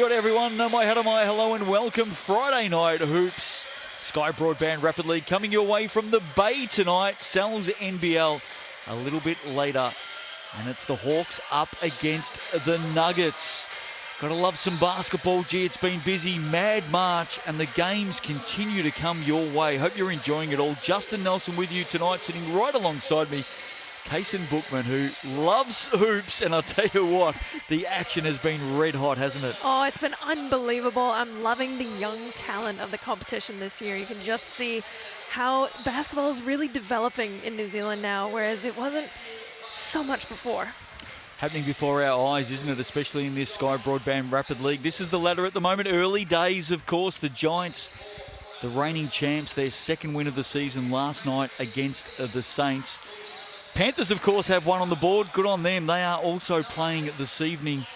Kia ora everyone, no mai hara mai, hello and welcome. Friday night hoops, Sky Broadband Rapid League coming your way from the Bay tonight. Sal's NBL a little bit later, and it's the Hawks up against the Nuggets. Gotta love some basketball. Gee, it's been busy, mad March, and the games continue to come your way. Hope you're enjoying it all. Justin Nelson with you tonight, sitting right alongside me. Kaysen Bookman, who loves hoops, and I'll tell you what, the action has been red hot, hasn't it? Oh, it's been unbelievable. I'm loving the young talent of the competition this year. You can just see how basketball is really developing in New Zealand now, whereas it wasn't so much before. Happening before our eyes, isn't it? Especially in this Sky Broadband Rapid League. This is the ladder at the moment. Early days, of course. The Giants, the reigning champs, their second win of the season last night against the Saints. Panthers, of course, have one on the board. Good on them. They are also playing this evening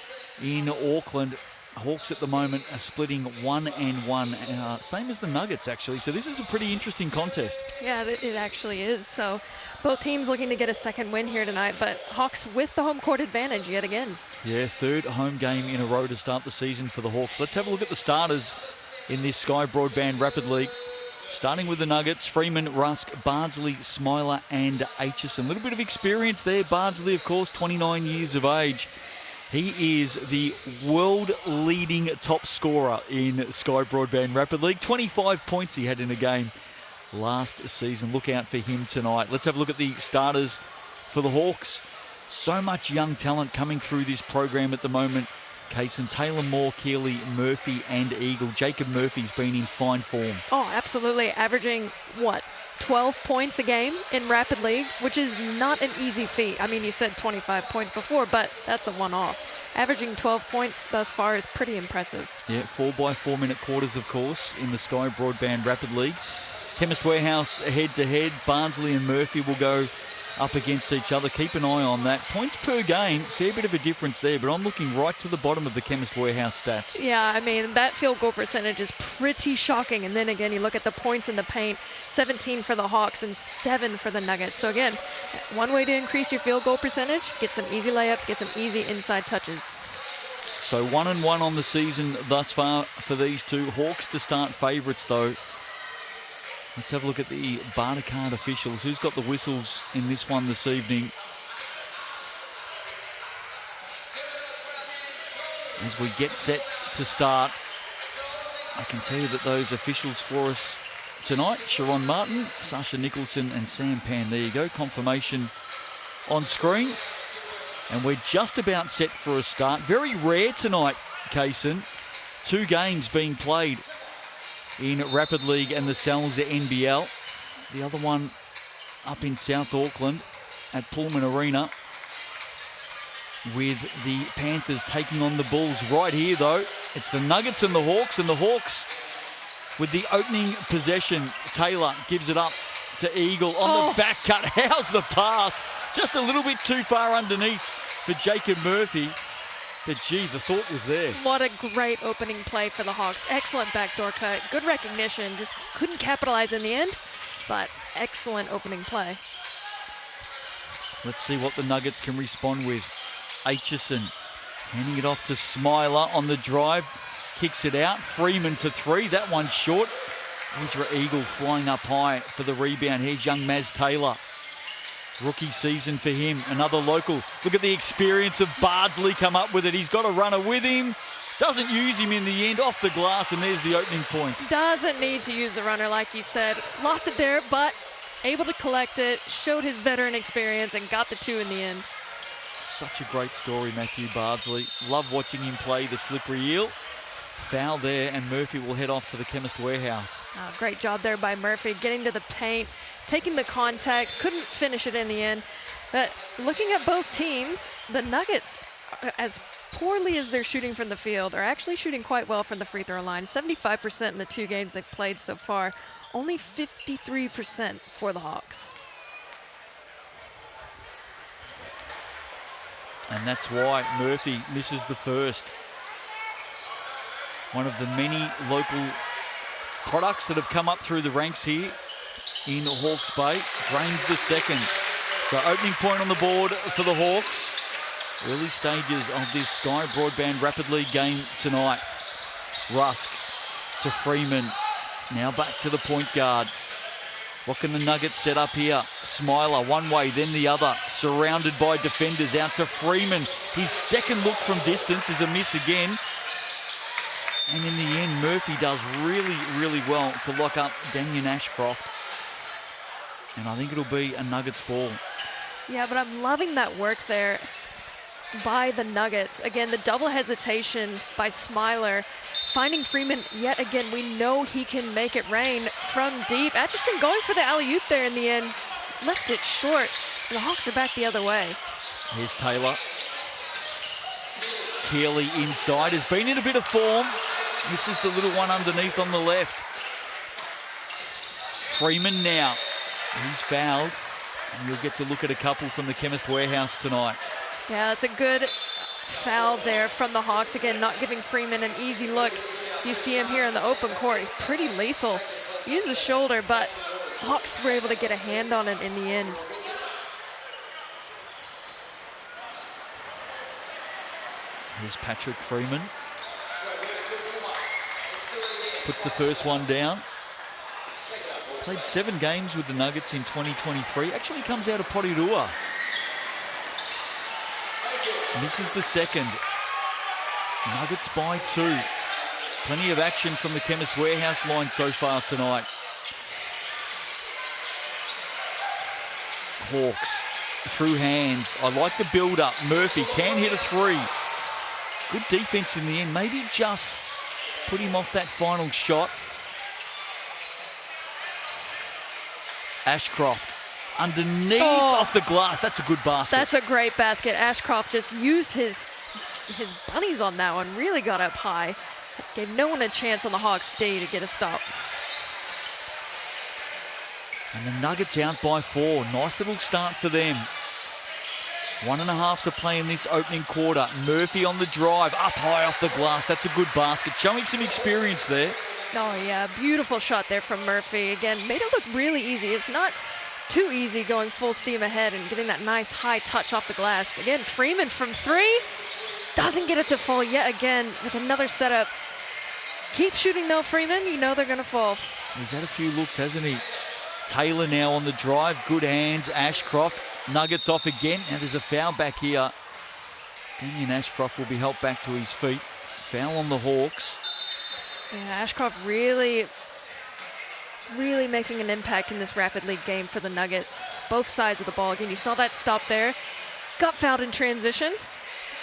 in Auckland. Hawks at the moment are splitting 1-1, same as the Nuggets, actually. So this is a pretty interesting contest. Yeah, it actually is. So both teams looking to get a second win here tonight, but Hawks with the home court advantage yet again. Yeah, third home game in a row to start the season for the Hawks. Let's have a look at the starters in this Sky Broadband Rapid League. Starting with the Nuggets, Freeman, Rusk, Bardsley, Smiler and Aitchison. A little bit of experience there. Bardsley, of course, 29 years of age. He is the world-leading top scorer in Sky Broadband Rapid League. 25 points he had in a game last season. Look out for him tonight. Let's have a look at the starters for the Hawks. So much young talent coming through this program at the moment. Kaysen, Taylor Moore, Keeley, Murphy and Eagle. Jacob Murphy's been in fine form. Oh, absolutely. Averaging, 12 points a game in Rapid League, which is not an easy feat. I mean, you said 25 points before, but that's a one-off. Averaging 12 points thus far is pretty impressive. Yeah, 4x4 minute quarters, of course, in the Sky Broadband Rapid League. Chemist Warehouse head-to-head. Barnsley and Murphy will go up against each other. Keep an eye on that. Points per game, fair bit of a difference there, but I'm looking right to the bottom of the Chemist Warehouse stats. Yeah, I mean, that field goal percentage is pretty shocking. And then again, you look at the points in the paint, 17 for the Hawks and 7 for the Nuggets. So again, one way to increase your field goal percentage, get some easy layups, get some easy inside touches. So 1-1 on the season thus far for these two. Hawks to start favourites though. Let's have a look at the barter card officials. Who's got the whistles in this one this evening? As we get set to start, I can tell you that those officials for us tonight, Sharon Martin, Sasha Nicholson and Sam Pan. There you go, confirmation on screen. And we're just about set for a start. Very rare tonight, Kaysen. 2 games being played in Rapid League and the Sal's NBL. The other one up in South Auckland at Pullman Arena, with the Panthers taking on the Bulls. Right here though, it's the Nuggets and the Hawks with the opening possession. Taylor gives it up to Eagle on the back cut. How's the pass? Just a little bit too far underneath for Jacob Murphy. But gee, the thought was there. What a great opening play for the Hawks. Excellent backdoor cut, good recognition, just couldn't capitalize in the end, but excellent opening play. Let's see what the Nuggets can respond with. Aitchison handing it off to Smiler on the drive, kicks it out. Freeman for 3, that one's short. Ezra Eagle flying up high for the rebound. Here's young Maz Taylor. Rookie season for him, another local. Look at the experience of Bardsley come up with it. He's got a runner with him. Doesn't use him in the end, off the glass, and there's the opening points. Doesn't need to use the runner, like you said. Lost it there, but able to collect it, showed his veteran experience, and got the 2 in the end. Such a great story, Matthew Bardsley. Love watching him play the slippery eel. Foul there, and Murphy will head off to the Chemist Warehouse. Oh, great job there by Murphy, getting to the paint, taking the contact, couldn't finish it in the end. But looking at both teams, the Nuggets, as poorly as they're shooting from the field, are actually shooting quite well from the free throw line. 75% in the 2 games they've played so far, only 53% for the Hawks. And that's why Murphy misses the first. One of the many local products that have come up through the ranks here in Hawke's Bay. Drains the second. So opening point on the board for the Hawks. Early stages of this Sky Broadband Rapid League game tonight. Rusk to Freeman. Now back to the point guard. What can the Nuggets set up here? Smiler one way, then the other. Surrounded by defenders. Out to Freeman. His second look from distance is a miss again. And in the end, Murphy does really, really well to lock up Daniel Ashcroft. And I think it'll be a Nuggets ball. Yeah, but I'm loving that work there by the Nuggets. Again, the double hesitation by Smiler. Finding Freeman yet again. We know he can make it rain from deep. Atchison going for the alley-oop there in the end. Left it short. The Hawks are back the other way. Here's Taylor. Keeley inside. Has been in a bit of form. Misses the little one underneath on the left. Freeman now. He's fouled. And you'll get to look at a couple from the Chemist Warehouse tonight. Yeah, that's a good foul there from the Hawks. Again, not giving Freeman an easy look. So you see him here in the open court. He's pretty lethal. Used the shoulder, but Hawks were able to get a hand on it in the end. Here's Patrick Freeman. Puts the first one down. Played 7 games with the Nuggets in 2023. Actually comes out of Porirua. Misses the second. Nuggets by 2. Plenty of action from the Chemist Warehouse line so far tonight. Hawks through hands. I like the build-up. Murphy can hit a 3. Good defense in the end. Maybe just put him off that final shot. Ashcroft underneath off the glass. That's a good basket. That's a great basket. Ashcroft just used his bunnies on that one. Really got up high. Gave no one a chance on the Hawks' D to get a stop. And the Nuggets out by 4. Nice little start for them. 1.5 to play in this opening quarter. Murphy on the drive, up high off the glass. That's a good basket. Showing some experience there. Oh yeah, beautiful shot there from Murphy. Again, made it look really easy. It's not too easy going full steam ahead and getting that nice high touch off the glass. Again, Freeman from 3. Doesn't get it to fall yet again with another setup. Keep shooting though, Freeman. You know they're going to fall. He's had a few looks, hasn't he? Taylor now on the drive. Good hands. Ashcroft. Nuggets off again. Now there's a foul back here. Daniel Ashcroft will be helped back to his feet. Foul on the Hawks. Yeah, Ashcroft really making an impact in this Rapid League game for the Nuggets. Both sides of the ball. Again, you saw that stop there. Got fouled in transition.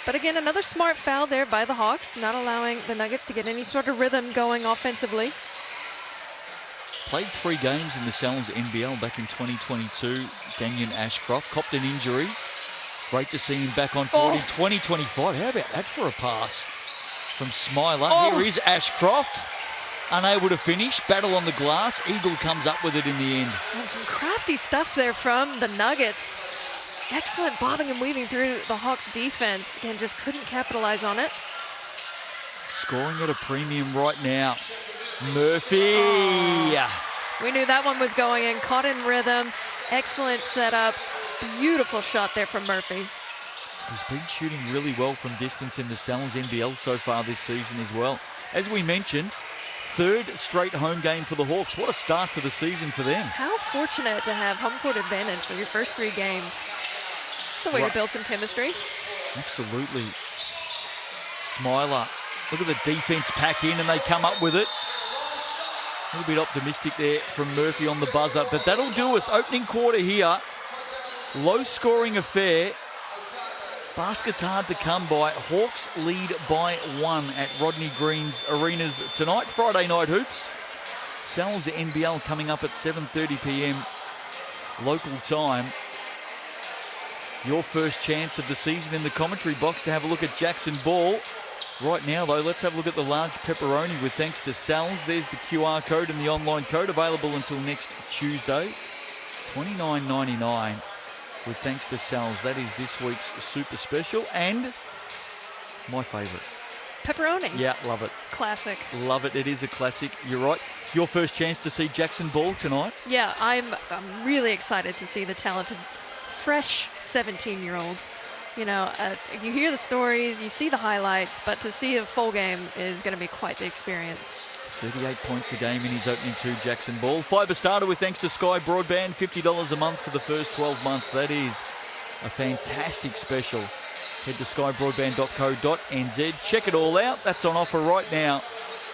But again, another smart foul there by the Hawks, not allowing the Nuggets to get any sort of rhythm going offensively. Played 3 games in the Sal's NBL back in 2022. Daniel Ashcroft copped an injury. Great to see him back on court in 2025. How about that for a pass from Smiler? Here is Ashcroft. Unable to finish. Battle on the glass. Eagle comes up with it in the end. And some crafty stuff there from the Nuggets. Excellent bobbing and weaving through the Hawks defense. Again, just couldn't capitalize on it. Scoring at a premium right now. Murphy. We knew that one was going in. Caught in rhythm. Excellent setup. Beautiful shot there from Murphy. He's been shooting really well from distance in the Sal's NBL so far this season as well. As we mentioned, 3rd straight home game for the Hawks. What a start to the season for them. How fortunate to have home court advantage for your first 3 games. That's a way to build some chemistry. Absolutely. Smiler. Look at the defense pack in and they come up with it. A little bit optimistic there from Murphy on the buzzer, but that'll do us. Opening quarter here. Low scoring affair. Baskets hard to come by. Hawks lead by 1 at Rodney Green's arenas tonight. Friday night hoops. Sal's NBL coming up at 7:30 p.m. local time. Your first chance of the season in the commentary box to have a look at Jackson Ball. Right now, though, let's have a look at the large pepperoni with thanks to Sal's. There's the QR code and the online code available until next Tuesday. $29.99 with thanks to Sal's. That is this week's super special and my favourite. Pepperoni. Yeah, love it. Classic. Love it. It is a classic. You're right. Your first chance to see Jackson Ball tonight. Yeah, I'm really excited to see the talented, fresh 17-year-old. You know, you hear the stories, you see the highlights, but to see a full game is going to be quite the experience. 38 points a game in his opening 2 Jackson Ball. FIBA starter with thanks to Sky Broadband, $50 a month for the first 12 months. That is a fantastic special. Head to skybroadband.co.nz. Check it all out. That's on offer right now.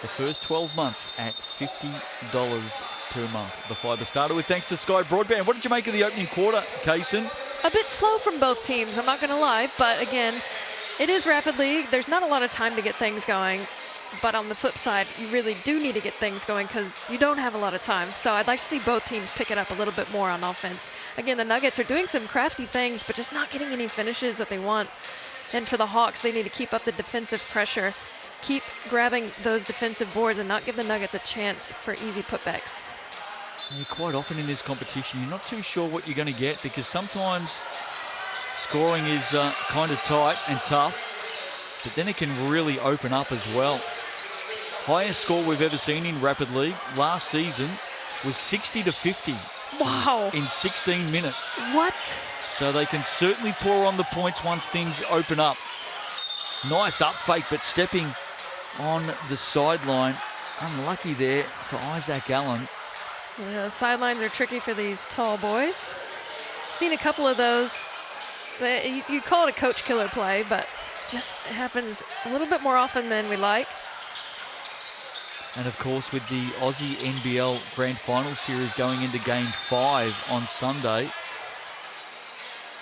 The first 12 months at $50 per month. The FIBA starter with thanks to Sky Broadband. What did you make of the opening quarter, Kaysen? A bit slow from both teams, I'm not going to lie, but again, it is rapid league. There's not a lot of time to get things going, but on the flip side, you really do need to get things going because you don't have a lot of time. So I'd like to see both teams pick it up a little bit more on offense. Again, the Nuggets are doing some crafty things, but just not getting any finishes that they want. And for the Hawks, they need to keep up the defensive pressure, keep grabbing those defensive boards and not give the Nuggets a chance for easy putbacks. Yeah, quite often in this competition, you're not too sure what you're going to get because sometimes scoring is kind of tight and tough, but then it can really open up as well. Highest score we've ever seen in Rapid League last season was 60-50. Wow. In 16 minutes. What? So they can certainly pour on the points once things open up. Nice up fake, but stepping on the sideline. Unlucky there for Isaac Allen. Yeah, the sidelines are tricky for these tall boys. Seen a couple of those. You call it a coach killer play, but just happens a little bit more often than we like. And of course, with the Aussie NBL Grand Final Series going into Game 5 on Sunday,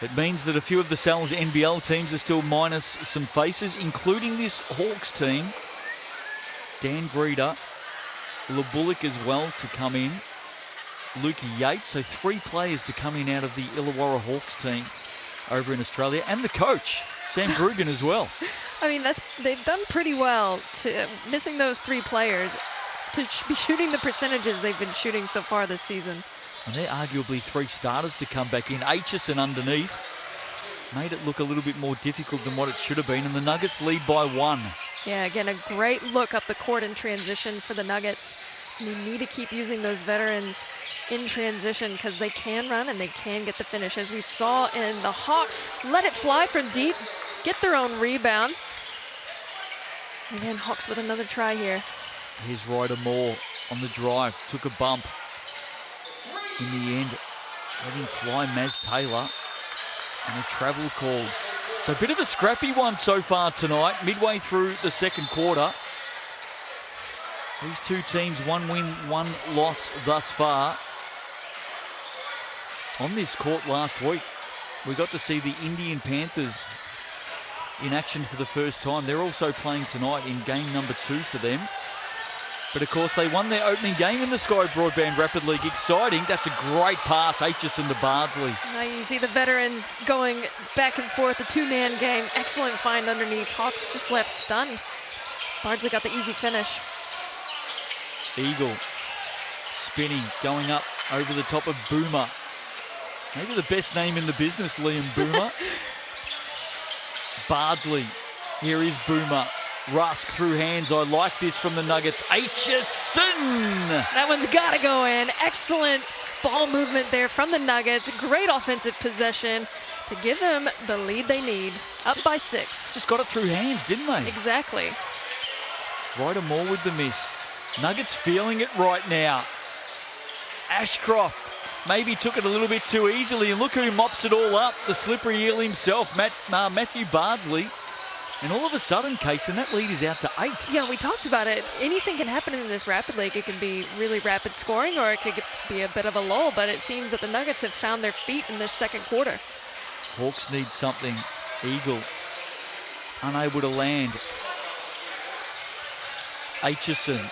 it means that a few of the Sal's NBL teams are still minus some faces, including this Hawks team. Dan Greeder, LeBullock as well to come in. Lukey Yates, so 3 players to come in out of the Illawarra Hawks team over in Australia, and the coach, Sam Grugan as well. I mean, they've done pretty well to missing those 3 players to be shooting the percentages they've been shooting so far this season. And they're arguably 3 starters to come back in. Aitchison underneath made it look a little bit more difficult than what it should have been, and the Nuggets lead by 1. Yeah, again, a great look up the court in transition for the Nuggets. And you need to keep using those veterans in transition because they can run and they can get the finish. As we saw in the Hawks, let it fly from deep, get their own rebound. Again, Hawks with another try here. Here's Ryder Moore on the drive, took a bump. In the end, letting fly Maz Taylor, and a travel call. So a bit of a scrappy one so far tonight, midway through the second quarter. These 2 teams, 1 win, 1 loss thus far. On this court last week, we got to see the Indian Panthers in action for the first time. They're also playing tonight in game number 2 for them. But of course, they won their opening game in the Sky Broadband Rapid League. Exciting. That's a great pass, Aitchison to Bardsley. Now you see the veterans going back and forth, the 2-man game. Excellent find underneath. Hawks just left stunned. Bardsley got the easy finish. Eagle spinning, going up over the top of Boomer. Maybe the best name in the business, Liam Boomer. Bardsley, here is Boomer. Rusk through hands, I like this from the Nuggets. Aitchison! That one's got to go in. Excellent ball movement there from the Nuggets. Great offensive possession to give them the lead they need. Up by 6. Just got it through hands, didn't they? Exactly. Ryder Moore with the miss. Nuggets feeling it right now. Ashcroft maybe took it a little bit too easily, and look who mops it all up. The slippery eel himself, Matthew Bardsley. And all of a sudden, Kaysen, that lead is out to 8. Yeah, we talked about it. Anything can happen in this Rapid League. It can be really rapid scoring, or it could be a bit of a lull, but it seems that the Nuggets have found their feet in this second quarter. Hawks need something. Eagle unable to land. Aitchison.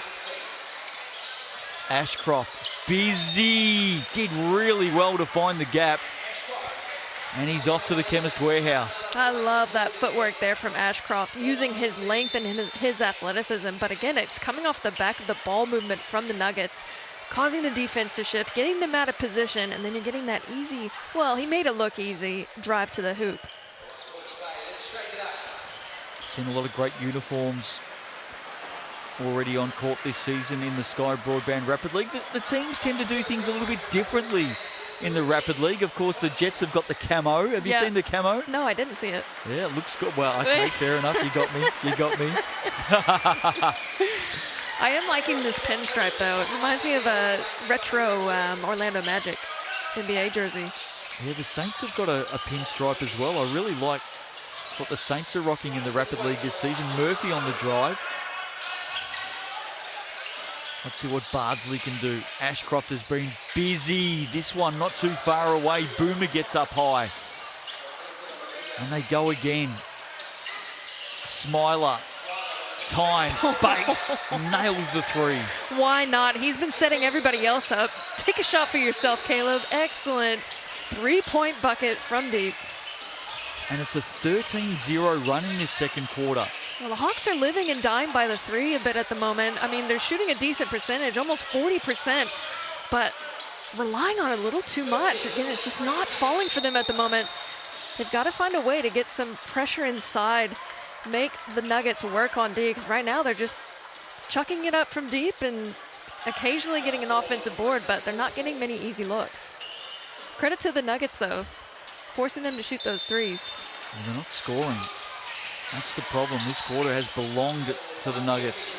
Ashcroft busy. Did really well to find the gap. And he's off to the Chemist Warehouse. I love that footwork there from Ashcroft, using his length and his athleticism. But again, it's coming off the back of the ball movement from the Nuggets, causing the defense to shift, getting them out of position, and then you're getting that easy, well, he made it look easy, drive to the hoop. Seen a lot of great uniforms already on court this season in the Sky Broadband Rapid League. The teams tend to do things a little bit differently in the Rapid League. Of course, the Jets have got the camo. Have you seen the camo? No, I didn't see it. Yeah, it looks good. Well, okay, fair enough. You got me. You got me. I am liking this pinstripe, though. It reminds me of a retro Orlando Magic NBA jersey. Yeah, the Saints have got a pinstripe as well. I really like what the Saints are rocking in the Rapid League this season. Murphy on the drive. Let's see what Bardsley can do. Ashcroft has been busy. This one not too far away. Boomer gets up high. And they go again. Smiler. Time, space, nails the three. Why not? He's been setting everybody else up. Take a shot for yourself, Caleb. Excellent. 3-point bucket from deep. And it's a 13-0 run in this second quarter. Well, the Hawks are living and dying by the three a bit at the moment. I mean, they're shooting a decent percentage, almost 40%, but relying on it a little too much. Again, it's just not falling for them at the moment. They've got to find a way to get some pressure inside, make the Nuggets work on D, because right now they're just chucking it up from deep and occasionally getting an offensive board, but they're not getting many easy looks. Credit to the Nuggets, though, forcing them to shoot those threes. Well, they're not scoring. That's the problem. This quarter has belonged to the Nuggets.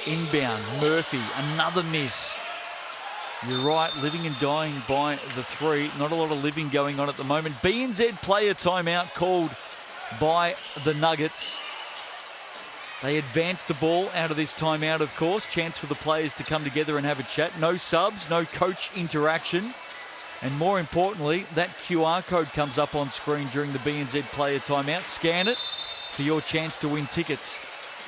Inbound, Murphy, another miss. You're right, living and dying by the three. Not a lot of living going on at the moment. BNZ player timeout called by the Nuggets. They advance the ball out of this timeout, of course. Chance for the players to come together and have a chat. No subs, no coach interaction. And more importantly, that QR code comes up on screen during the BNZ player timeout. Scan it for your chance to win tickets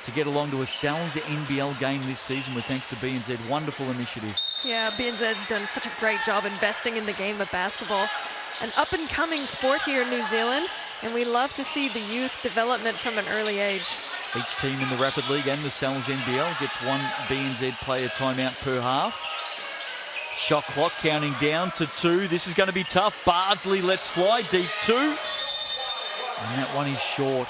to get along to a Sal's NBL game this season with thanks to BNZ. Wonderful initiative. Yeah, BNZ's done such a great job investing in the game of basketball. An up-and-coming sport here in New Zealand, and we love to see the youth development from an early age. Each team in the Rapid League and the Sal's NBL gets one BNZ player timeout per half. Shot clock counting down to 2. This is going to be tough. Bardsley lets fly deep 2. And that one is short.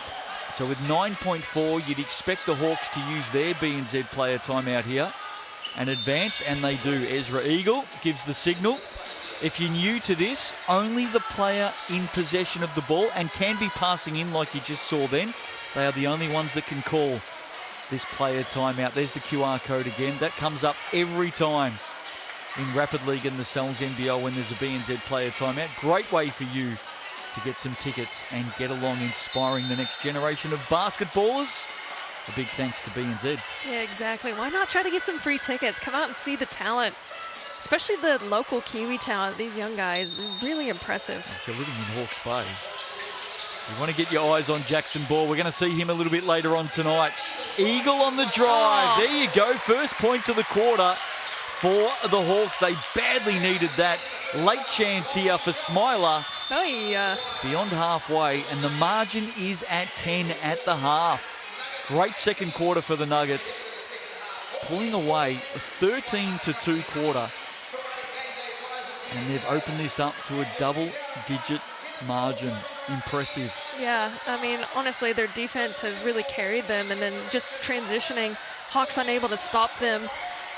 So with 9.4, you'd expect the Hawks to use their BNZ player timeout here and advance, and they do. Ezra Eagle gives the signal. If you're new to this, only the player in possession of the ball and can be passing in like you just saw then. They are the only ones that can call this player timeout. There's the QR code again. That comes up every time in Rapid League and the Sal's NBL when there's a BNZ player timeout. Great way for you to get some tickets and get along inspiring the next generation of basketballers. A big thanks to BNZ. Yeah, exactly. Why not try to get some free tickets? Come out and see the talent, especially the local Kiwi talent. These young guys, really impressive. If you're living in Hawke's Bay, you want to get your eyes on Jackson Ball. We're going to see him a little bit later on tonight. Eagle on the drive. There you go. First points of the quarter for the Hawks. They badly needed that. Late chance here for Smiler. Oh, yeah. Beyond halfway, and the margin is at 10 at the half. Great second quarter for the Nuggets. Pulling away a 13-2 quarter. And they've opened this up to a double-digit margin. Impressive. Yeah, I mean, honestly, their defense has really carried them, and then just transitioning, Hawks unable to stop them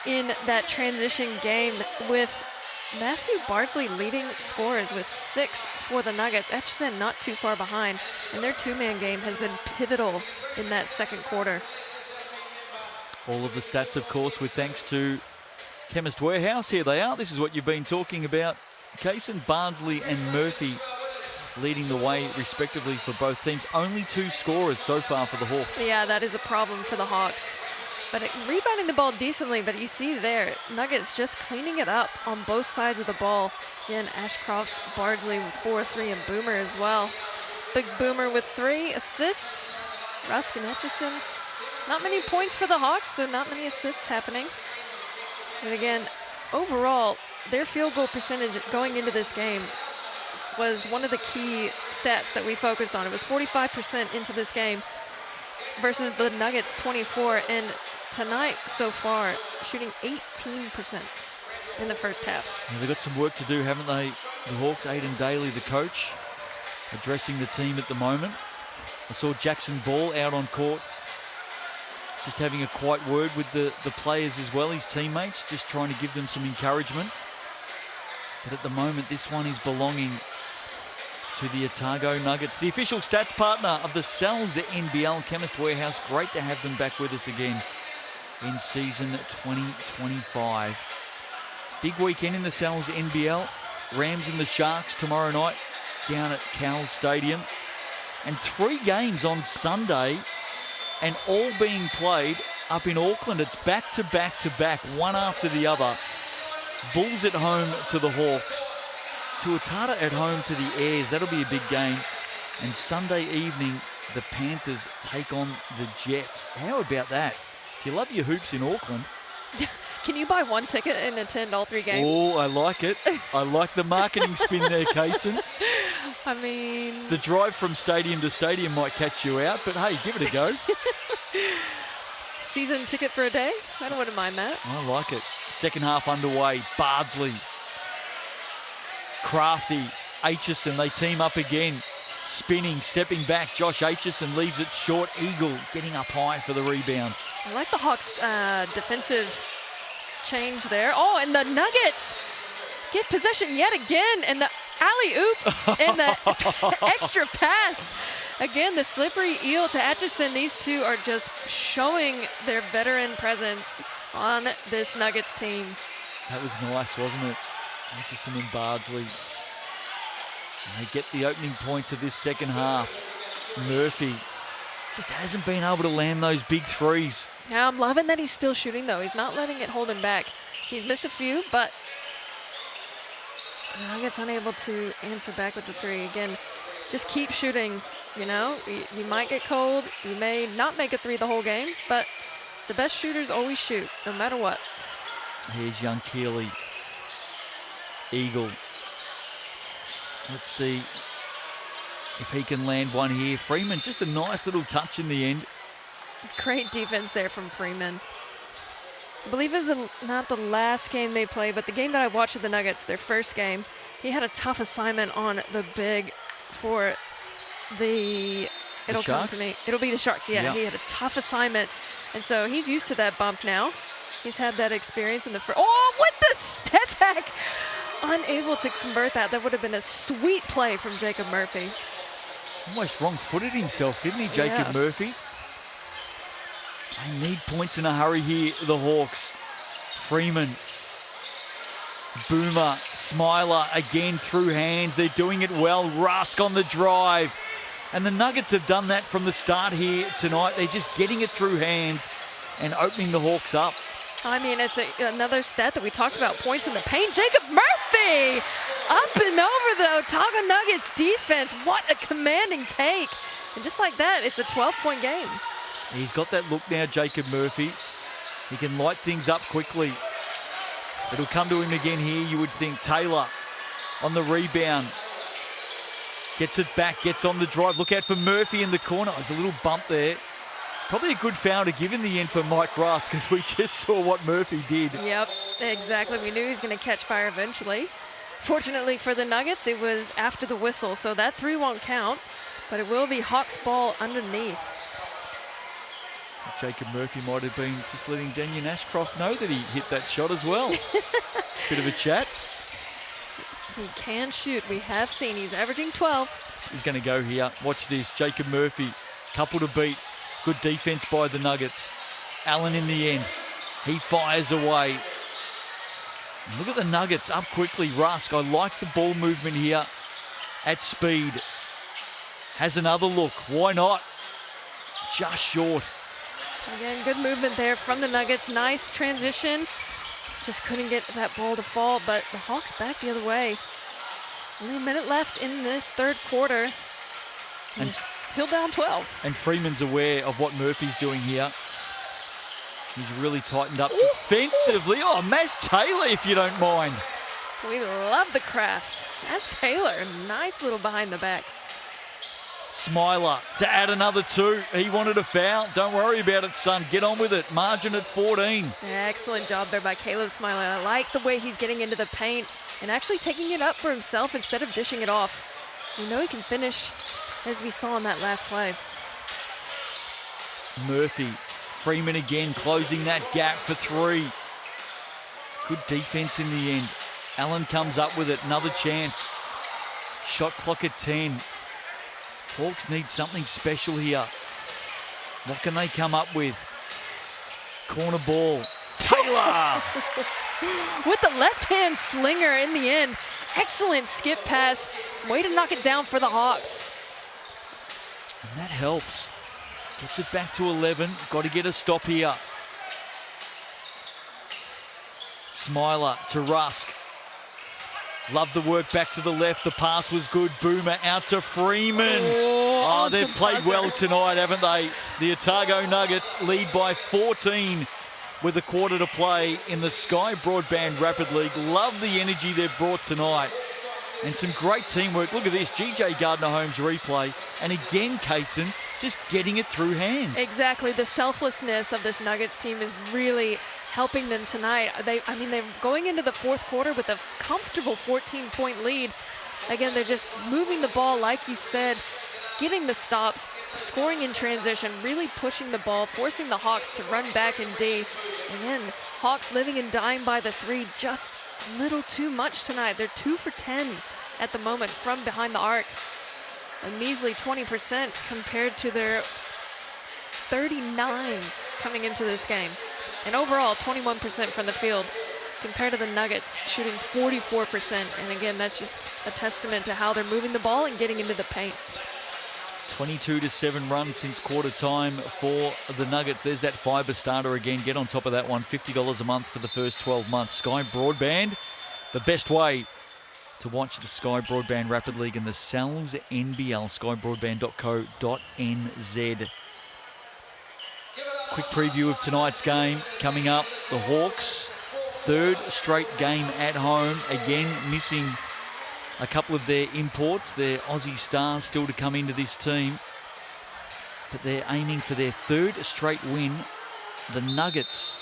in that transition game, with Matthew Bardsley leading scorers with 6 for the Nuggets. Etchison not too far behind, and their two-man game has been pivotal in that second quarter. All of the stats, of course, with thanks to Chemist Warehouse. Here they are. This is what you've been talking about. Kaysen, Barnsley and Murphy leading the way respectively for both teams. Only 2 scorers so far for the Hawks. Yeah, that is a problem for the Hawks. But rebounding the ball decently, but you see there, Nuggets just cleaning it up on both sides of the ball. Again, Ashcroft, Bardsley with 4-3, and Boomer as well. Big Boomer with 3 assists. Rusk and Etchison. Not many points for the Hawks, so not many assists happening. And again, overall, their field goal percentage going into this game was one of the key stats that we focused on. It was 45% into this game versus the Nuggets 24, and tonight so far shooting 18% in the first half. Well, they've got some work to do, haven't they? The Hawks. Aiden Daly, the coach, addressing the team at the moment. I saw Jackson Ball out on court just having a quiet word with the players as well, his teammates, just trying to give them some encouragement. But at the moment, this one is belonging to the Otago Nuggets. The official stats partner of the NZNBL, Chemist Warehouse. Great to have them back with us again in season 2025. Big weekend in the NZNBL. Rams and the Sharks tomorrow night down at Cowell Stadium. And 3 games on Sunday, and all being played up in Auckland. It's back to back to back, one after the other. Bulls at home to the Hawks. Tuatara at home to the Airs. That'll be a big game. And Sunday evening, the Panthers take on the Jets. How about that? If you love your hoops in Auckland. Can you buy 1 ticket and attend all 3 games? Oh, I like it. I like the marketing spin there, Kaysen. I mean... The drive from stadium to stadium might catch you out, but hey, give it a go. Season ticket for a day? I wouldn't mind that. I like it. Second half underway. Bardsley, Crafty, Aitchison, they team up again. Spinning, stepping back. Josh Aitchison leaves it short. Eagle getting up high for the rebound. I like the Hawks' defensive change there. Oh, and the Nuggets get possession yet again, and the alley-oop and the extra pass. Again, the slippery eel to Aitchison. These two are just showing their veteran presence on this Nuggets team. That was nice, wasn't it? Aitchison and Bardsley. And they get the opening points of this second half. Murphy just hasn't been able to land those big threes. Now I'm loving that he's still shooting, though. He's not letting it hold him back. He's missed a few, but the Nuggets unable to answer back with the 3. Again, just keep shooting, you know. You might get cold. You may not make a 3 the whole game, but the best shooters always shoot, no matter what. Here's young Keeley. Eagle. Let's see if he can land one here. Freeman, just a nice little touch in the end. Great defense there from Freeman. I believe it was not the last game they played, but the game that I watched of the Nuggets, their first game, he had a tough assignment on the big for the it'll come to me. It'll be the Sharks, yeah. He had a tough assignment, and so he's used to that bump now. He's had that experience in the first. Oh, what the step back! Unable to convert that. That would have been a sweet play from Jacob Murphy. Almost wrong-footed himself, didn't he, Jacob Murphy? They need points in a hurry here, the Hawks. Freeman, Boomer, Smiler again through hands. They're doing it well. Rusk on the drive. And the Nuggets have done that from the start here tonight. They're just getting it through hands and opening the Hawks up. I mean, it's another stat that we talked about, points in the paint. Jacob Murphy up and over the Otago Nuggets defense. What a commanding take. And just like that, it's a 12-point game. He's got that look now, Jacob Murphy. He can light things up quickly. It'll come to him again here, you would think. Taylor on the rebound. Gets it back, gets on the drive. Look out for Murphy in the corner. There's a little bump there. Probably a good foul to give in the end for Mike Russ, because we just saw what Murphy did. Yep, exactly. We knew he was going to catch fire eventually. Fortunately for the Nuggets, it was after the whistle, so that 3 won't count, but it will be Hawks ball underneath. Jacob Murphy might have been just letting Daniel Ashcroft know that he hit that shot as well. Bit of a chat. He can shoot. We have seen he's averaging 12. He's going to go here. Watch this. Jacob Murphy, couple to beat. Good defense by the Nuggets. Allen in the end. He fires away. And look at the Nuggets up quickly. Rusk, I like the ball movement here at speed. Has another look. Why not? Just short. Again, good movement there from the Nuggets. Nice transition. Just couldn't get that ball to fall, but the Hawks back the other way. Only a minute left in this third quarter. And still down 12. And Freeman's aware of what Murphy's doing here. He's really tightened up defensively. Oh, Mass Taylor, if you don't mind. We love the craft. Mass Taylor, nice little behind the back. Smiler to add another 2. He wanted a foul. Don't worry about it, son. Get on with it. Margin at 14. Excellent job there by Caleb Smiler. I like the way he's getting into the paint and actually taking it up for himself instead of dishing it off. You know he can finish, as we saw in that last play. Murphy, Freeman again closing that gap for 3. Good defense in the end. Allen comes up with it, another chance. Shot clock at 10. Hawks need something special here. What can they come up with? Corner ball. Taylor! With the left-hand slinger in the end. Excellent skip pass. Way to knock it down for the Hawks. And that helps. Gets it back to 11. Got to get a stop here. Smiler to Rusk. Love the work back to the left. The pass was good. Boomer out to Freeman. Oh, they've played well tonight, haven't they? The Otago Nuggets lead by 14 with a quarter to play in the Sky Broadband Rapid League. Love the energy they've brought tonight. And some great teamwork. Look at this, GJ Gardner-Holmes replay. And again, Kaysen, just getting it through hands. Exactly. The selflessness of this Nuggets team is really helping them tonight. They're going into the fourth quarter with a comfortable 14-point lead. Again, they're just moving the ball, like you said, getting the stops, scoring in transition, really pushing the ball, forcing the Hawks to run back in D. And then Hawks living and dying by the three, just a little too much tonight. They're 2 for 10 at the moment from behind the arc. A measly 20% compared to their 39 coming into this game. And overall, 21% from the field compared to the Nuggets shooting 44%. And again, that's just a testament to how they're moving the ball and getting into the paint. 22-7 run since quarter time for the Nuggets. There's that FIBA starter again. Get on top of that one. $50 a month for the first 12 months. Sky Broadband, the best way to watch the Sky Broadband Rapid League in the Sal's NBL. skybroadband.co.nz. Quick preview of tonight's game coming up. The Hawks, third straight game at home. Again, missing a couple of their imports, their Aussie stars still to come into this team. But they're aiming for their third straight win. The Nuggets,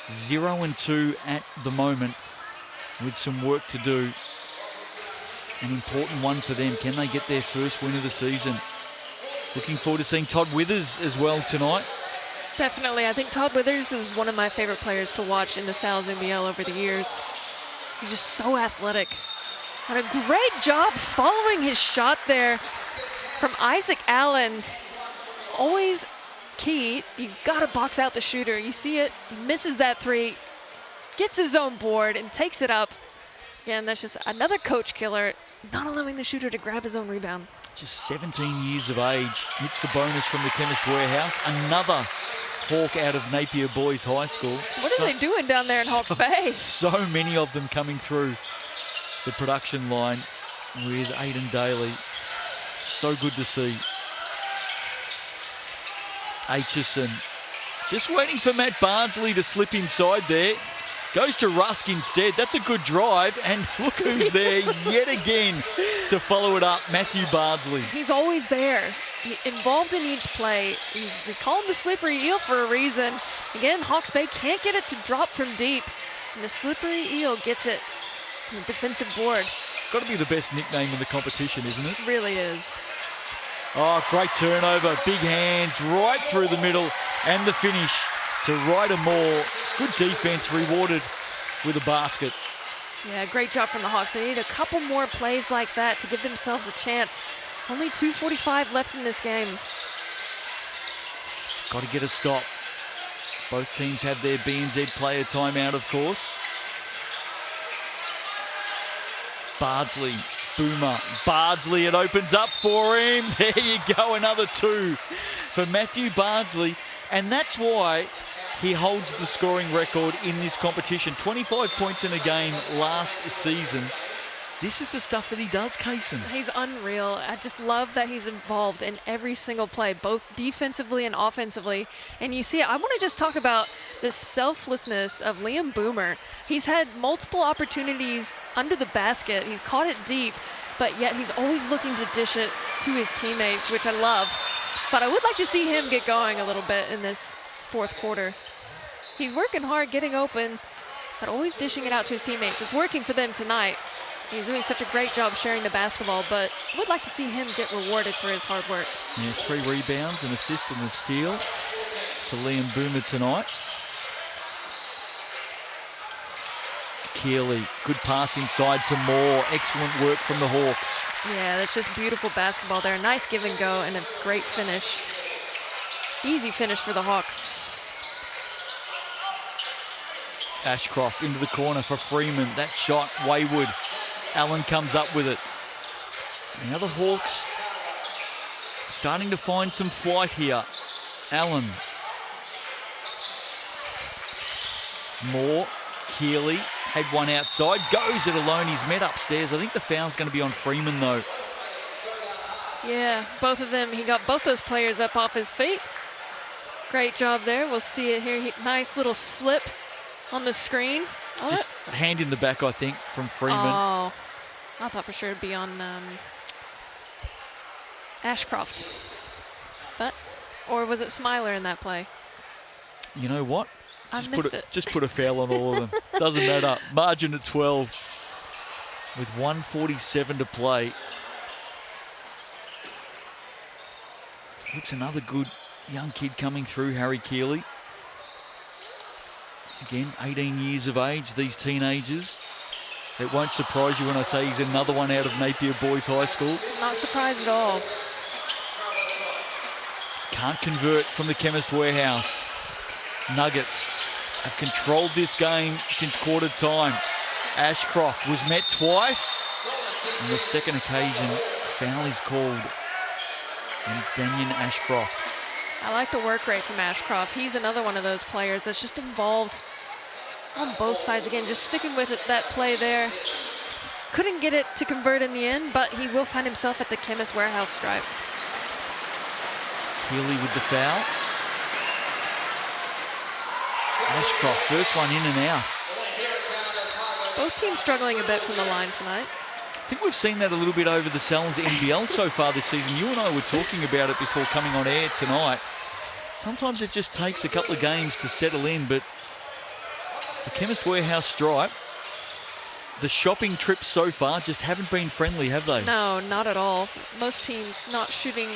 0-2 at the moment with some work to do. An important one for them. Can they get their first win of the season? Looking forward to seeing Todd Withers as well tonight. Definitely. I think Todd Withers is one of my favorite players to watch in the Sal's NBL over the years. He's just so athletic. And a great job following his shot there from Isaac Allen. Always key. You got to box out the shooter. You see it. He misses that three. Gets his own board and takes it up. Again, that's just another coach killer. Not allowing the shooter to grab his own rebound. Just 17 years of age. Hits the bonus from the Chemist Warehouse. Another Hawke out of Napier Boys High School. What are they doing down there in Hawke's Bay? So many of them coming through the production line with Aiden Daly. So good to see. Aitchison just waiting for Matt Bardsley to slip inside there. Goes to Rusk instead. That's a good drive. And look who's there yet again to follow it up. Matthew Bardsley. He's always there. Involved in each play. We call him the slippery eel for a reason. Again, Hawke's Bay can't get it to drop from deep. And the slippery eel gets it on the defensive board. Got to be the best nickname in the competition, isn't it? It really is. Oh, great turnover. Big hands right through the middle. And the finish to Ryder Moore. Good defense rewarded with a basket. Yeah, great job from the Hawks. They need a couple more plays like that to give themselves a chance. Only 2:45 left in this game. Got to get a stop. Both teams have their BNZ player timeout, of course. Bardsley, Boomer, Bardsley, it opens up for him. There you go, another two for Matthew Bardsley. And that's why he holds the scoring record in this competition. 25 points in a game last season. This is the stuff that he does, Kaysen. He's unreal. I just love that he's involved in every single play, both defensively and offensively. And you see it. I want to just talk about the selflessness of Liam Boomer. He's had multiple opportunities under the basket. He's caught it deep, but yet he's always looking to dish it to his teammates, which I love. But I would like to see him get going a little bit in this fourth quarter. He's working hard, getting open, but always dishing it out to his teammates. It's working for them tonight. He's doing such a great job sharing the basketball, but would like to see him get rewarded for his hard work. Yeah, 3 rebounds, an assist and a steal for Liam Boomer tonight. Keeley, good pass inside to Moore. Excellent work from the Hawks. Yeah, that's just beautiful basketball there. Nice give and go and a great finish. Easy finish for the Hawks. Ashcroft into the corner for Freeman. That shot wayward. Allen comes up with it. Now the Hawks starting to find some flight here. Allen. Moore. Keeley had one outside. Goes it alone. He's met upstairs. I think the foul's going to be on Freeman though. Yeah, both of them. He got both those players up off his feet. Great job there. We'll see it here. Nice little slip on the screen. Oh, just a hand in the back, I think, from Freeman. Oh, I thought for sure it'd be on Ashcroft. But, or was it Smiler in that play? You know what? I missed it. Just put a foul on all of them. Doesn't matter. Margin at 12 with 1:47 to play. Looks another good young kid coming through, Harry Keeley. Again, 18 years of age, these teenagers. It won't surprise you when I say he's another one out of Napier Boys High School. Not surprised at all. Can't convert from the Chemist Warehouse. Nuggets have controlled this game since quarter time. Ashcroft was met twice. On the second occasion, foul is called on Daniel Ashcroft. I like the work rate from Ashcroft. He's another one of those players that's just involved on both sides. Again, just sticking with it, that play there. Couldn't get it to convert in the end, but he will find himself at the Chemist Warehouse stripe. Keeley with the foul. Ashcroft, first one in and out. Both teams struggling a bit from the line tonight. I think we've seen that a little bit over the Sells NBL so far this season. You and I were talking about it before coming on air tonight. Sometimes it just takes a couple of games to settle in, but the Chemist Warehouse stripe, the shopping trips so far just haven't been friendly, have they? No, not at all. Most teams not shooting,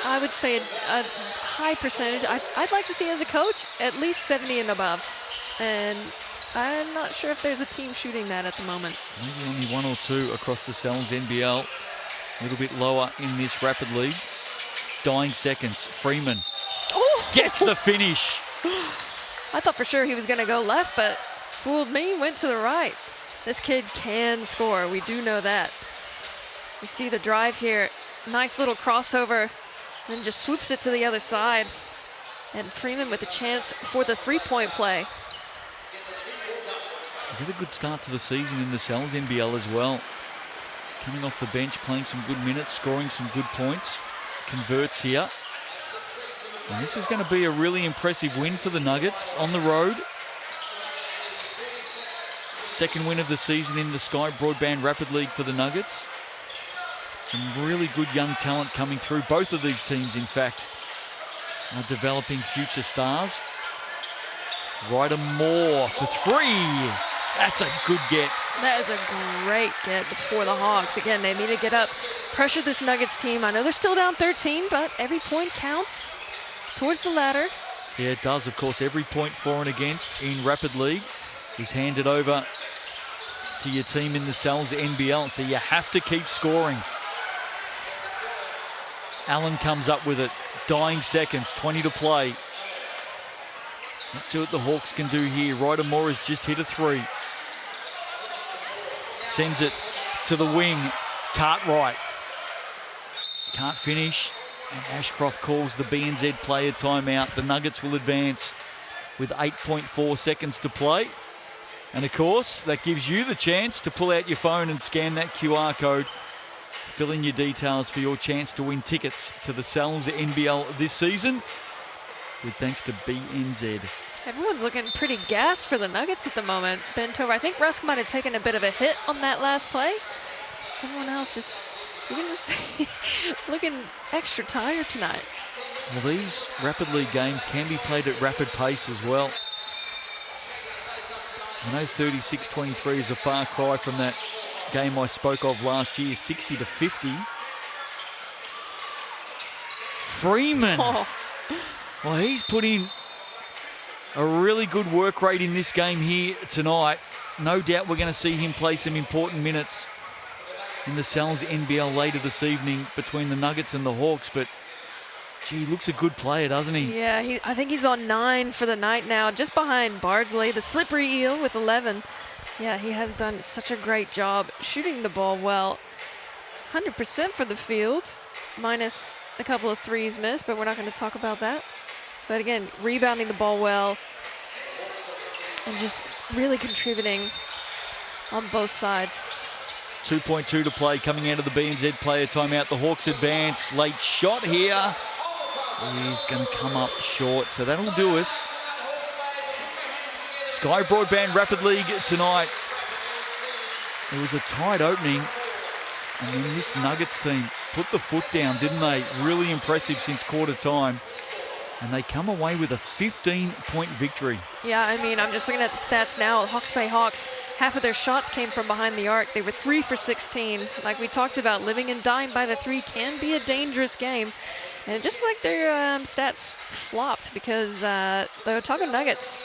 I would say, a high percentage. I'd like to see as a coach at least 70 and above. And I'm not sure if there's a team shooting that at the moment. Maybe only one or two across the Sells NBL. A little bit lower in this Rapid League. Dying seconds. Freeman gets the finish. I thought for sure he was going to go left, but fooled me, went to the right. This kid can score. We do know that. You see the drive here. Nice little crossover. Then just swoops it to the other side. And Freeman with a chance for the three-point play. He's had a good start to the season in the Sells NBL as well. Coming off the bench, playing some good minutes, scoring some good points. Converts here. And this is going to be a really impressive win for the Nuggets on the road. Second win of the season in the Sky Broadband Rapid League for the Nuggets. Some really good young talent coming through. Both of these teams, in fact, are developing future stars. Ryder Moore for three. That's a good get. That is a great get for the Hawks. Again, they need to get up, pressure this Nuggets team. I know they're still down 13, but every point counts towards the ladder. Yeah, it does. Of course, every point for and against in Rapid League is handed over to your team in the Sells NBL. So you have to keep scoring. Allen comes up with it. Dying seconds, 20 to play. Let's see what the Hawks can do here. Ryder Moore has just hit a three. Sends it to the wing. Cartwright. Can't finish. And Ashcroft calls the BNZ player timeout. The Nuggets will advance with 8.4 seconds to play. And of course, that gives you the chance to pull out your phone and scan that QR code. Fill in your details for your chance to win tickets to the Sells NBL this season. With thanks to BNZ. Everyone's looking pretty gassed for the Nuggets at the moment. Bent over. I think Rusk might have taken a bit of a hit on that last play. Everyone else just, you can just looking extra tired tonight. Well, these Rapid League games can be played at rapid pace as well. I know 36-23 is a far cry from that game I spoke of last year, 60-50. Freeman. Oh. Well, he's put in A really good work rate in this game here tonight. No doubt we're going to see him play some important minutes in the Sal's NBL later this evening between the Nuggets and the Hawks. But, gee, he looks a good player, doesn't he? Yeah, I think he's on 9 for the night now, just behind Bardsley, the slippery eel with 11. Yeah, he has done such a great job shooting the ball well. 100% for the field, minus a couple of threes missed, but we're not going to talk about that. But again, rebounding the ball well and just really contributing on both sides. 2.2 to play coming out of the BNZ player timeout. The Hawks advance. Late shot here. He's going to come up short, so that'll do us. Sky Broadband Rapid League tonight. It was a tight opening, and then this Nuggets team put the foot down, didn't they? Really impressive since quarter time. And they come away with a 15-point victory. Yeah, I mean, I'm just looking at the stats now. Hawke's Bay Hawks, half of their shots came from behind the arc. They were 3 for 16. Like we talked about, living and dying by the 3 can be a dangerous game. And just like their stats flopped because the Otago Nuggets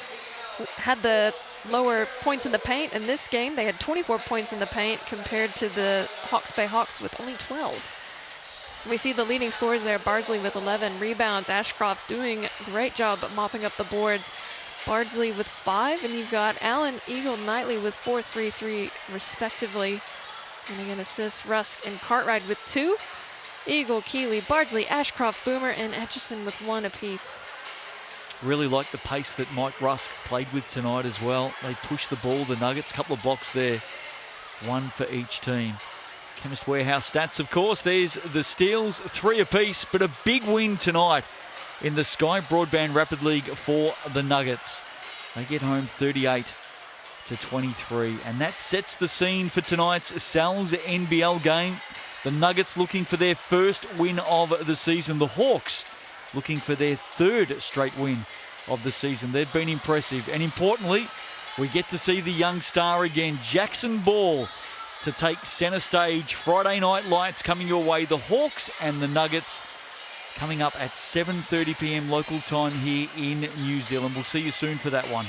had the lower points in the paint. In this game, they had 24 points in the paint compared to the Hawke's Bay Hawks with only 12. We see the leading scorers there, Bardsley with 11 rebounds, Ashcroft doing a great job at mopping up the boards. Bardsley with 5, and you've got Allen, Eagle, Knightley with 4, 3, 3 respectively. And again, assists, Rusk and Cartwright with 2. Eagle, Keeley, Bardsley, Ashcroft, Boomer, and Etchison with 1 apiece. Really like the pace that Mike Rusk played with tonight as well. They pushed the ball, the Nuggets, couple of blocks there, 1 for each team. Chemist Warehouse stats, of course. There's the steals, 3 apiece, but a big win tonight in the Sky Broadband Rapid League for the Nuggets. They get home 38-23, and that sets the scene for tonight's Sal's NBL game. The Nuggets looking for their first win of the season. The Hawks looking for their 3rd straight win of the season. They've been impressive, and importantly, we get to see the young star again, Jackson Ball, to take centre stage. Friday Night Lights coming your way. The Hawks and the Nuggets coming up at 7:30 p.m. local time here in New Zealand. We'll see you soon for that one.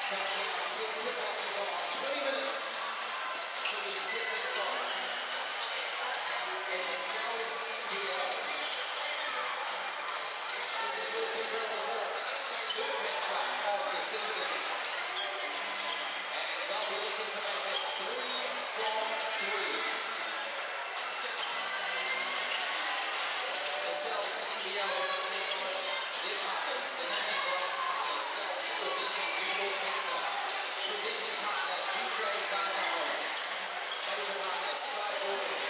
Until tip-off is on. 20 minutes to be set things on. In the Cells NBL. This is for the Big Rebel Hawks. Third matchup of the season. And they'll be looking to make it 3 from 3. The Cells NBL are going to acknowledge their partners, the naming rights partners, Cells for the New York Pizza. Presenting partner, DJ Gardner Homes. Major partner, Sky Boarding.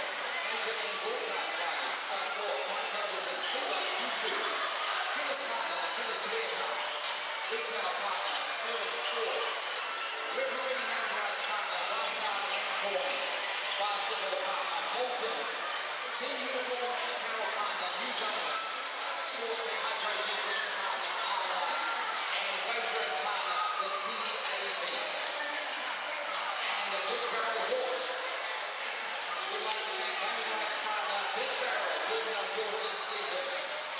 NZNBL broadcast partners, Sky Sport, Mike Covers and FIBA, YouTube. Chemist partner, the Chemist Warehouse. Retail partner, Sterling Sports. Referee naming rights partner, Ryan Gardner and Hawke. Basketball partner, Bolton. Team uniform and apparel partner, New Balance. Sports and hydration drinks partner, R1. And wagering partner, the TAB. And the Big Barrel Hawks. We'd like to thank naming rights partner, Big Barrel, moving on board this season.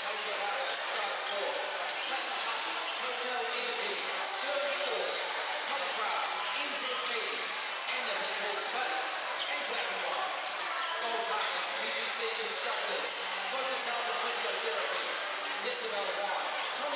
Major partner, Sky Sport. Platinum partners, Hotel Energies, Sterling Sports, Colorcraft, NZB, and the Head Talks Bay, and Black and White. Gold partners, PGC Constructors, Focus Health and Physiotherapy, Decibel Wine, Tony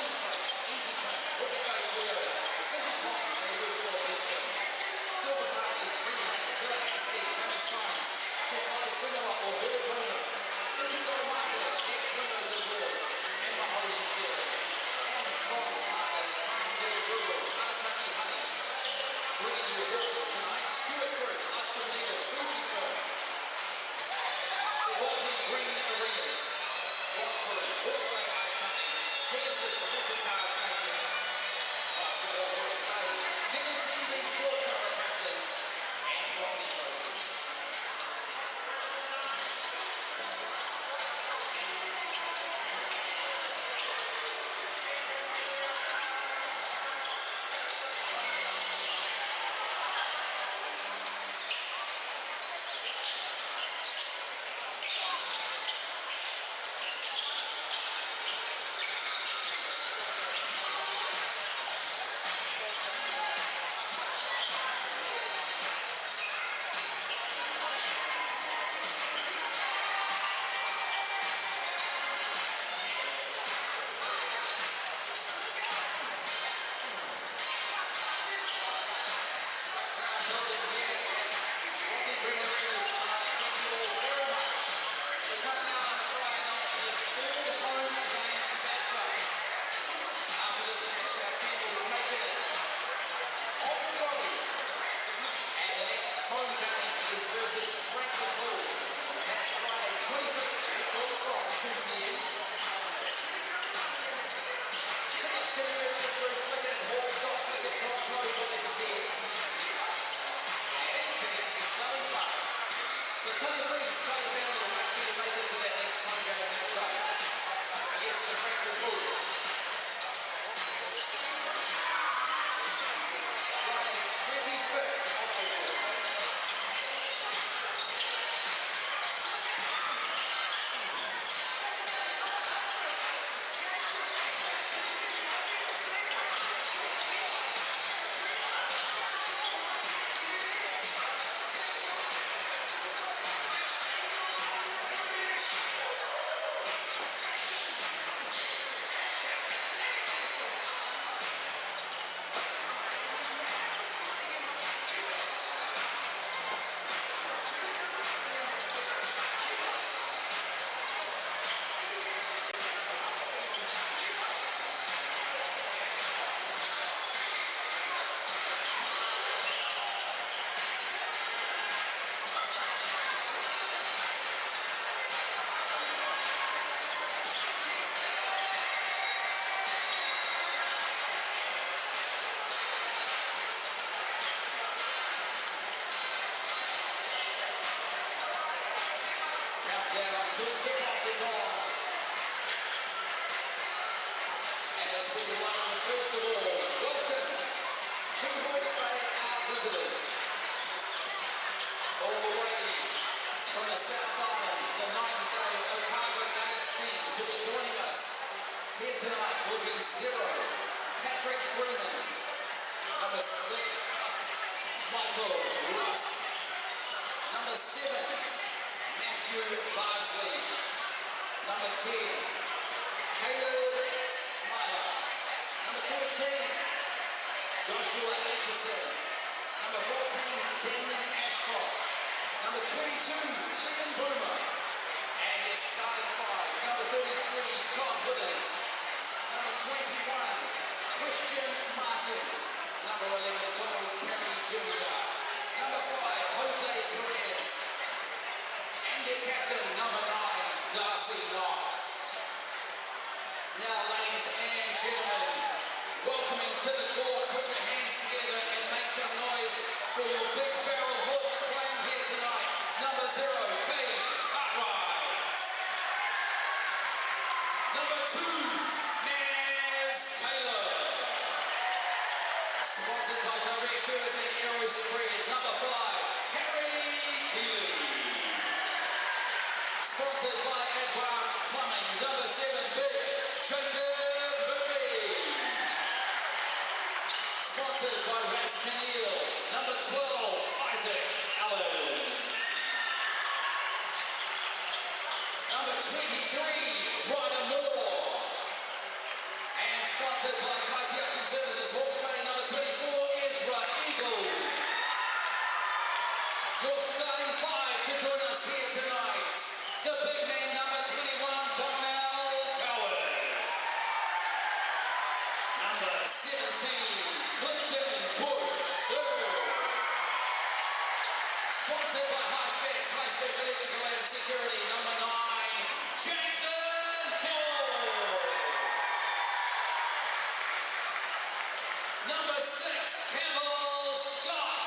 Number 6, Michael Russ. Number 7, Matthew Bardsley. Number 10, Caleb Smiler. Number 14, Joshua Aitchison. Number 14, Damon Ashcroft. Number 22, Liam Boomer. And their starting 5, number 33, Todd Withers. Number 21, Christian Martin. Number 11, Donald Carey Jr. Number 5, Jose Perez. And their captain, number 9, Darcy Knox. Now, ladies and gentlemen, welcoming to the court, put your hands together and make some noise for your big barrel Hawks playing here tonight. Number 0, Ben Cartwright. Number 2, Maz Taylor. Sponsored by Director of the Aerospread. Number 5, Harry Keeley. Sponsored by Advanced Plumbing. Number 7, Big Jacob Booby. Sponsored by Ras Canil. Number 12, Isaac Allen. Number 23, Ryder Moore. And sponsored by Kaitiaki Services Hawke's Bay. Number 24, Ezra Eagle. Your starting 5 to join us here tonight. The big man, number 21, Donnell Coward. Number 17, Clifton Bush, 3rd. Sponsored by High Spec Electrical and Security. Number 9, Jackson Hill. Number 6, Campbell Scott.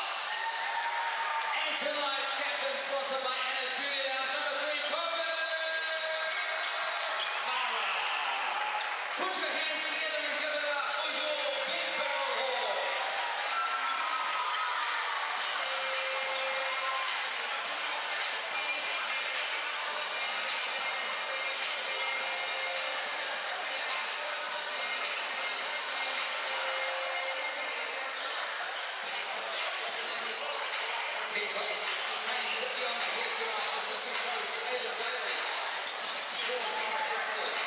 And tonight's captain, sponsored by Anna's Beauty Lounge. Number 3, Corbin Kara. Put your hands together and give it up for your big barrel Hawks. Big play. Hands put you on the head tonight. Assistant coach Adam Daly. Former Hawke Raptors.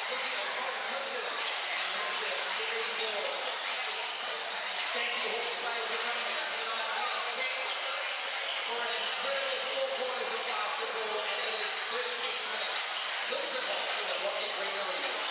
Physio coach Touches. And manager Sheree Moore. Thank you, Hawke's Bay, for coming out tonight. We are set for an incredible 4 quarters of basketball, and it is 13 minutes till tip-off for the Rodney Green Warriors.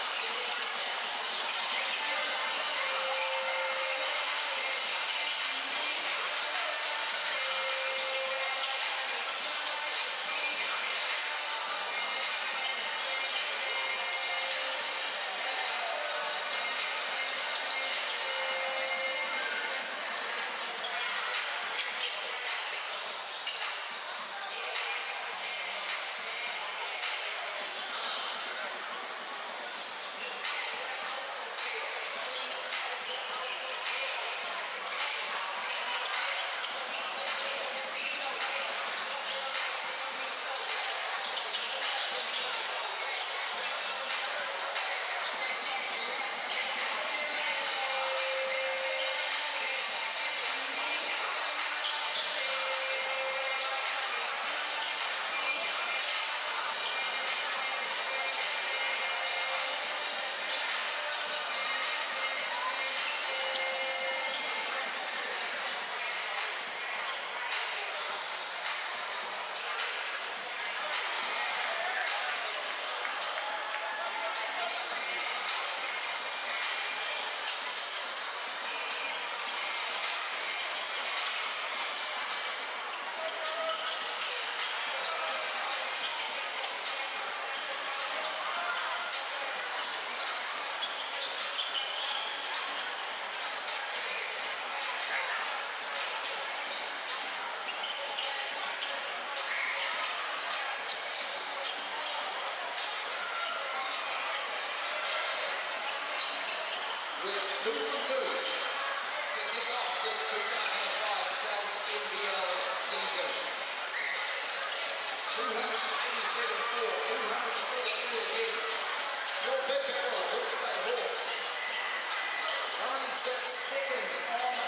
With 2 from 2 to kick off this 2005 South NBL season. 287-4, 243 against your big barrel Hawke's Bay Hawks. Currently sits second on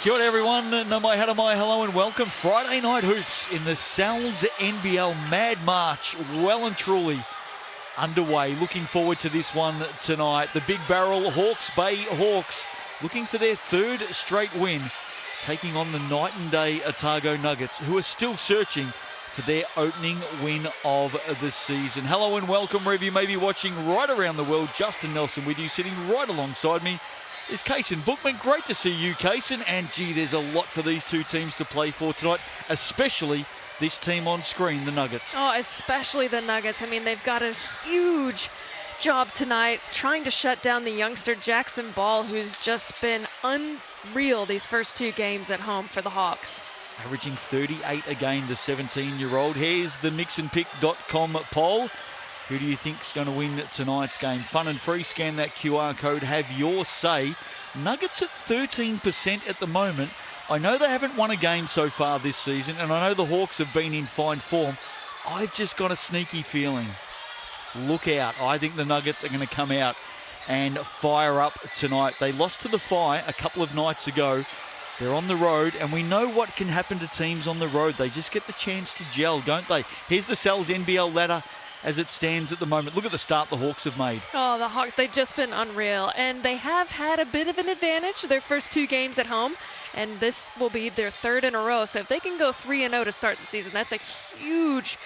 Kia ora everyone, no mai hara mai, hello and welcome. Friday night hoops in the Sal's NBL Mad March, well and truly underway. Looking forward to this one tonight. The Big Barrel Hawke's Bay Hawks looking for their third straight win, taking on the night and day Otago Nuggets, who are still searching for their opening win of the season. Hello and welcome wherever you may be watching right around the world. Justin Nelson with you, sitting right alongside me is Kaysen Bookman. Great to see you, Kaysen. And gee, there's a lot for these two teams to play for tonight, especially this team on screen, the Nuggets. Oh, especially the Nuggets. I mean, they've got a huge job tonight trying to shut down the youngster Jackson Ball, who's just been unreal these first two games at home for the Hawks. Averaging 38 a game, the 17-year-old. Here's the mixandpick.com poll. Who do you think's going to win tonight's game? Fun and free. Scan that QR code. Have your say. Nuggets at 13% at the moment. I know they haven't won a game so far this season, and I know the Hawks have been in fine form. I've just got a sneaky feeling. Look out. I think the Nuggets are going to come out and fire up tonight. They lost to the Fire a couple of nights ago. They're on the road, and we know what can happen to teams on the road. They just get the chance to gel, don't they? Here's the Sal's NBL ladder as it stands at the moment. Look at the start the Hawks have made. Oh, the Hawks, they've just been unreal. And they have had a bit of an advantage their first two games at home. And this will be their third in a row. So if they can go 3-0 to start the season, that's a huge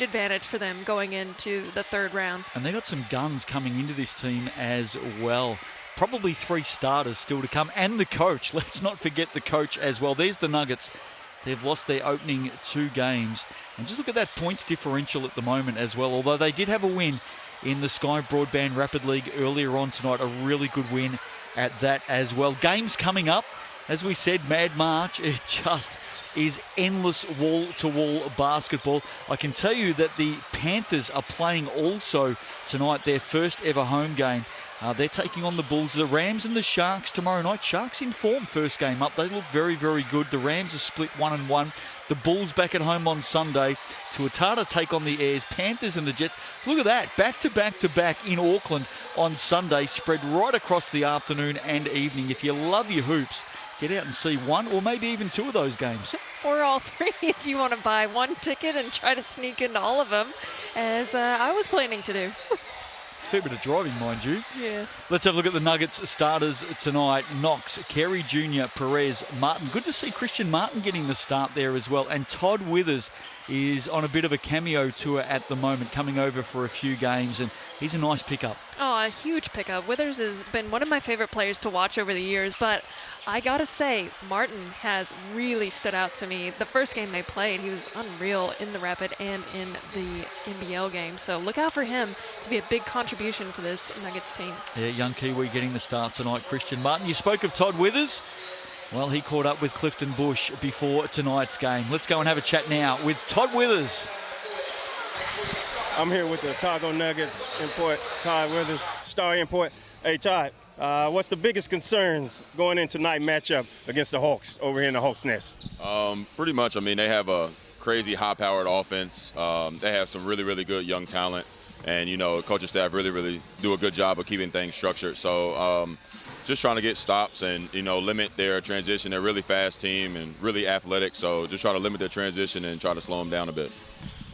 advantage for them going into the third round. And they got some guns coming into this team as well. Probably three starters still to come, and the coach. Let's not forget the coach as well. There's the Nuggets. They've lost their opening two games. And just look at that points differential at the moment as well. Although they did have a win in the Sky Broadband Rapid League earlier on tonight. A really good win at that as well. Games coming up. As we said, Mad March. It just is endless wall-to-wall basketball. I can tell you that the Panthers are playing also tonight, their first ever home game. They're taking on the Bulls, the Rams and the Sharks tomorrow night. Sharks in form, first game up. They look very, very good. The Rams are split 1-1. The Bulls back at home on Sunday. Tuatara take on the Airs. Panthers and the Jets. Look at that. Back-to-back in Auckland on Sunday. Spread right across the afternoon and evening. If you love your hoops, get out and see one or maybe even two of those games. Or all three if you want to buy one ticket and try to sneak into all of them, as I was planning to do. Fair bit of driving, mind you. Yeah. Let's have a look at the Nuggets starters tonight. Knox, Carey Jr., Perez, Martin. Good to see Christian Martin getting the start there as well. And Todd Withers is on a bit of a cameo tour at the moment, coming over for a few games, and he's a nice pickup. Oh, a huge pickup. Withers has been one of my favorite players to watch over the years, but I gotta say, Martin has really stood out to me. The first game they played, he was unreal in the Rapid and in the NBL game. So look out for him to be a big contribution for this Nuggets team. Yeah, young Kiwi getting the start tonight, Christian Martin. You spoke of Todd Withers. Well, he caught up with Clifton Bush before tonight's game. Let's go and have a chat now with Todd Withers. I'm here with the Otago Nuggets import, Todd Withers, star import. Hey, Todd, what's the biggest concerns going into tonight's matchup against the Hawks over here in the Hawks Nest? Pretty much. I mean, they have a crazy high-powered offense. They have some really, really good young talent. And, you know, coaching staff really do a good job of keeping things structured. So just trying to get stops and, you know, limit their transition. They're a really fast team and really athletic. So just try to limit their transition and try to slow them down a bit.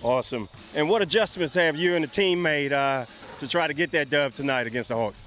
Awesome. And what adjustments have you and the team made to try to get that dub tonight against the Hawks?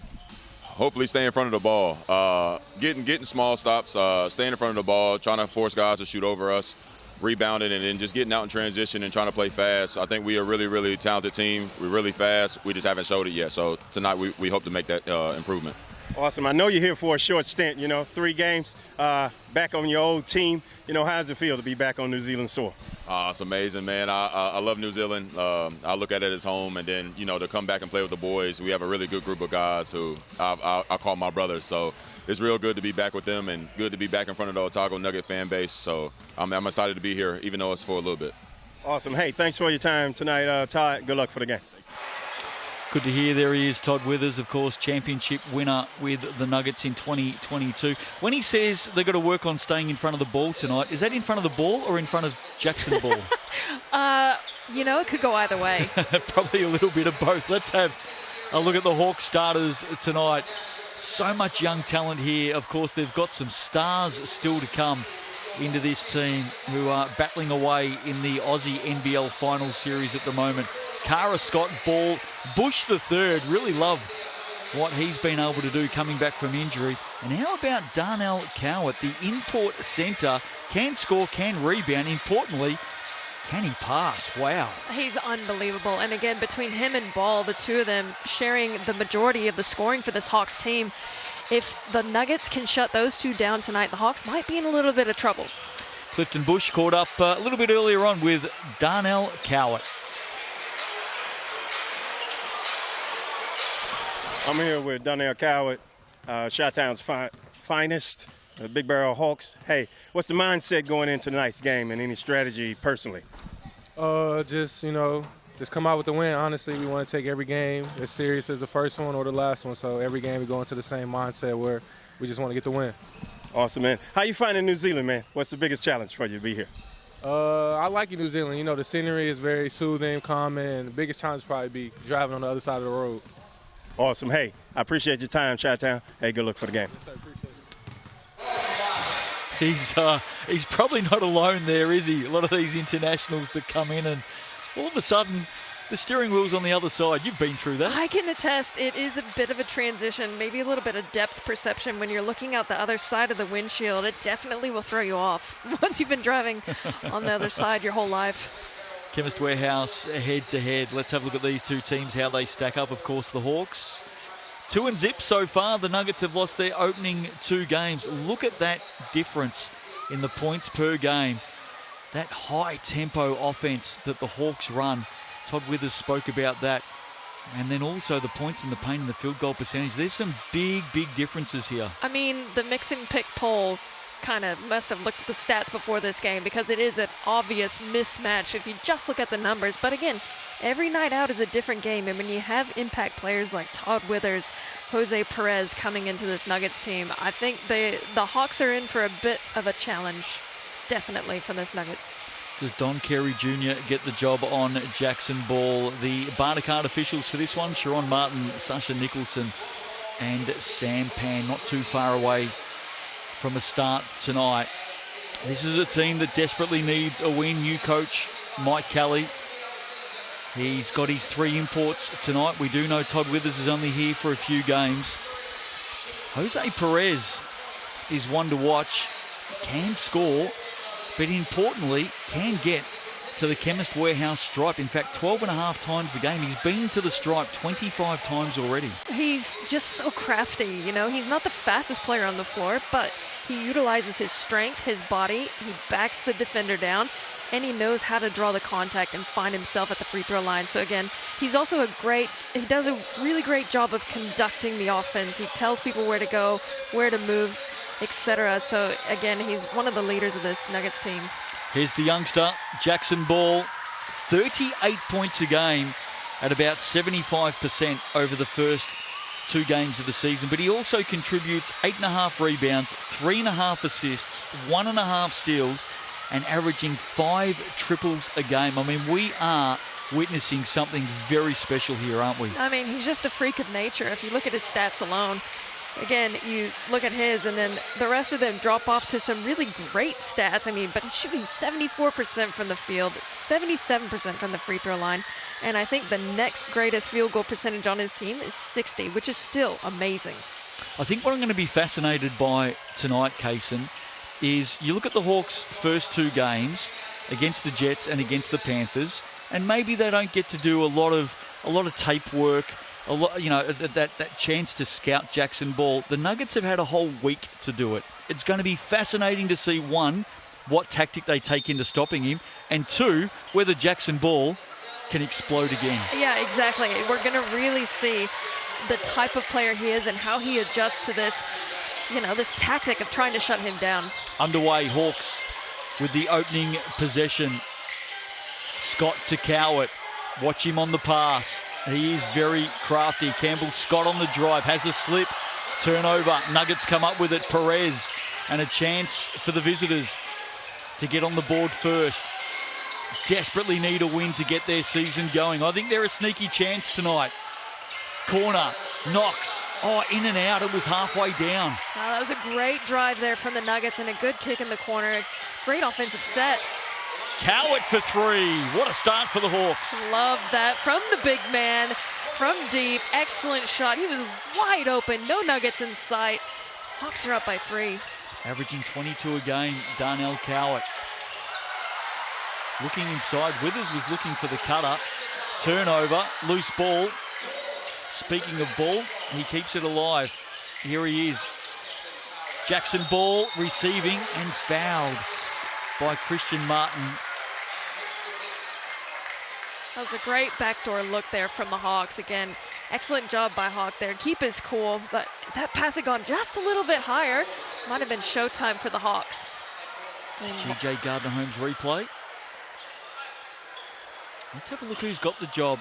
Hopefully stay in front of the ball. Getting small stops, staying in front of the ball, trying to force guys to shoot over us, rebounding, and then just getting out in transition and trying to play fast. I think we are a really talented team. We're really fast. We just haven't showed it yet. So tonight we hope to make that improvement. Awesome. I know you're here for a short stint, you know, 3 games back on your old team. You know, how does it feel to be back on New Zealand soil? It's amazing, man. I love New Zealand. I look at it as home, and then, you know, to come back and play with the boys. We have a really good group of guys who I call my brothers. So it's real good to be back with them and good to be back in front of the Otago Nugget fan base. So I'm excited to be here, even though it's for a little bit. Awesome. Hey, thanks for your time tonight, Todd. Good luck for the game. Good to hear. There he is, Todd Withers, of course, championship winner with the Nuggets in 2022. When he says they've got to work on staying in front of the ball tonight, is that in front of the ball or in front of Jackson Ball? You know, it could go either way. Probably a little bit of both. Let's have a look at the Hawks starters tonight. So much young talent here. Of course, they've got some stars still to come into this team who are battling away in the Aussie NBL final series at the moment. Kara Scott Ball, Bush III, really love what he's been able to do coming back from injury. And how about Darnell Cowart, the import centre, can score, can rebound, importantly, can he pass? Wow. He's unbelievable. And again, between him and Ball, the two of them sharing the majority of the scoring for this Hawks team. If the Nuggets can shut those two down tonight, the Hawks might be in a little bit of trouble. Clifton Bush caught up a little bit earlier on with Darnell Cowart. I'm here with Darnell Cowart, Chi-Town's finest, the Big Barrel Hawks. Hey, what's the mindset going into tonight's game and any strategy personally? Just come out with the win. Honestly, we want to take every game as serious as the first one or the last one. So every game we go into the same mindset where we just want to get the win. Awesome, man. How you finding New Zealand, man? What's the biggest challenge for you to be here? I like New Zealand. You know, the scenery is very soothing, calming, and the biggest challenge would probably be driving on the other side of the road. Awesome. Hey, I appreciate your time, Chi-Town. Hey, good luck for the game. Yes, sir, appreciate it. He's probably not alone there, is he? A lot of these internationals that come in and all of a sudden the steering wheel's on the other side. You've been through that. I can attest it is a bit of a transition, maybe a little bit of depth perception when you're looking out the other side of the windshield. It definitely will throw you off once you've been driving on the other side your whole life. Chemist Warehouse head-to-head. Let's have a look at these two teams, how they stack up. Of course, the Hawks 2-0 so far. The Nuggets have lost their opening 2 games. Look at that difference in the points per game. That high-tempo offense that the Hawks run. Todd Withers spoke about that. And then also the points in the paint and the field goal percentage. There's some big, big differences here. I mean, the mix and pick poll kind of must have looked at the stats before this game because it is an obvious mismatch if you just look at the numbers. But again, every night out is a different game. And when you have impact players like Todd Withers, Jose Perez coming into this Nuggets team, I think the Hawks are in for a bit of a challenge, definitely, for this Nuggets. Does Don Carey Jr. get the job on Jackson Ball? The Barnacle officials for this one, Sharon Martin, Sasha Nicholson, and Sam Pan, not too far away from a start tonight. This is a team that desperately needs a win. New coach, Mike Kelly. He's got his 3 imports tonight. We do know Todd Withers is only here for a few games. Jose Perez is one to watch. Can score, but importantly, can get to the Chemist Warehouse stripe. In fact, 12.5 times a game. He's been to the stripe 25 times already. He's just so crafty, you know. He's not the fastest player on the floor, but he utilizes his strength, his body. He backs the defender down, and he knows how to draw the contact and find himself at the free throw line. So again, he does a really great job of conducting the offense. He tells people where to go, where to move, etc. So again, he's one of the leaders of this Nuggets team. Here's the youngster, Jackson Ball, 38 points a game at about 75% over the first 2 games of the season. But he also contributes 8.5 rebounds, 3.5 assists, 1.5 steals, and averaging 5 triples a game. I mean, we are witnessing something very special here, aren't we? I mean, he's just a freak of nature. If you look at his stats alone, again, you look at his and then the rest of them drop off to some really great stats. I mean, but he's shooting 74% from the field, 77% from the free throw line. And I think the next greatest field goal percentage on his team is 60, which is still amazing. I think what I'm going to be fascinated by tonight, Kaysen, is you look at the Hawks' first 2 games against the Jets and against the Panthers, and maybe they don't get to do a lot of tape work, a lot, you know, that chance to scout Jackson Ball. The Nuggets have had a whole week to do it. It's going to be fascinating to see, 1, what tactic they take into stopping him, and 2, whether Jackson Ball can explode again. Yeah, exactly. We're going to really see the type of player he is and how he adjusts to this, you know, this tactic of trying to shut him down. Underway, Hawks with the opening possession. Scott to Cowart. Watch him on the pass. He is very crafty. Campbell Scott on the drive, has a slip, turnover. Nuggets come up with it. Perez, and a chance for the visitors to get on the board first. Desperately need a win to get their season going. I think they're a sneaky chance tonight. Corner, Knox Oh, in and out. It was halfway down. Wow, that was a great drive there from the Nuggets and a good kick in the corner. Great offensive set. Cowett for three. What a start for the Hawks. Love that from the big man, from deep. Excellent shot. He was wide open. No Nuggets in sight. Hawks are up by 3. Averaging 22 a game, Darnell Cowett. Looking inside. Withers was looking for the cutter. Turnover. Loose ball. Speaking of ball, he keeps it alive. Here he is. Jackson Ball receiving and fouled by Christian Martin. That was a great backdoor look there from the Hawks. Again, excellent job by Hawke there. Keep his cool, but that pass had gone just a little bit higher. Might have been showtime for the Hawks. GJ Gardner-Holmes replay. Let's have a look who's got the job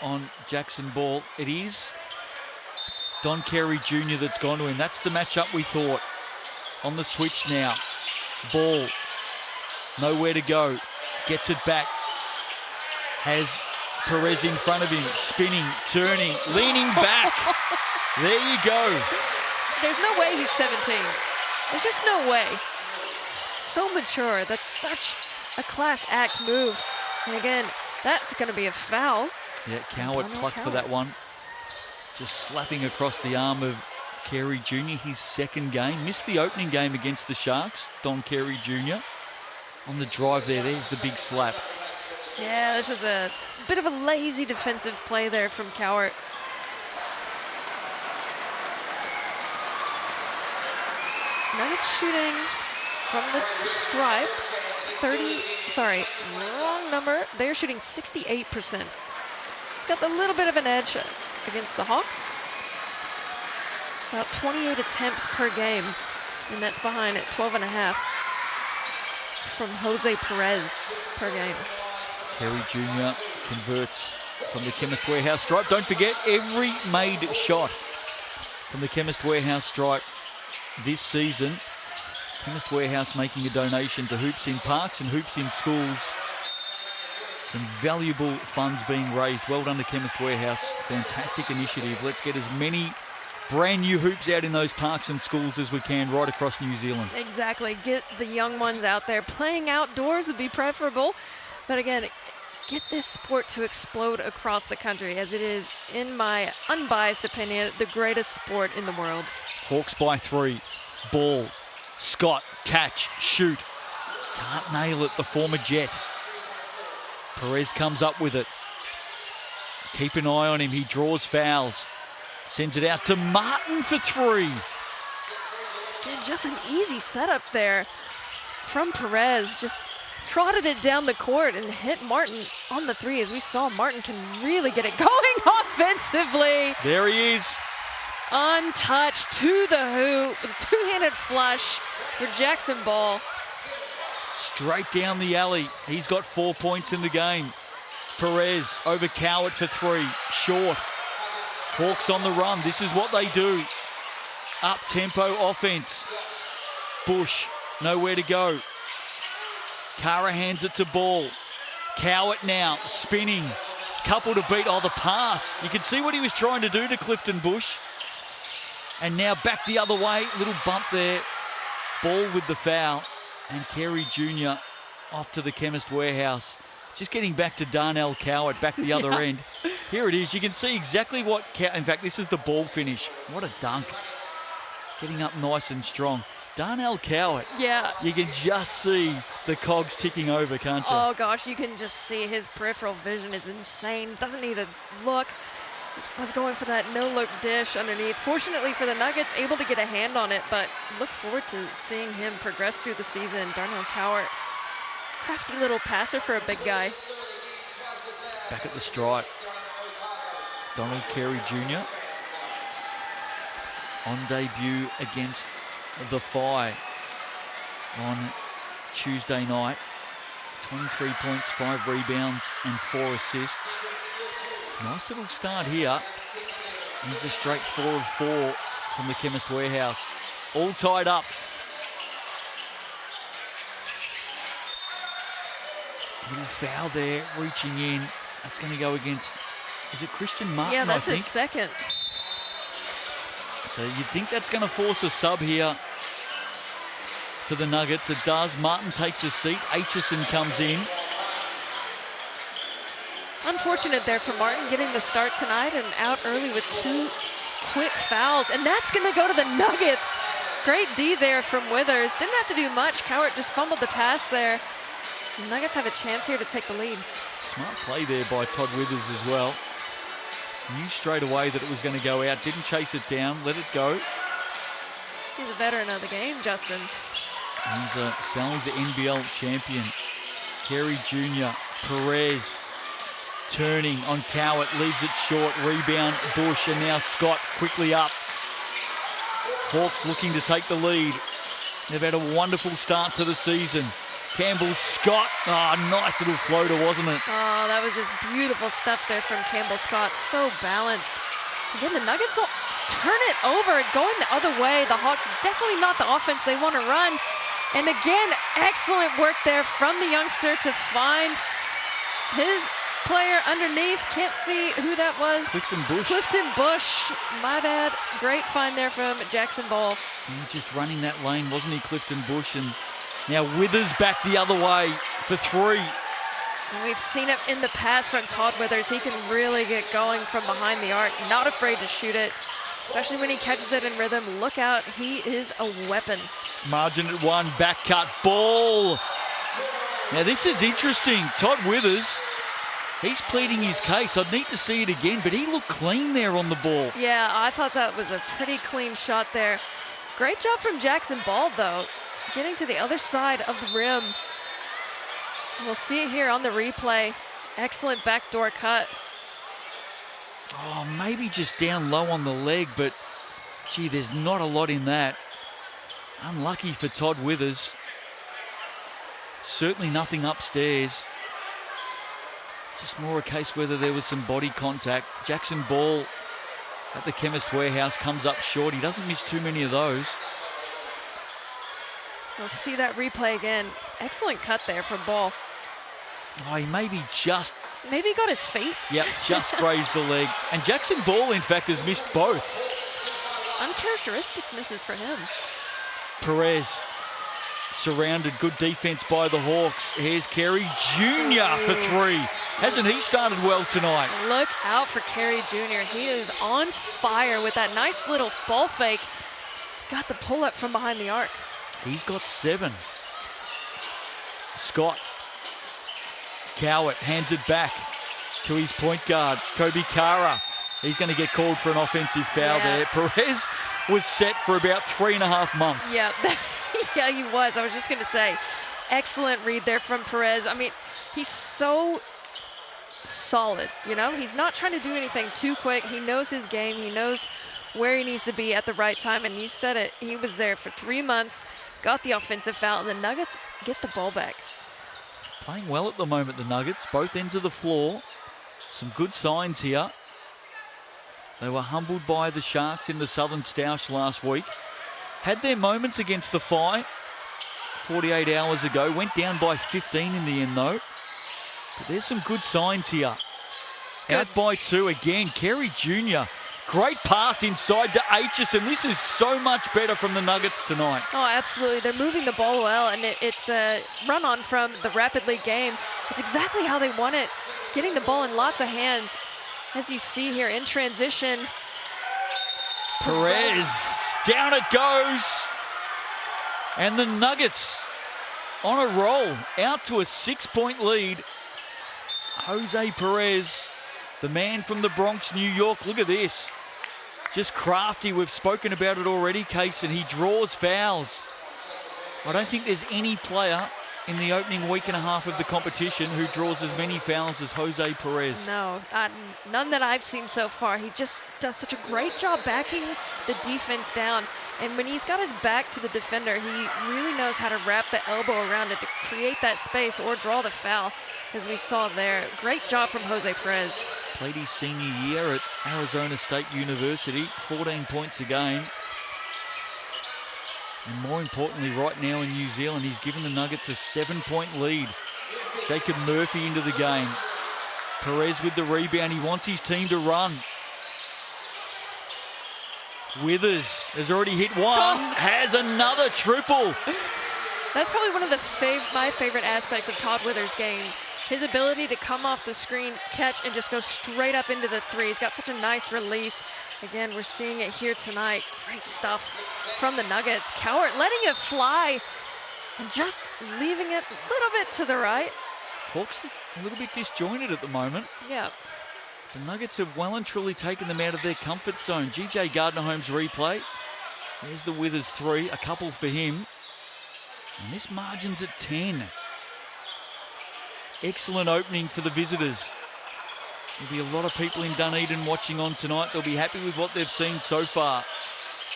on Jackson Ball. It is Don Carey Jr. that's gone to him. That's the matchup we thought. On the switch now. Ball. Nowhere to go. Gets it back. Has Perez in front of him. Spinning, turning, leaning back. There you go. There's no way he's 17. There's just no way. So mature. That's such a class act move. And again, that's going to be a foul. Yeah, Cowett plucked for that one. Just slapping across the arm of Carey Jr., his second game. Missed the opening game against the Sharks, Don Carey Jr. On the drive there's the big slap. Yeah, this is a bit of a lazy defensive play there from Cowett. Nuggets shooting from the stripe. Wrong number. They're shooting 68%. Got a little bit of an edge against the Hawks. About 28 attempts per game, and that's behind at 12.5 from Jose Perez per game. Carey Jr. converts from the Chemist Warehouse stripe. Don't forget, every made shot from the Chemist Warehouse stripe this season. Chemist Warehouse making a donation to Hoops in Parks and Hoops in Schools. Some valuable funds being raised. Well done to Chemist Warehouse. Fantastic initiative. Let's get as many brand new hoops out in those parks and schools as we can right across New Zealand. Exactly. Get the young ones out there. Playing outdoors would be preferable. But again, get this sport to explode across the country, as it is, in my unbiased opinion, the greatest sport in the world. Hawks by 3. Ball. Scott. Catch. Shoot. Can't nail it, the former Jet. Perez comes up with it. Keep an eye on him. He draws fouls. Sends it out to Martin for 3. Again, just an easy setup there from Perez. Just trotted it down the court and hit Martin on the 3. As we saw, Martin can really get it going offensively. There he is. Untouched to the hoop with a two-handed flush for Jackson Ball. Straight down the alley. He's got 4 points in the game. Perez over Cowett for 3. Short. Hawks on the run. This is what they do. Up-tempo offense. Bush, nowhere to go. Kara hands it to Ball. Cowett now, spinning. Couple to beat. Oh, the pass. You can see what he was trying to do to Clifton Bush. And now back the other way. Little bump there. Ball with the foul. And Carey Jr. off to the Chemist Warehouse. Just getting back to Darnell Cowett, back the other end. Here it is. You can see exactly what... In fact, this is the ball finish. What a dunk. Getting up nice and strong. Darnell Cowett. Yeah. You can just see the cogs ticking over, can't you? Oh, gosh, you can just see his peripheral vision is insane. Doesn't need a look. Was going for that no-look dish underneath. Fortunately for the Nuggets, able to get a hand on it, but look forward to seeing him progress through the season. Darnell Cowett, crafty little passer for a big guy. Back at the stripe. Donald Carey Jr. on debut against the Fi on Tuesday night. 23 points, 5 rebounds and 4 assists. Nice little start here. He's a straight 4 of 4 from the Chemist Warehouse. All tied up. Little foul there, reaching in. That's going to go against, is it Christian Martin, Yeah, that's I think? his second. So you'd think that's going to force a sub here for the Nuggets. It does. Martin takes a seat. Aitchison comes in. Unfortunate there for Martin getting the start tonight and out early with 2 quick fouls. And that's going to go to the Nuggets. Great D there from Withers. Didn't have to do much. Cowart just fumbled the pass there. The Nuggets have a chance here to take the lead. Smart play there by Todd Withers as well. Knew straight away that it was going to go out. Didn't chase it down. Let it go. He's a veteran of the game, Justin. He's Sally's an NBL champion. Carey Jr. Perez turning on Cowart. Leaves it short. Rebound Bush. And now Scott quickly up. Hawks looking to take the lead. They've had a wonderful start to the season. Campbell Scott. Oh, nice little floater, wasn't it? Oh, that was just beautiful stuff there from Campbell Scott. So balanced. Again, the Nuggets will turn it over, going the other way. The Hawks definitely not the offense they want to run. And again, excellent work there from the youngster to find his player underneath. Can't see who that was. Clifton Bush. Clifton Bush. My bad. Great find there from Jackson Ball. Yeah, just running that lane, wasn't he, Clifton Bush? And now Withers back the other way for 3. And we've seen it in the past from Todd Withers. He can really get going from behind the arc. Not afraid to shoot it, especially when he catches it in rhythm. Look out. He is a weapon. Margin at 1. Back cut. Ball. Now this is interesting. Todd Withers, he's pleading his case. I'd need to see it again, but he looked clean there on the ball. Yeah, I thought that was a pretty clean shot there. Great job from Jackson Ball, though, getting to the other side of the rim. We'll see it here on the replay. Excellent backdoor cut. Oh, maybe just down low on the leg, but gee, there's not a lot in that. Unlucky for Todd Withers. Certainly nothing upstairs. Just more a case whether there was some body contact. Jackson Ball at the Chemist Warehouse comes up short. He doesn't miss too many of those. We'll see that replay again. Excellent cut there from Ball. Oh, he maybe just... Maybe he got his feet. Yep, just grazed the leg. And Jackson Ball, in fact, has missed both. Uncharacteristic misses for him. Perez surrounded. Good defense by the Hawks. Here's Carey Jr. for 3. Hasn't he started well tonight? Look out for Carey Jr. He is on fire with that nice little ball fake. Got the pull-up from behind the arc. He's got 7. Scott. Cowart hands it back to his point guard, Kobe Kara. He's going to get called for an offensive foul there. Perez was set for about 3.5 months. Yeah, yeah, he was. I was just going to say, excellent read there from Perez. I mean, he's so solid, you know? He's not trying to do anything too quick. He knows his game. He knows where he needs to be at the right time. And you said it, he was there for 3 months, got the offensive foul, and the Nuggets get the ball back. Playing well at the moment, the Nuggets, both ends of the floor. Some good signs here. They were humbled by the Sharks in the Southern Stoush last week. Had their moments against the Phi 48 hours ago. Went down by 15 in the end, though. But there's some good signs here. Good. Out by 2 again. Carey Jr. Great pass inside to Aitchison. This is so much better from the Nuggets tonight. Oh, absolutely. They're moving the ball well, and it's a run-on from the Rapid League game. It's exactly how they want it, getting the ball in lots of hands. As you see here in transition. Perez, down it goes. And the Nuggets on a roll, out to a 6-point lead. Jose Perez, the man from the Bronx, New York. Look at this. Just crafty. We've spoken about it already, Case, and he draws fouls. I don't think there's any player in the opening week and a half of the competition who draws as many fouls as Jose Perez. No, none that I've seen so far. He just does such a great job backing the defense down. And when he's got his back to the defender, he really knows how to wrap the elbow around it to create that space or draw the foul, as we saw there. Great job from Jose Perez. Played his senior year at Arizona State University, 14 points a game. And more importantly, right now in New Zealand, he's given the Nuggets a 7-point lead. Jacob Murphy into the game. Perez with the rebound. He wants his team to run. Withers has already hit one, has another triple. That's probably one of my favorite aspects of Todd Withers' game. His ability to come off the screen, catch, and just go straight up into the three. He's got such a nice release. Again, we're seeing it here tonight. Great stuff from the Nuggets. Cowart letting it fly and just leaving it a little bit to the right. Hawks a little bit disjointed at the moment. Yeah. The Nuggets have well and truly taken them out of their comfort zone. GJ Gardner-Holmes replay. There's the Withers three, a couple for him. And this margin's at 10. Excellent opening for the visitors. There'll be a lot of people in Dunedin watching on tonight. They'll be happy with what they've seen so far.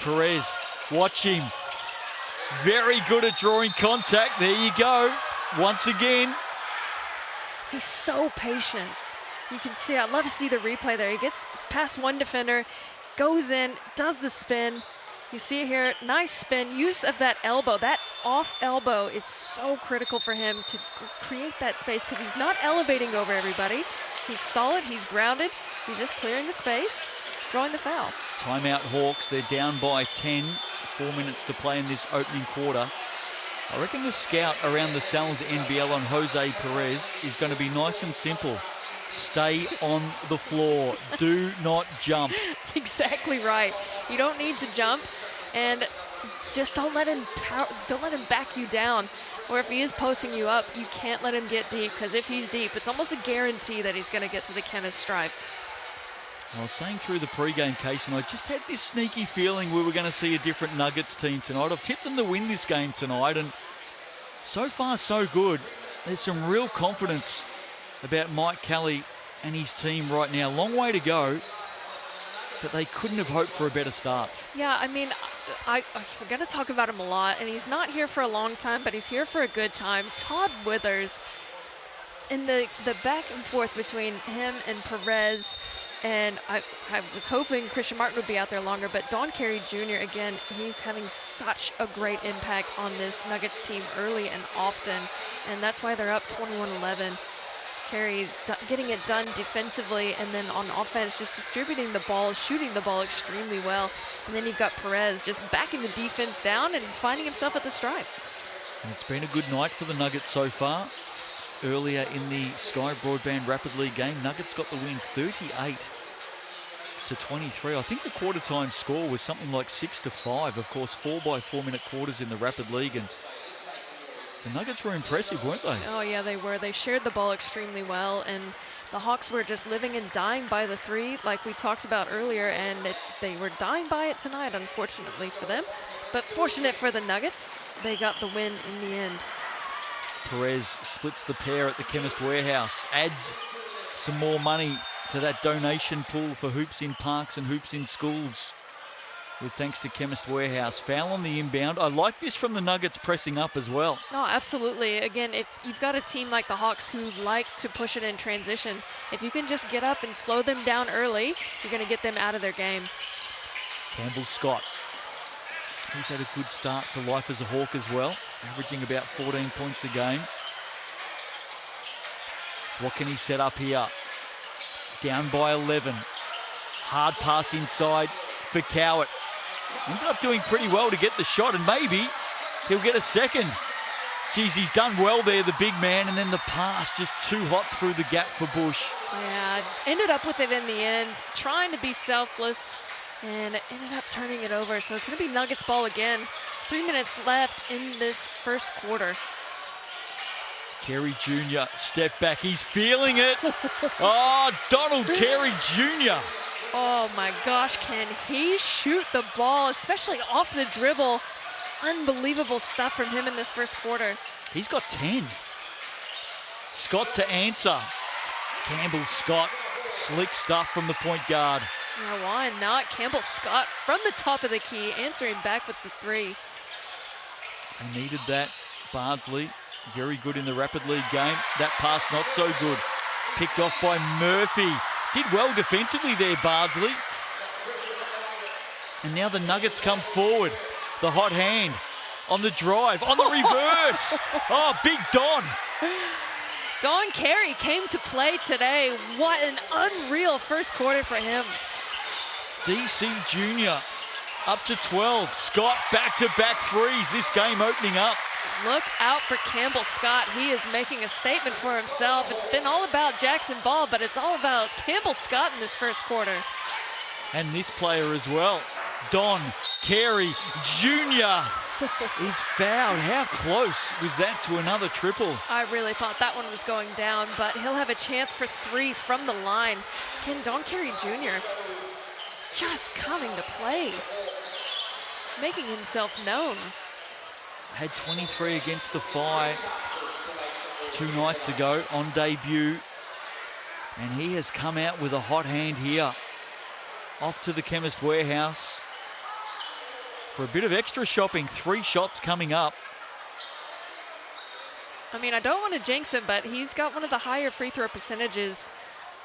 Perez, watch him. Very good at drawing contact. There you go. Once again. He's so patient. You can see, I love to see the replay there. He gets past one defender, goes in, does the spin. You see it here, nice spin, use of that elbow. That off elbow is so critical for him to create that space because he's not elevating over everybody. He's solid, he's grounded, he's just clearing the space, drawing the foul. Timeout Hawks, they're down by 10. 4 minutes to play in this opening quarter. I reckon the scout around the Sal's NBL on Jose Perez is going to be nice and simple. Stay on the floor. Do not jump. Exactly right. You don't need to jump, and just don't let him back you down. Or if he is posting you up, you can't let him get deep, because if he's deep, it's almost a guarantee that he's going to get to the chemist stripe. I was saying through the pre-game, Casey, and I just had this sneaky feeling we were going to see a different Nuggets team tonight. I've tipped them to win this game tonight, and so far so good. There's some real confidence about Mike Kelly and his team right now. Long way to go, but they couldn't have hoped for a better start. Yeah, I mean, we're going to talk about him a lot, and he's not here for a long time, but he's here for a good time. Todd Withers, and the back and forth between him and Perez, and I was hoping Christian Martin would be out there longer, but Don Carey Jr., again, he's having such a great impact on this Nuggets team early and often, and that's why they're up 21-11. Carey's getting it done defensively, and then on offense, just distributing the ball, shooting the ball extremely well. And then you've got Perez just backing the defense down and finding himself at the stripe. And it's been a good night for the Nuggets so far. Earlier in the Sky Broadband Rapid League game, Nuggets got the win 38-23. I think the quarter time score was something like 6-5. Of course, 4 by 4 minute quarters in the Rapid League, and the Nuggets were impressive, weren't they? Oh yeah, they were. They shared the ball extremely well, and the Hawks were just living and dying by the three, like we talked about earlier, and they were dying by it tonight, unfortunately for them. But fortunate for the Nuggets, they got the win in the end. Perez splits the pair at the Chemist Warehouse, adds some more money to that donation pool for hoops in parks and hoops in schools, with thanks to Chemist Warehouse. Foul on the inbound. I like this from the Nuggets pressing up as well. Oh, absolutely. Again, if you've got a team like the Hawks who like to push it in transition, if you can just get up and slow them down early, you're going to get them out of their game. Campbell Scott, he's had a good start to life as a Hawk as well, averaging about 14 points a game. What can he set up here? Down by 11. Hard pass inside for Cowart. Ended up doing pretty well to get the shot, and maybe he'll get a second. Geez, he's done well there, the big man, and then the pass just too hot through the gap for Bush. Yeah, ended up with it in the end, trying to be selfless, and ended up turning it over. So it's going to be Nuggets ball again. 3 minutes left in this first quarter. Carey Jr. step back. He's feeling it. Oh, Donald Carey Jr. Oh my gosh, can he shoot the ball, especially off the dribble. Unbelievable stuff from him in this first quarter. He's got 10. Scott to answer. Campbell Scott, slick stuff from the point guard. Now, why not? Campbell Scott from the top of the key, answering back with the three. They needed that. Bardsley, very good in the Rapid League game. That pass not so good. Picked off by Murphy. Did well defensively there, Bardsley. And now the Nuggets come forward. The hot hand on the drive, on the reverse. Oh, big Don. Don Carey came to play today. What an unreal first quarter for him. DC Jr. Up to 12. Scott back-to-back threes. This game opening up. Look out for Campbell Scott. He is making a statement for himself. It's been all about Jackson Ball, but it's all about Campbell Scott in this first quarter. And this player as well. Don Carey Jr. is fouled. How close was that to another triple? I really thought that one was going down, but he'll have a chance for 3 from the line. Again, Don Carey Jr. just coming to play, making himself known. Had 23 against the Fi 2 nights ago on debut. And he has come out with a hot hand here. Off to the Chemist Warehouse for a bit of extra shopping. 3 shots coming up. I mean, I don't want to jinx him, but he's got one of the higher free throw percentages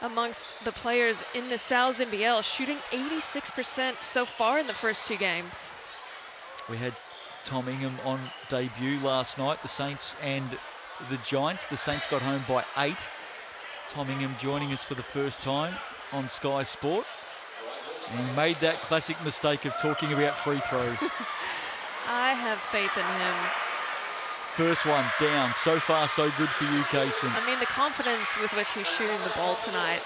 amongst the players in the NZNBL, shooting 86% so far in the first 2 games. We had Tom Ingham on debut last night, the Saints and the Giants. The Saints got home by 8. Tom Ingham joining us for the first time on Sky Sport. And he made that classic mistake of talking about free throws. I have faith in him. First one down. So far, so good for you, Kaysen. I mean, the confidence with which he's shooting the ball tonight,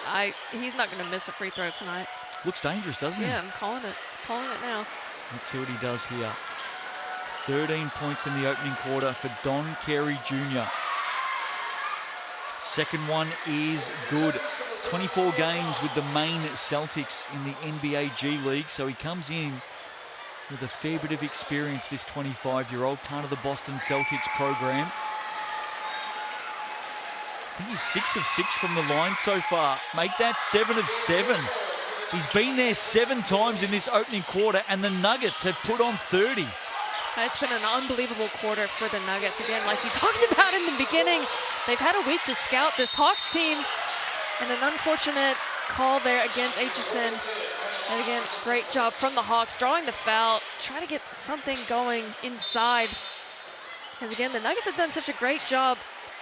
he's not going to miss a free throw tonight. Looks dangerous, doesn't he? Yeah, I'm calling it now. Let's see what he does here. 13 points in the opening quarter for Don Carey Jr. Second one is good. 24 games with the Maine Celtics in the NBA G League, so he comes in with a fair bit of experience, this 25-year-old, part of the Boston Celtics program. I think he's 6 of 6 from the line so far. Make that 7 of 7. He's been there 7 times in this opening quarter, and the Nuggets have put on 30. It's been an unbelievable quarter for the Nuggets. Again, like you talked about in the beginning, they've had a week to scout this Hawks team, and an unfortunate call there against HSN. And again, great job from the Hawks, drawing the foul, trying to get something going inside. Because again, the Nuggets have done such a great job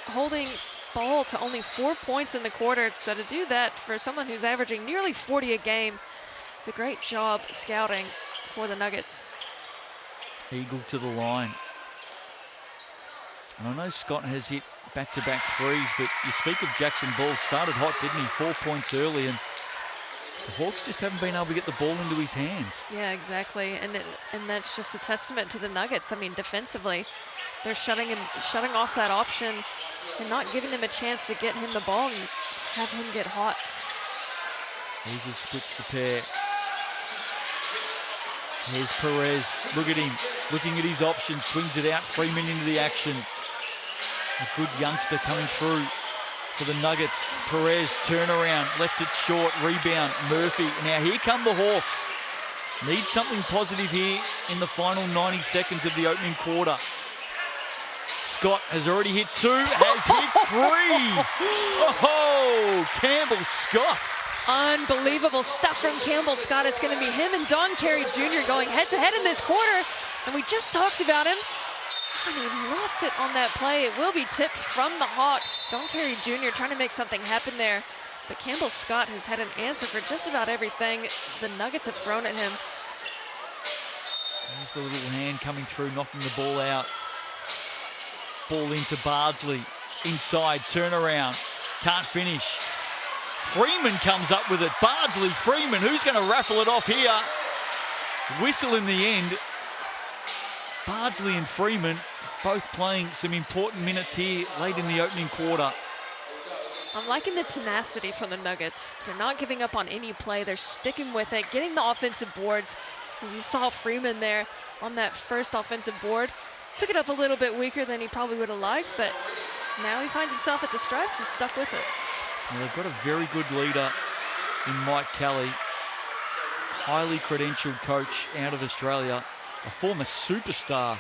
holding ball to only 4 points in the quarter. So to do that for someone who's averaging nearly 40 a game, it's a great job scouting for the Nuggets. Eagle to the line. And I know Scott has hit back-to-back threes, but you speak of Jackson Ball, started hot, didn't he? 4 points early, and the Hawks just haven't been able to get the ball into his hands. Yeah, exactly, and that's just a testament to the Nuggets. I mean, defensively, they're shutting off that option and not giving him a chance to get him the ball and have him get hot. Eagle splits the pair. Here's Perez. Look at him, looking at his options, swings it out. Freeman into the action. A good youngster coming through for the Nuggets. Perez, turnaround, left it short, rebound. Murphy. Now here come the Hawks. Need something positive here in the final 90 seconds of the opening quarter. Scott has already hit 2, has hit 3. Oh, Campbell Scott. Unbelievable stuff from Campbell Scott. It's going to be him and Don Carey Jr. going head-to-head in this quarter. And we just talked about him. And he lost it on that play. It will be tipped from the Hawks. Don Carey Jr. trying to make something happen there. But Campbell Scott has had an answer for just about everything the Nuggets have thrown at him. There's the little hand coming through, knocking the ball out. Ball into Bardsley. Inside, turnaround. Can't finish. Freeman comes up with it. Bardsley, Freeman, who's going to raffle it off here? Whistle in the end. Bardsley and Freeman both playing some important minutes here late in the opening quarter. I'm liking the tenacity from the Nuggets. They're not giving up on any play. They're sticking with it, getting the offensive boards. As you saw Freeman there on that first offensive board. Took it up a little bit weaker than he probably would have liked, but now he finds himself at the stripes. He's stuck with it. Well, they've got a very good leader in Mike Kelly. Highly credentialed coach out of Australia. A former superstar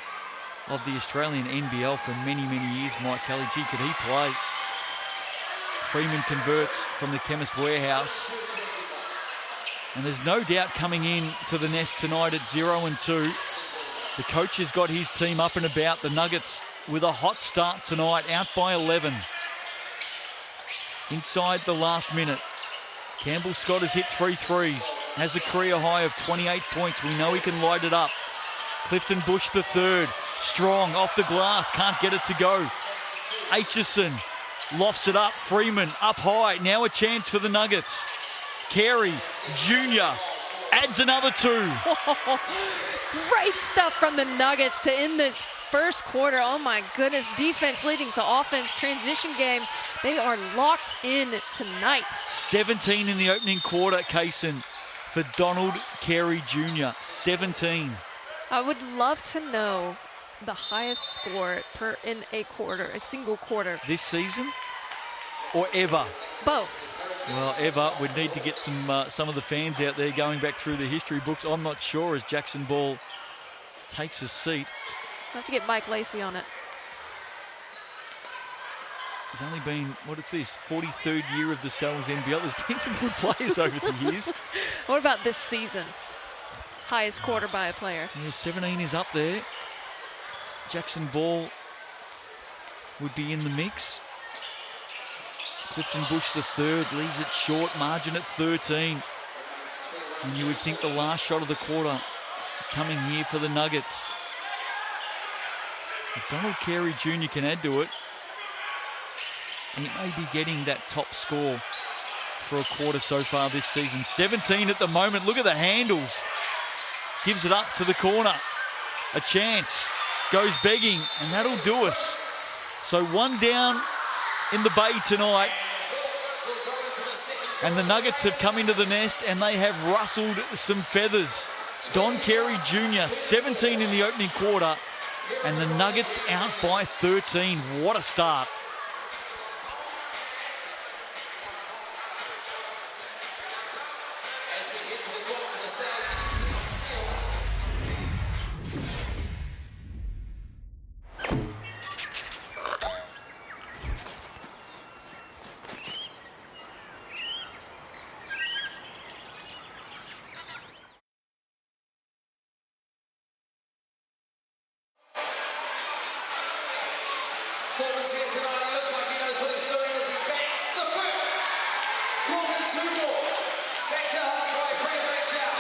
of the Australian NBL for many, many years. Mike Kelly, gee, could he play? Freeman converts from the Chemist Warehouse. And there's no doubt coming in to the nest tonight at 0-2. The coach has got his team up and about. The Nuggets with a hot start tonight, out by 11. Inside the last minute. Campbell Scott has hit 3 threes. has a career high of 28 points. We know he can light it up. Clifton Bush the third. Strong off the glass. Can't get it to go. Aitchison lofts it up. Freeman up high. Now a chance for the Nuggets. Carey Jr. adds another two. Great stuff from the Nuggets to end this first quarter. Oh my goodness. Defense leading to offense. Transition game. They are locked in tonight. 17 in the opening quarter, Kaysen, for Donald Carey Jr. 17. I would love to know the highest score in a quarter, a single quarter. This season or ever? Both. Well, ever. We'd need to get some of the fans out there going back through the history books. I'm not sure as Jackson Ball takes a seat. I'll have to get Mike Lacey on it. He's only been, what is this, 43rd year of the Sal's NBL. There's been some good players over the years. What about this season? Highest quarter by a player. Yeah, 17 is up there. Jackson Ball would be in the mix. Clifton Bush the third leaves it short, margin at 13. And you would think the last shot of the quarter coming here for the Nuggets. If Donald Carey Jr. can add to it, he may be getting that top score for a quarter so far this season. 17 at the moment. Look at the handles. Gives it up to the corner. A chance. Goes begging, and that'll do us. So one down in the bay tonight. And the Nuggets have come into the nest, and they have rustled some feathers. Don Carey Jr., 17 in the opening quarter, and the Nuggets out by 13. What a start. Corbin's here tonight. He looks like he knows what he's doing as he banks the first. Corbin 2 more. Back to Hawke, bring it back down.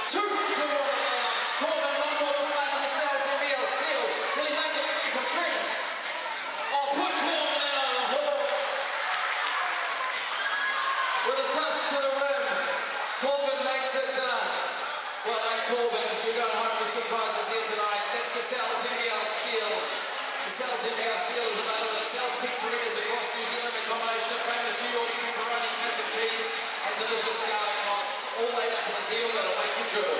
2 from 2 on the layups. Corbin one more time on the Sal's NBL steal. Will he make it 3 from 3? Oh, put Corbin in on the Hawks. With a touch to the rim. Corbin makes it done. Well done, Corbin. You're going home with surprises here tonight. That's the Sal's NBL steal. The Sal's NBL steal is available at Sal's Pizzerias across New Zealand. A combination of famous New York pepperoni, cottage cheese, and delicious garlic knots. All laid up in a deal that'll make you drool.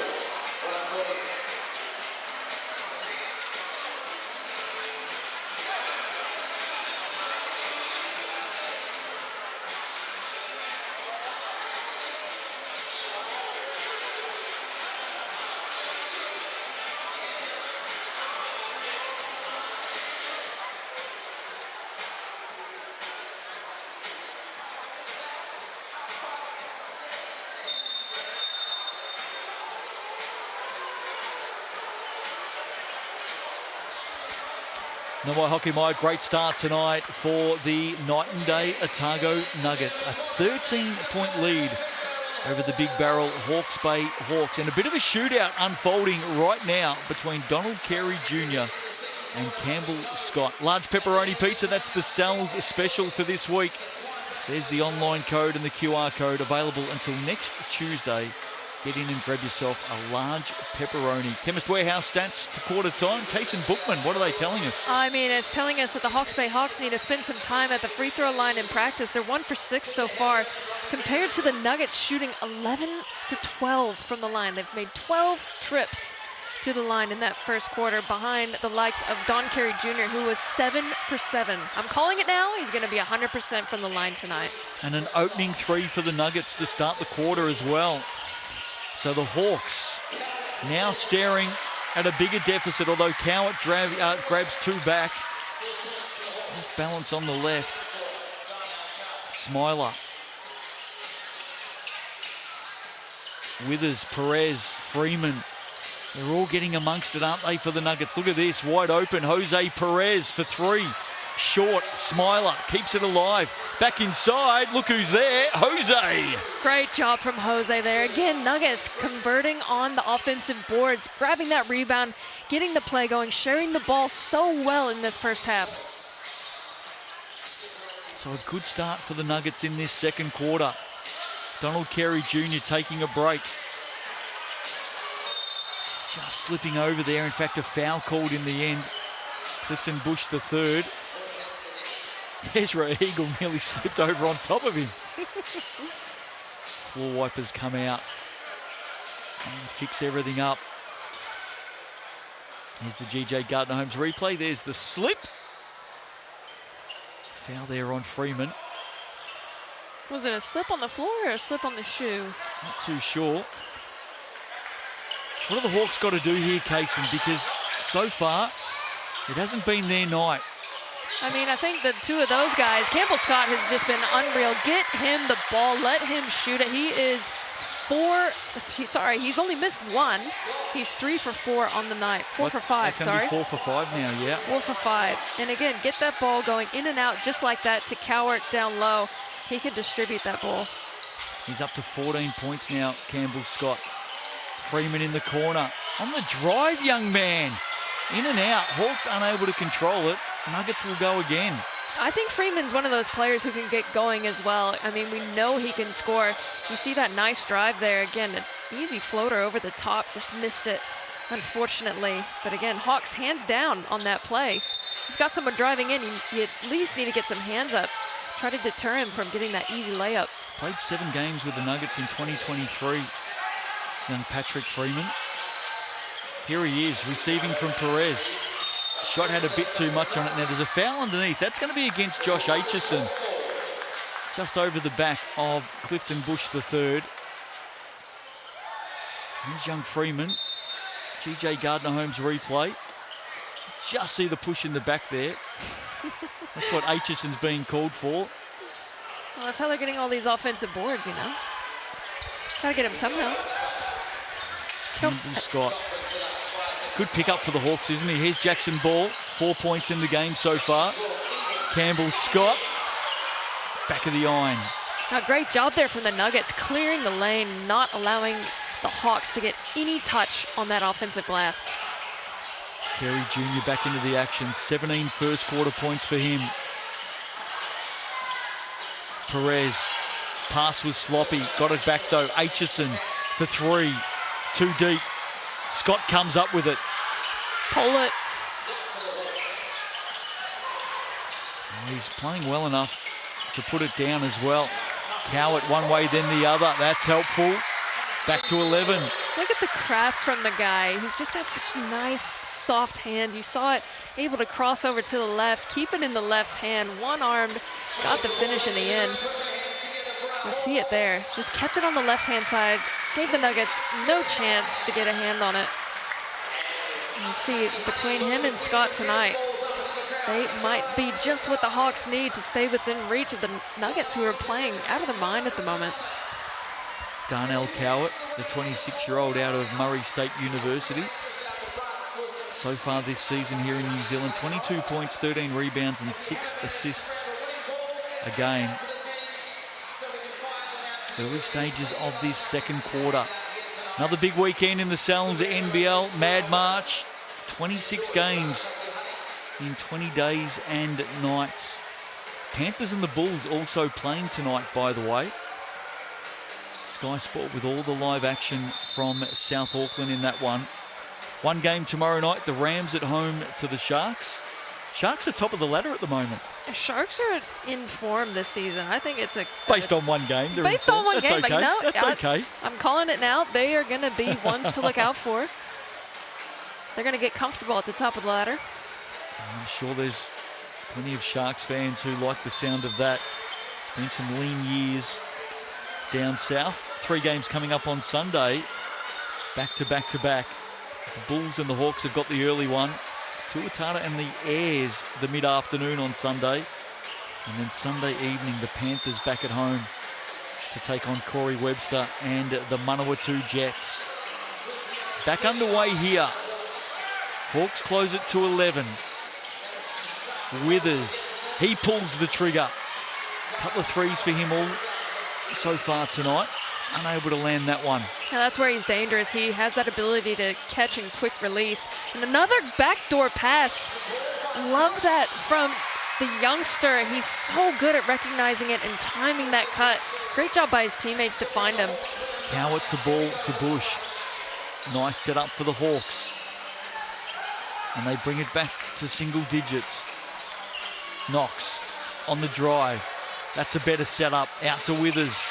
Well done, Corbin. Nawai Hokimai, great start tonight for the night and day Otago Nuggets. A 13-point lead over the Big Barrel Hawke's Bay Hawks. And a bit of a shootout unfolding right now between Donald Carey Jr. and Campbell Scott. Large pepperoni pizza, that's the Sal's special for this week. There's the online code and the QR code available until next Tuesday. Get in and grab yourself a large pepperoni. Chemist Warehouse stats to quarter time. Kaysen Bookman, what are they telling us? I mean, it's telling us that the Hawke's Bay Hawks need to spend some time at the free throw line in practice. They're 1 for 6 so far, compared to the Nuggets shooting 11 for 12 from the line. They've made 12 trips to the line in that first quarter, behind the likes of Don Carey Jr., who was 7 for 7. I'm calling it now. He's going to be 100% from the line tonight. And an opening 3 for the Nuggets to start the quarter as well. So the Hawks now staring at a bigger deficit, although Cowart grabs 2 back. Just balance on the left. Smiler. Withers, Perez, Freeman. They're all getting amongst it, aren't they, for the Nuggets? Look at this, wide open. Jose Perez for 3. short. Smiler keeps it alive. Back inside, look who's there, Jose. Great job from Jose there. Again, Nuggets converting on the offensive boards, grabbing that rebound, getting the play going, sharing the ball so well in this first half. So a good start for the Nuggets in this second quarter. Donald Carey Jr. taking a break. Just slipping over there. In fact, a foul called in the end. Clifton Bush the third. Ezra Eagle nearly slipped over on top of him. Floor wipers come out and fix everything up. Here's the GJ Gardner-Holmes replay. There's the slip. Foul there on Freeman. Was it a slip on the floor or a slip on the shoe? Not too sure. What have the Hawks got to do here, Kaysen? Because so far, it hasn't been their night. I mean, I think the two of those guys, Campbell Scott has just been unreal. Get him the ball, let him shoot it. He is he's only missed one. He's 3 for 4 on the night. 4 for 5, sorry. 4 for 5 now, yeah. 4 for 5. And again, get that ball going in and out just like that to Cowart down low. He can distribute that ball. He's up to 14 points now, Campbell Scott. Freeman in the corner. On the drive, young man. In and out. Hawks unable to control it. Nuggets will go again. I think Freeman's one of those players who can get going as well. I mean, we know he can score. You see that nice drive there. Again, an easy floater over the top. Just missed it, unfortunately. But again, Hawks hands down on that play. You've got someone driving in. You at least need to get some hands up. Try to deter him from getting that easy layup. Played 7 games with the Nuggets in 2023. Young Patrick Freeman. Here he is, receiving from Perez. Shot had a bit too much on it. Now there's a foul underneath. That's going to be against Josh Aitchison. Just over the back of Clifton Bush the third. Here's young Freeman. GJ Gardner-Holmes replay. Just see the push in the back there. That's what Aitchison's being called for. Well, that's how they're getting all these offensive boards, you know. Gotta get him somehow. Campbell Scott. Good pickup for the Hawks, isn't he? Here's Jackson Ball. 4 points in the game so far. Campbell Scott. Back of the iron. A great job there from the Nuggets, clearing the lane, not allowing the Hawks to get any touch on that offensive glass. Carey Jr. back into the action. 17 first quarter points for him. Perez. Pass was sloppy. Got it back though. Aitchison. The 3. Too deep. Scott comes up with it. Pull it. Oh, he's playing well enough to put it down as well. Cowart one way, then the other. That's helpful. Back to 11. Look at the craft from the guy. He's just got such nice, soft hands. You saw it, able to cross over to the left, keep it in the left hand, one-armed, got the finish in the end. You see it there. Just kept it on the left-hand side. Gave the Nuggets no chance to get a hand on it. You see between him and Scott tonight, they might be just what the Hawks need to stay within reach of the Nuggets, who are playing out of their mind at the moment. Darnell Cowart, the 26-year-old out of Murray State University. So far this season here in New Zealand, 22 points, 13 rebounds and 6 assists a game. Early stages of this second quarter. Another big weekend in the Salons NBL, Mad March. 26 games in 20 days and nights. Panthers and the Bulls also playing tonight, by the way. Sky Sport with all the live action from South Auckland in that one. One game tomorrow night, the Rams at home to the Sharks. Sharks are top of the ladder at the moment. Sharks are in form this season. I think it's based on one game. Based on one game, okay. but you know, That's okay. I'm calling it now. They are going to be ones to look out for. They're going to get comfortable at the top of the ladder. I'm sure there's plenty of Sharks fans who like the sound of that. Been some lean years down south. 3 games coming up on Sunday. Back to back to back. The Bulls and the Hawks have got the early one. Tuatara and the Airs the mid-afternoon on Sunday. And then Sunday evening, the Panthers back at home to take on Corey Webster and the Manawatu Jets. Back underway here. Hawks close it to 11. Withers, he pulls the trigger. A couple of threes for him all so far tonight. Unable to land that one. Yeah, that's where he's dangerous. He has that ability to catch and quick release. And another backdoor pass. Love that from the youngster. He's so good at recognizing it and timing that cut. Great job by his teammates to find him. Cowart to ball to Bush. Nice setup for the Hawks. And they bring it back to single digits. Knox on the drive. That's a better setup. Out to Withers.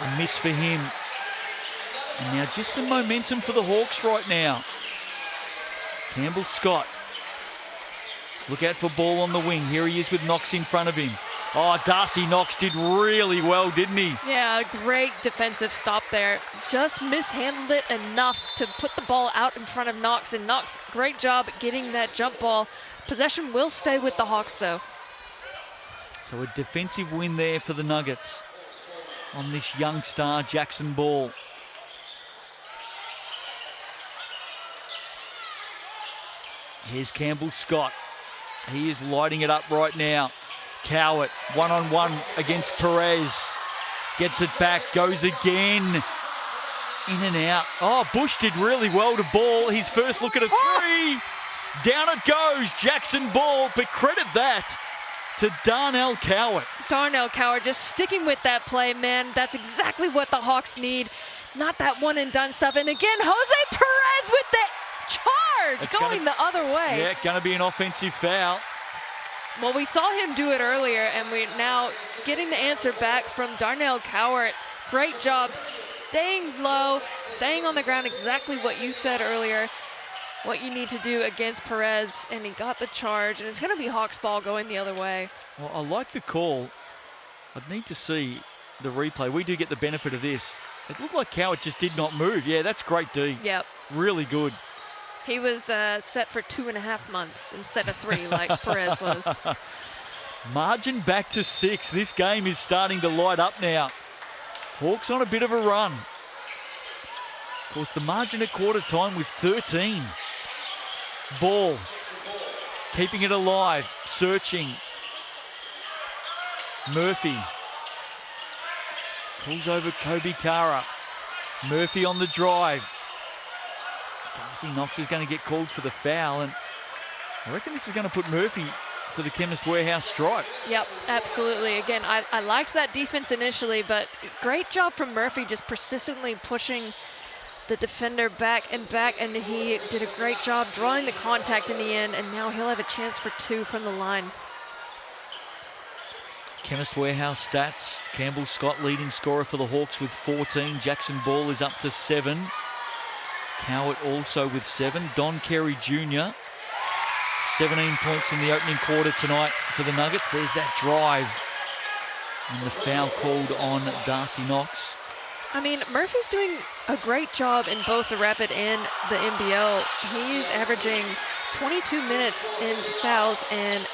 A miss for him. And now just some momentum for the Hawks right now. Campbell Scott. Look out for ball on the wing. Here he is with Knox in front of him. Oh, Darcy Knox did really well, didn't he? Yeah, great defensive stop there. Just mishandled it enough to put the ball out in front of Knox. And Knox, great job at getting that jump ball. Possession will stay with the Hawks, though. So a defensive win there for the Nuggets on this young star, Jackson Ball. Here's Campbell Scott. He is lighting it up right now. Cowart, one-on-one against Perez. Gets it back, goes again. In and out. Oh, Bush did really well to Ball. His first look at a three. Down it goes, Jackson Ball. But credit that to Darnell Cowart. Darnell Cowart just sticking with that play, man. That's exactly what the Hawks need. Not that one and done stuff. And again, Jose Perez with the charge It's going the other way. Yeah, gonna be an offensive foul. Well, we saw him do it earlier, and we're now getting the answer back from Darnell Cowart. Great job staying low, staying on the ground, exactly what you said earlier, what you need to do against Perez, and he got the charge, and it's going to be Hawks ball going the other way. Well, I like the call. I'd need to see the replay. We do get the benefit of this. It looked like Cowart just did not move. Yeah, that's great D. Yep. Really good. He was set for 2.5 months instead of 3 like Perez was. Margin back to 6. This game is starting to light up now. Hawks on a bit of a run. Of course, the margin at quarter time was 13. Ball. Keeping it alive. Searching. Murphy. Pulls over Kobe Kara. Murphy on the drive. Darcy Knox is going to get called for the foul, and I reckon this is going to put Murphy to the Chemist Warehouse stripe. Yep, absolutely. Again, I liked that defense initially, but great job from Murphy just persistently pushing the defender back, and he did a great job drawing the contact in the end, and now he'll have a chance for 2 from the line. Chemist Warehouse stats. Campbell Scott leading scorer for the Hawks with 14. Jackson Ball is up to 7. Cowart also with 7. Don Carey Jr. 17 points in the opening quarter tonight for the Nuggets. There's that drive. And the foul called on Darcy Knox. I mean, Murphy's doing a great job in both the Rapid and the NBL. He's averaging 22 minutes in Sal's and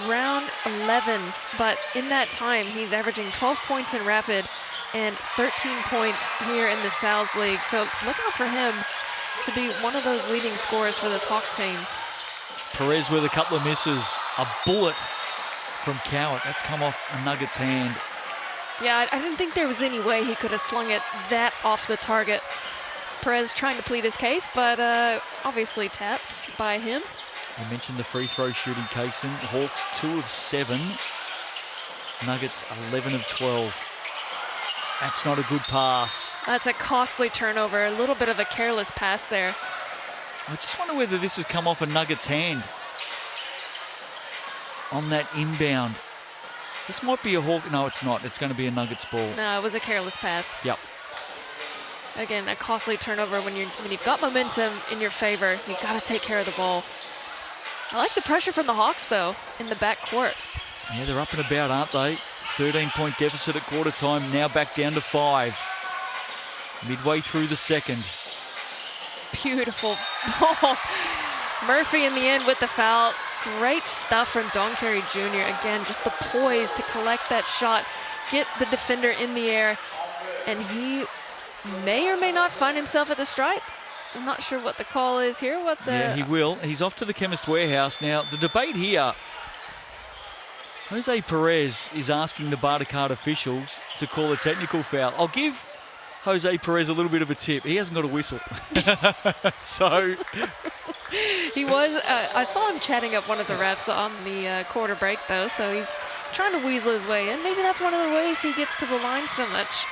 around 11. But in that time, he's averaging 12 points in Rapid and 13 points here in the Sal's League. So look out for him to be one of those leading scorers for this Hawks team. Perez with a couple of misses. A bullet from Cowart. That's come off a Nuggets hand. Yeah, I didn't think there was any way he could have slung it that off the target. Perez trying to plead his case, but obviously tapped by him. You mentioned the free throw shooting, Kaysen. Hawks 2 of 7. Nuggets 11 of 12. That's not a good pass. That's a costly turnover. A little bit of a careless pass there. I just wonder whether this has come off a Nuggets hand on that inbound. This might be a Hawk. No, it's not. It's going to be a Nuggets ball. No, it was a careless pass. Yep. Again, a costly turnover when you've got momentum in your favor. You've got to take care of the ball. I like the pressure from the Hawks, though, in the backcourt. Yeah, they're up and about, aren't they? 13-point deficit at quarter time, now back down to 5. Midway through the second. Beautiful ball. Murphy in the end with the foul. Great stuff from Don Carey Jr. Again, just the poise to collect that shot, get the defender in the air, and he may or may not find himself at the stripe. I'm not sure what the call is here. Yeah, he will. He's off to the Chemist Warehouse. Now, the debate here, Jose Perez is asking the Barter Card officials to call a technical foul. I'll give Jose Perez a little bit of a tip. He hasn't got a whistle. So He was, I saw him chatting up one of the refs on the quarter break, though, so he's trying to weasel his way in. Maybe that's one of the ways he gets to the line so much.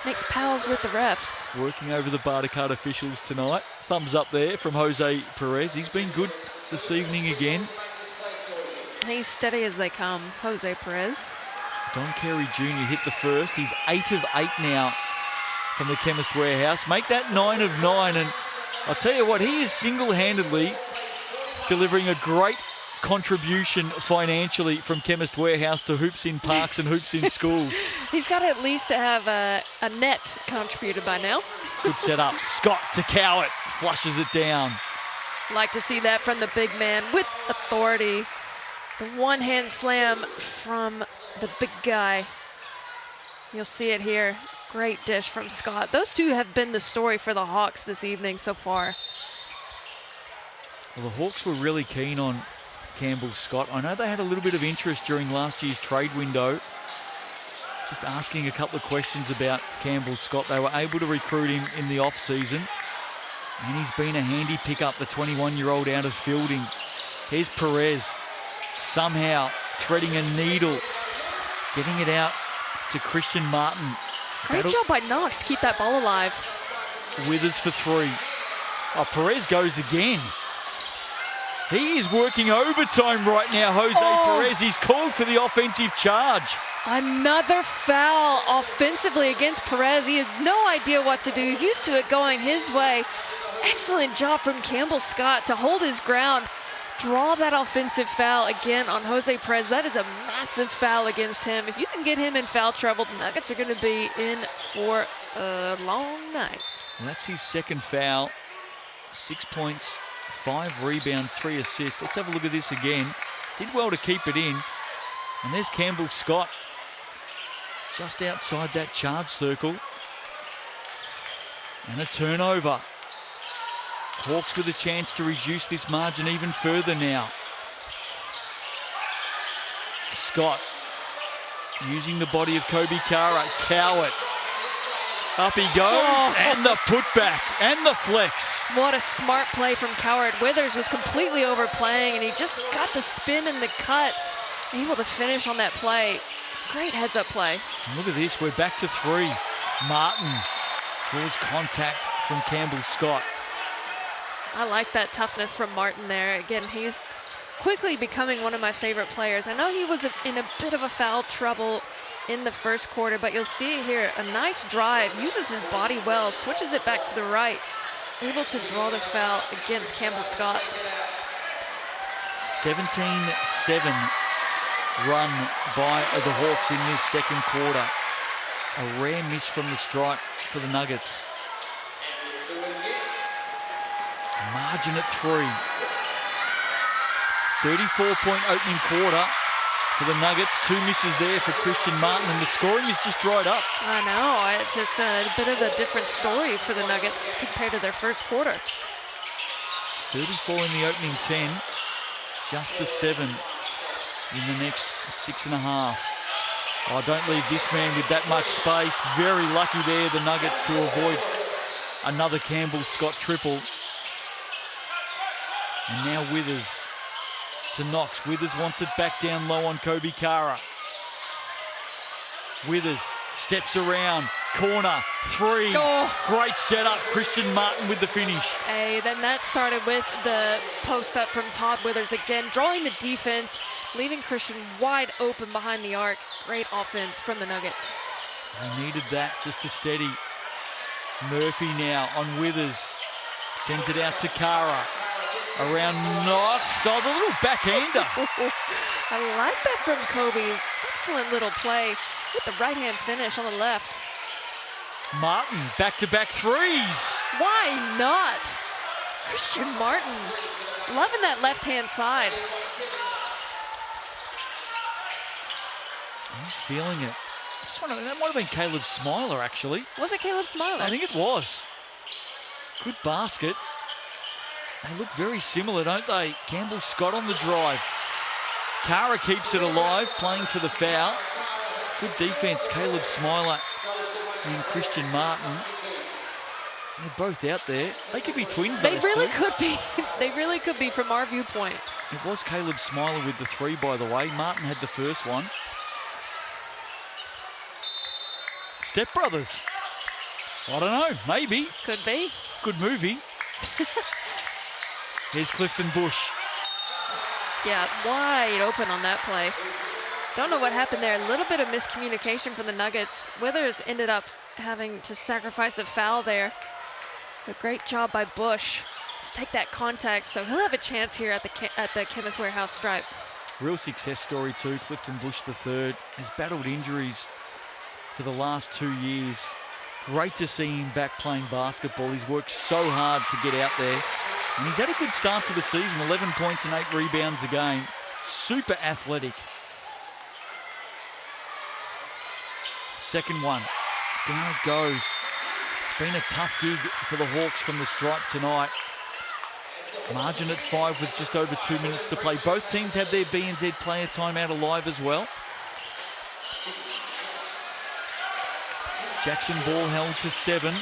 Makes pals with the refs. working over the Barter Card officials tonight. Thumbs up there from Jose Perez. He's been good this evening again. He's steady as they come, Jose Perez. Don Carey Jr. hit the first. He's 8 of 8 now from the Chemist Warehouse. Make that 9 of 9. And I'll tell you what, he is single-handedly delivering a great contribution financially from Chemist Warehouse to hoops in parks and hoops in schools. He's got at least to have a net contributed by now. Good setup. Scott to Cowett. Flushes it down. Like to see that from the big man with authority. The one-hand slam from the big guy. You'll see it here. Great dish from Scott. Those two have been the story for the Hawks this evening so far. Well, the Hawks were really keen on Campbell Scott. I know they had a little bit of interest during last year's trade window. Just asking a couple of questions about Campbell Scott. They were able to recruit him in the off-season. And he's been a handy pickup, the 21-year-old out of Fielding. Here's Perez, somehow threading a needle, getting it out to Christian Martin. Great job by Knox to keep that ball alive. Withers for 3. Oh, Perez goes again. He is working overtime right now, Jose Perez. He's called for the offensive charge. Another foul offensively against Perez. He has no idea what to do. He's used to it going his way. Excellent job from Campbell Scott to hold his ground, draw that offensive foul again on Jose Perez. That is a massive foul against him. If you can get him in foul trouble, the Nuggets are going to be in for a long night. And that's his second foul. 6 points, 5 rebounds, 3 assists. Let's have a look at this again. Did well to keep it in. And there's Campbell Scott just outside that charge circle. And a turnover. Hawks with a chance to reduce this margin even further now. Scott using the body of Kobe Kara. Cowett. Up he goes, and the putback, and the flex. What a smart play from Coward. Withers was completely overplaying, and he just got the spin and the cut. Able to finish on that play. Great heads-up play. And look at this, we're back to 3. Martin draws contact from Campbell Scott. I like that toughness from Martin there. Again, he's quickly becoming one of my favorite players. I know he was in a bit of a foul trouble in the first quarter, but you'll see here a nice drive, uses his body well, switches it back to the right, able to draw the foul against Campbell Scott. 17-7 run by the Hawks in this second quarter. A rare miss from the stripe for the Nuggets. Margin at 3. 34-point opening quarter for the Nuggets. 2 misses there for Christian Martin, and the scoring is just dried up. I know, it's just a bit of a different story for the Nuggets compared to their first quarter. 34 in the opening 10, just the 7 in the next 6.5. Oh, don't leave this man with that much space. Very lucky there, the Nuggets, to avoid another Campbell Scott triple. And now Withers to Knox. Withers wants it back down low on Kobe Kara. Withers steps around, corner, 3. Oh. Great setup, Christian Martin with the finish. Hey, then that started with the post up from Todd Withers again, drawing the defense, leaving Christian wide open behind the arc. Great offense from the Nuggets. They needed that just to steady. Murphy now on Withers. Sends it out to Kara. Around Knox. Oh, the little backhander. I like that from Kobe. Excellent little play with the right-hand finish on the left. Martin, back-to-back 3s. Why not? Christian Martin, loving that left-hand side. He's feeling it. That might have been Caleb Smiler, actually. Was it Caleb Smiler? I think it was. Good basket. They look very similar, don't they? Campbell Scott on the drive. Kara keeps it alive, playing for the foul. Good defense, Caleb Smiler and Christian Martin. They're both out there. They could be twins, They those really two. could be. They really could be from our viewpoint. It was Caleb Smiler with the 3, by the way. Martin had the first one. Step Brothers. I don't know, maybe. Could be. Good movie. Here's Clifton Bush. Yeah, wide open on that play. Don't know what happened there. A little bit of miscommunication from the Nuggets. Withers ended up having to sacrifice a foul there. A great job by Bush to take that contact, so he'll have a chance here at the Chemist Warehouse stripe. Real success story too. Clifton Bush III has battled injuries for the last 2 years. Great to see him back playing basketball. He's worked so hard to get out there. And he's had a good start to the season, 11 points and 8 rebounds a game. Super athletic. Second one, down it goes. It's been a tough gig for the Hawks from the stripe tonight. Margin at 5 with just over 2 minutes to play. Both teams have their BNZ player timeout alive as well. Jackson Ball held to 7.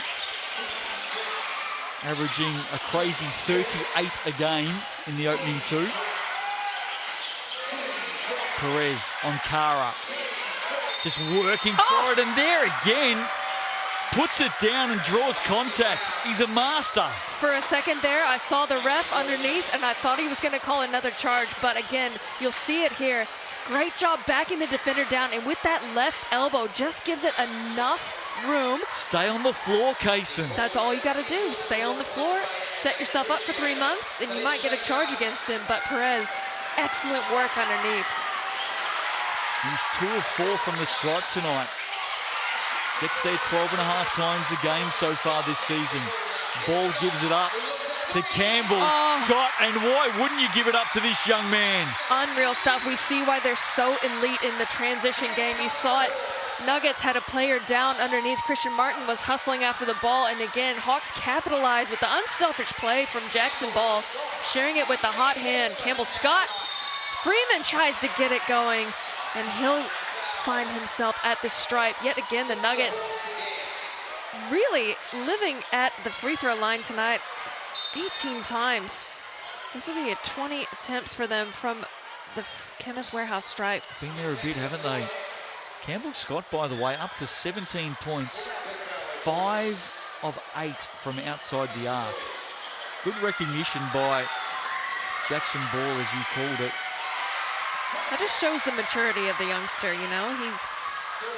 Averaging a crazy 38 a game in the opening 2. Perez on Kara. Just working for it, and there again, puts it down and draws contact. He's a master. For a second there, I saw the ref underneath, and I thought he was going to call another charge, but again, you'll see it here. Great job backing the defender down, and with that left elbow, just gives it enough room. Stay on the floor, Kaysen. That's all you got to do. Stay on the floor, set yourself up for 3 months, and you might get a charge against him. But Perez, excellent work underneath. He's 2 of 4 from the stripe tonight. Gets there 12.5 times a game so far this season. Ball gives it up to Campbell Scott, and why wouldn't you give it up to this young man? Unreal stuff. We see why they're so elite in the transition game. You saw it. Nuggets had a player down underneath. Christian Martin was hustling after the ball, and again, Hawks capitalized with the unselfish play from Jackson Ball, sharing it with the hot hand. Campbell Scott, Freeman tries to get it going, and he'll find himself at the stripe. Yet again, the Nuggets really living at the free throw line tonight 18 times. This will be a 20 attempts for them from the Chemist Warehouse stripe. Been there a bit, haven't they? Campbell Scott, by the way, up to 17 points, 5 of 8 from outside the arc. Good recognition by Jackson Ball, as you called it. That just shows the maturity of the youngster, you know.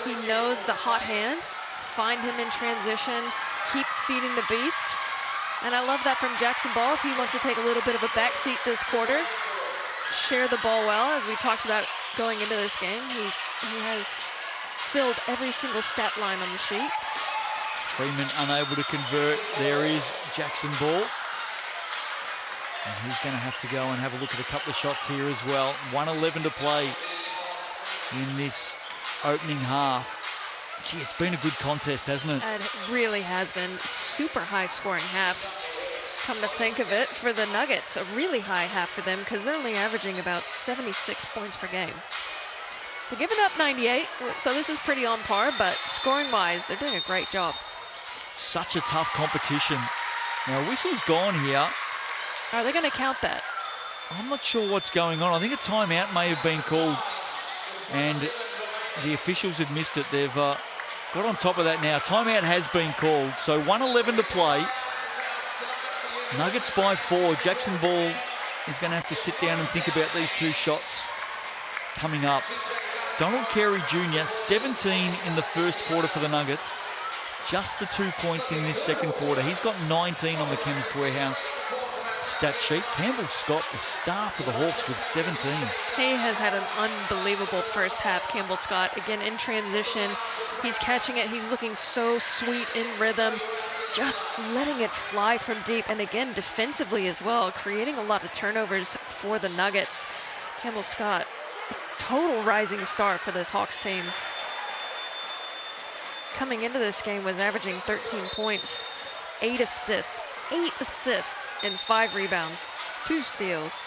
He knows the hot hand, find him in transition, keep feeding the beast. And I love that from Jackson Ball. If he wants to take a little bit of a backseat this quarter, share the ball well, as we talked about going into this game. He has filled every single stat line on the sheet. Freeman unable to convert. There is Jackson Ball. And he's going to have to go and have a look at a couple of shots here as well. 1:11 to play in this opening half. Gee, it's been a good contest, hasn't it? It really has been. Super high scoring half. Come to think of it, for the Nuggets, a really high half for them, because they're only averaging about 76 points per game. They're giving up 98, so this is pretty on par, but scoring-wise, they're doing a great job. Such a tough competition. Now, whistle's gone here. Are they going to count that? I'm not sure what's going on. I think a timeout may have been called, and the officials have missed it. They've got on top of that now. Timeout has been called, so 1:11 to play. Nuggets by 4. Jackson Ball is going to have to sit down and think about these 2 shots coming up. Donald Carey Jr., 17 in the first quarter for the Nuggets. Just the 2 points in this second quarter. He's got 19 on the Chemist Warehouse stat sheet. Campbell Scott, the star for the Hawks, with 17. He has had an unbelievable first half, Campbell Scott. Again, in transition, he's catching it. He's looking so sweet in rhythm, just letting it fly from deep. And again, defensively as well, creating a lot of turnovers for the Nuggets. Campbell Scott, a total rising star for this Hawks team. Coming into this game was averaging 13 points, 8 assists, 8 assists and 5 rebounds, 2 steals.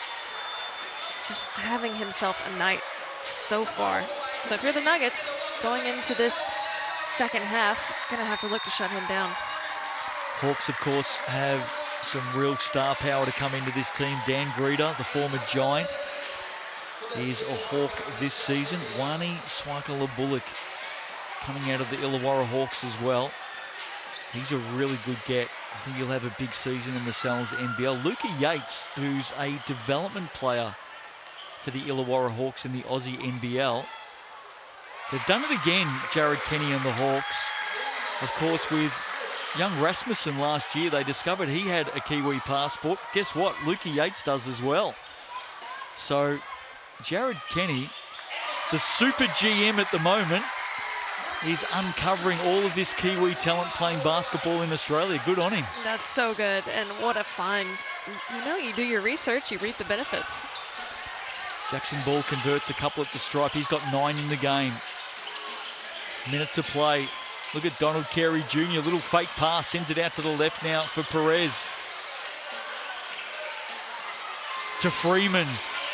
Just having himself a night so far. So if you're the Nuggets going into this second half, gonna have to look to shut him down. Hawks, of course, have some real star power to come into this team. Dan Greeter, the former Giant, is a Hawk this season. Wani Swakala-Bullock coming out of the Illawarra Hawks as well. He's a really good get. I think he'll have a big season in the Sal's NBL. Luca Yates, who's a development player for the Illawarra Hawks in the Aussie NBL. They've done it again, Jared Kenny and the Hawks. Of course, with young Rasmussen last year, they discovered he had a Kiwi passport. Guess what? Luca Yates does as well. So Jared Kenny, the super GM at the moment, is uncovering all of this Kiwi talent playing basketball in Australia. Good on him. That's so good, and what a find. You know, you do your research, you reap the benefits. Jackson Ball converts a couple at the stripe. He's got 9 in the game. Minute to play. Look at Donald Carey Jr. Little fake pass, sends it out to the left now for Perez. To Freeman,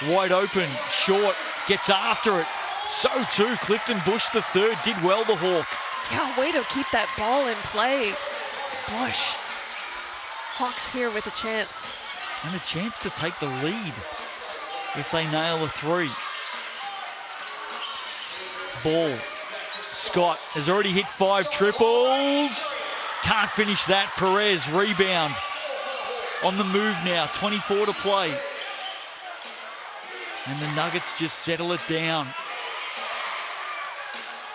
wide open, short, gets after it. So too, Clifton Bush the third, did well, the Hawk. Yeah, way to keep that ball in play. Bush. Hawks here with a chance. And a chance to take the lead if they nail a 3. Ball. Scott has already hit 5 triples. Can't finish that. Perez, rebound. On the move now, 24 to play. And the Nuggets just settle it down.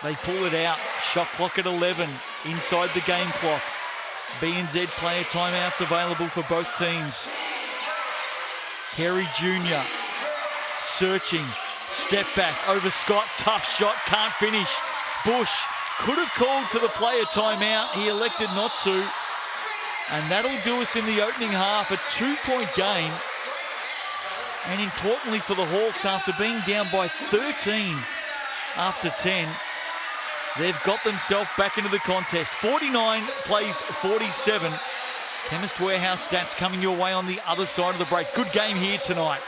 They pull it out. Shot clock at 11. Inside the game clock. BNZ player timeouts available for both teams. Carey Jr. searching. Step back over Scott. Tough shot. Can't finish. Bush could have called for the player timeout. He elected not to. And that'll do us in the opening half. A 2-point game. And importantly for the Hawks, after being down by 13 after 10, they've got themselves back into the contest. 49 plays 47. Chemist Warehouse stats coming your way on the other side of the break. Good game here tonight.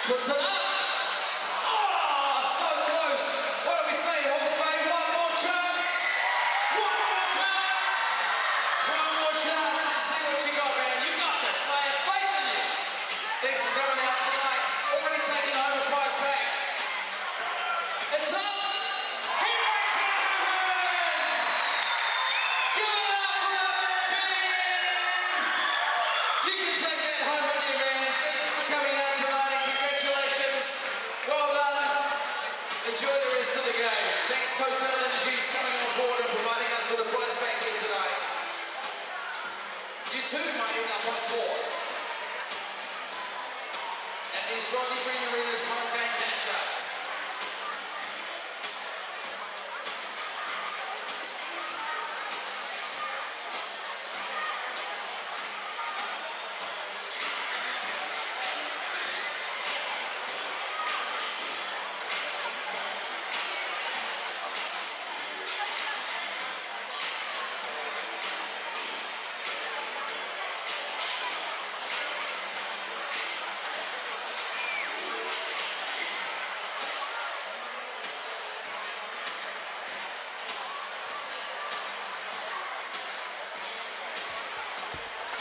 Puts it up. Oh, so close. What do we say, Hawks Bay? One more chance. One more chance. One more chance. Let's see what you got, man. You got this. I have faith in you. Thanks for coming out tonight. Already taking home a prize back. It's up. He makes it happen. Give it up for Napier. You can take that home with you, man. Thank you for coming out tonight and congratulations. Well done. Enjoy the rest of the game. Thanks Total Energies coming on board and providing us with a prize back here tonight. You 2 making up on courts. That is Rodney Green Arena's home game matchups.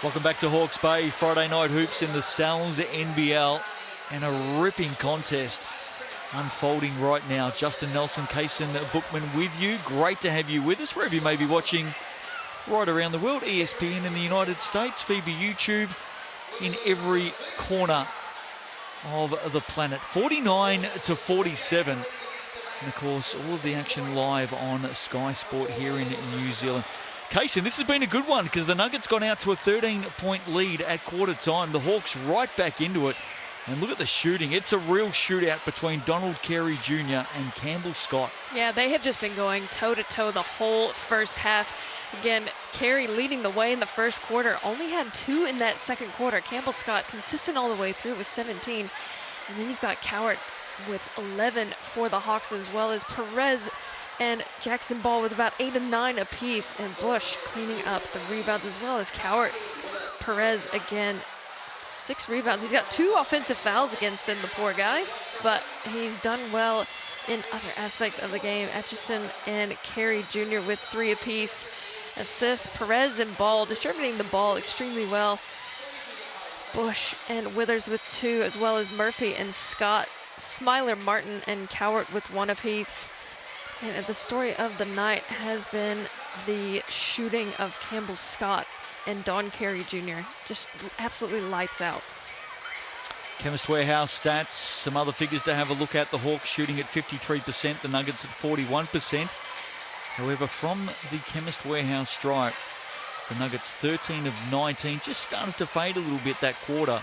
Welcome back to Hawke's Bay. Friday night hoops in the NZNBL, and a ripping contest unfolding right now. Justin Nelson, Kaysen Bookman with you. Great to have you with us wherever you may be watching right around the world. ESPN in the United States, FIBA YouTube in every corner of the planet. 49-47. And of course, all of the action live on Sky Sport here in New Zealand. Kaysen, this has been a good one because the Nuggets gone out to a 13-point lead at quarter time. The Hawks right back into it. And look at the shooting. It's a real shootout between Donald Carey Jr. and Campbell Scott. Yeah, they have just been going toe-to-toe the whole first half. Again, Carey leading the way in the first quarter. Only had 2 in that second quarter. Campbell Scott consistent all the way through with 17. And then you've got Cowart with 11 for the Hawks, as well as Perez and Jackson Ball with about 8 and 9 apiece, and Bush cleaning up the rebounds, as well as Cowart. Perez again, 6 rebounds. He's got 2 offensive fouls against him, the poor guy, but he's done well in other aspects of the game. Atchison and Carey Jr. with 3 apiece. Assists, Perez and Ball distributing the ball extremely well. Bush and Withers with 2, as well as Murphy and Scott. Smiler, Martin, and Cowart with 1 apiece. And the story of the night has been the shooting of Campbell Scott and Don Carey Jr. Just absolutely lights out. Chemist Warehouse stats, some other figures to have a look at. The Hawks shooting at 53%, the Nuggets at 41%. However, from the Chemist Warehouse stripe, the Nuggets 13 of 19, just started to fade a little bit that quarter.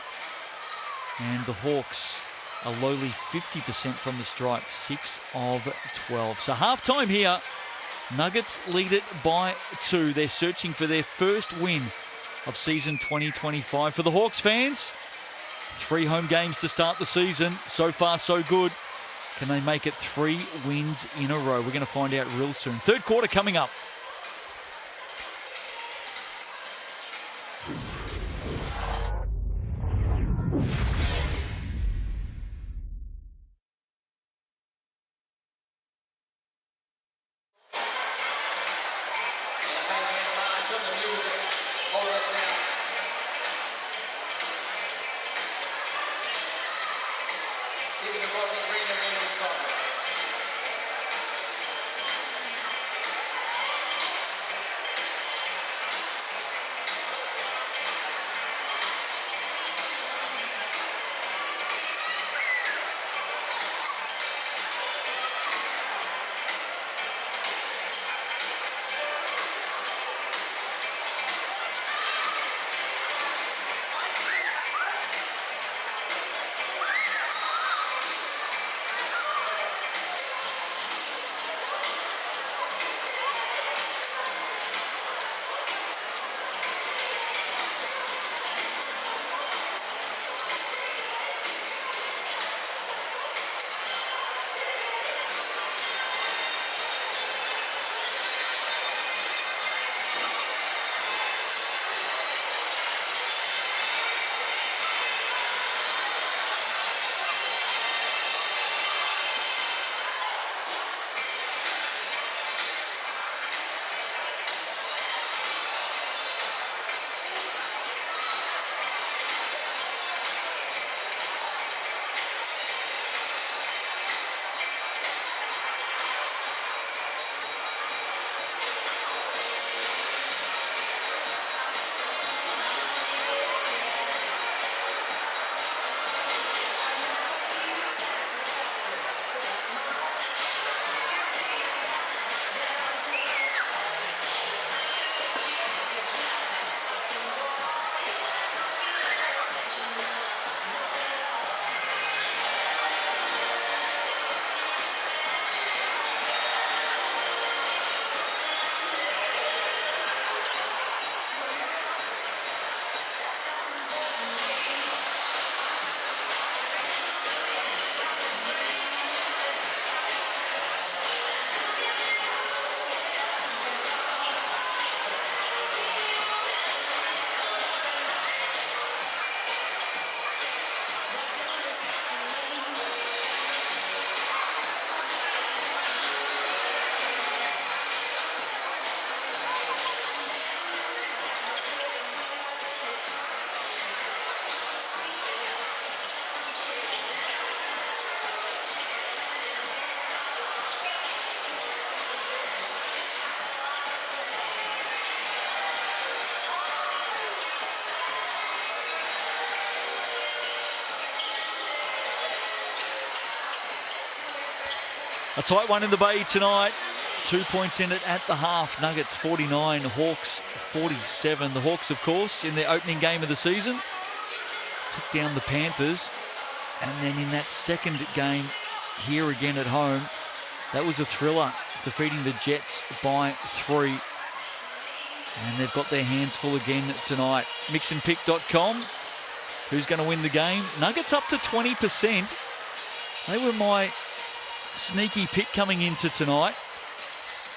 And the Hawks a lowly 50% from the stripe, 6 of 12. So halftime here, Nuggets lead it by 2. They're searching for their first win of season 2025. For the Hawks fans, 3 home games to start the season. So far, so good. Can they make it 3 wins in a row? We're going to find out real soon. Third quarter coming up. A tight one in the Bay tonight. 2 points in it at the half. Nuggets 49, Hawks 47. The Hawks, of course, in their opening game of the season, took down the Panthers. And then in that second game here again at home, that was a thriller, defeating the Jets by 3. And they've got their hands full again tonight. Mixandpick.com. Who's going to win the game? Nuggets up to 20%. They were my sneaky pick coming into tonight.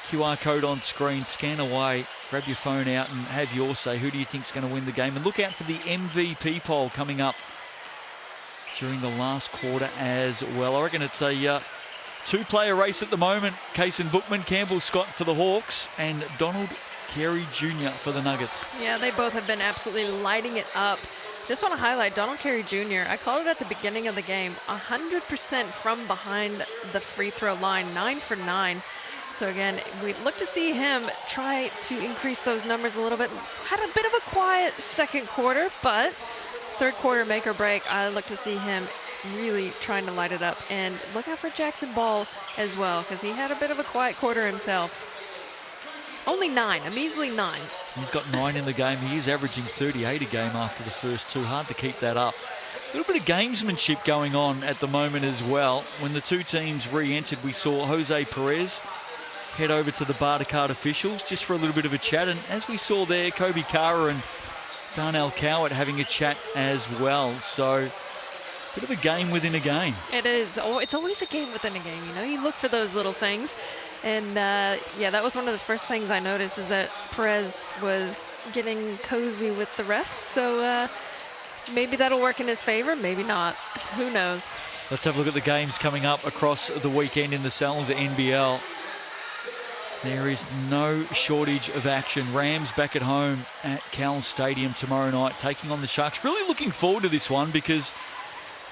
QR code on screen. Scan away. Grab your phone out and have your say. Who do you think's going to win the game? And look out for the MVP poll coming up during the last quarter as well. I reckon it's a two-player race at the moment. Kaysen Bookman, Campbell Scott for the Hawks, and Donald Carey Jr. for the Nuggets. Yeah, they both have been absolutely lighting it up. Just want to highlight Donald Carey Jr. I called it at the beginning of the game. 100% from behind the free throw line, 9 for 9. So again, we'd look to see him try to increase those numbers a little bit. Had a bit of a quiet second quarter, but third quarter make or break, I look to see him really trying to light it up. And look out for Jackson Ball as well, because he had a bit of a quiet quarter himself. Only 9, a measly 9. He's got 9 in the game. He is averaging 38 a game after the first 2. Hard to keep that up. A little bit of gamesmanship going on at the moment as well. When the two teams re-entered, we saw Jose Perez head over to the Barter Card officials just for a little bit of a chat. And as we saw there, Kobe Kara and Darnell Coward having a chat as well. So, bit of a game within a game. It is. Oh, it's always a game within a game. You know, you look for those little things. And yeah, that was one of the first things I noticed, is that Perez was getting cozy with the refs. So maybe that'll work in his favor, maybe not. Who knows? Let's have a look at the games coming up across the weekend in the Sal's NBL. There is no shortage of action. Rams back at home at Cal Stadium tomorrow night, taking on the Sharks. Really looking forward to this one, because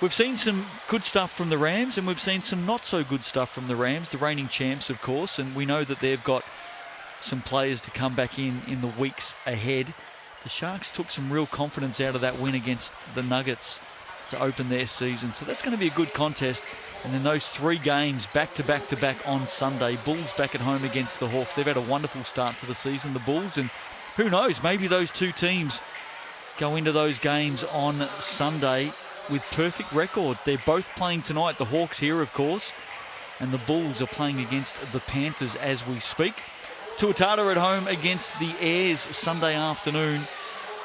we've seen some good stuff from the Rams and we've seen some not so good stuff from the Rams, the reigning champs, of course, and we know that they've got some players to come back in the weeks ahead. The Sharks took some real confidence out of that win against the Nuggets to open their season, so that's going to be a good contest. And then those 3 games back to back to back on Sunday. Bulls back at home against the Hawks. They've had a wonderful start to the season, the Bulls, and who knows, maybe those two teams go into those games on Sunday with perfect records. They're both playing tonight. The Hawks here, of course, and the Bulls are playing against the Panthers as we speak. Tuatara at home against the Airs Sunday afternoon,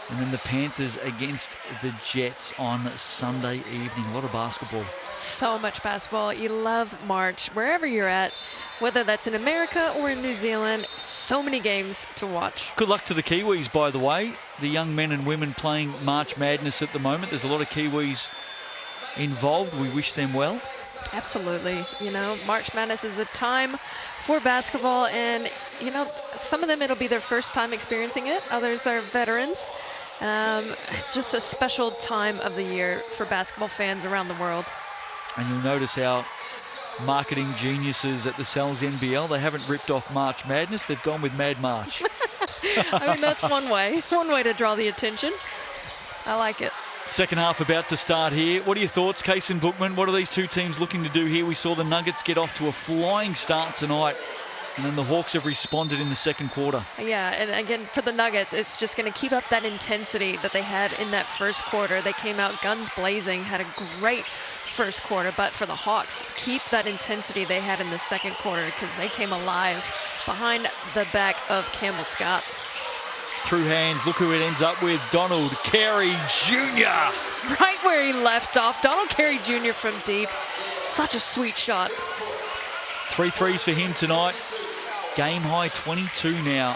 and then the Panthers against the Jets on Sunday evening. A lot of basketball. So much basketball. You love March, wherever you're at, whether that's in America or in New Zealand. So many games to watch. Good luck to the Kiwis, by the way. The young men and women playing March Madness at the moment. There's a lot of Kiwis involved. We wish them well. Absolutely. You know, March Madness is a time for basketball, and, you know, some of them it'll be their first time experiencing it. Others are veterans. It's just a special time of the year for basketball fans around the world. And you'll notice how marketing geniuses at the Sal's NBL, they haven't ripped off March Madness, they've gone with Mad March. I mean, that's one way to draw the attention. I like it. Second half about to start here. What are your thoughts, Kaysen Bookman? What are these two teams looking to do here? We saw the Nuggets get off to a flying start tonight, and then the Hawks have responded in the second quarter. Yeah, and again, for the Nuggets, it's just going to keep up that intensity that they had in that first quarter. They came out guns blazing, had a great first quarter, but for the Hawks, keep that intensity they had in the second quarter, because they came alive behind the back of Campbell Scott. Through hands, look who it ends up with, Donald Carey Jr. Right where he left off, Donald Carey Jr. from deep. Such a sweet shot. 3 threes for him tonight. Game high 22 now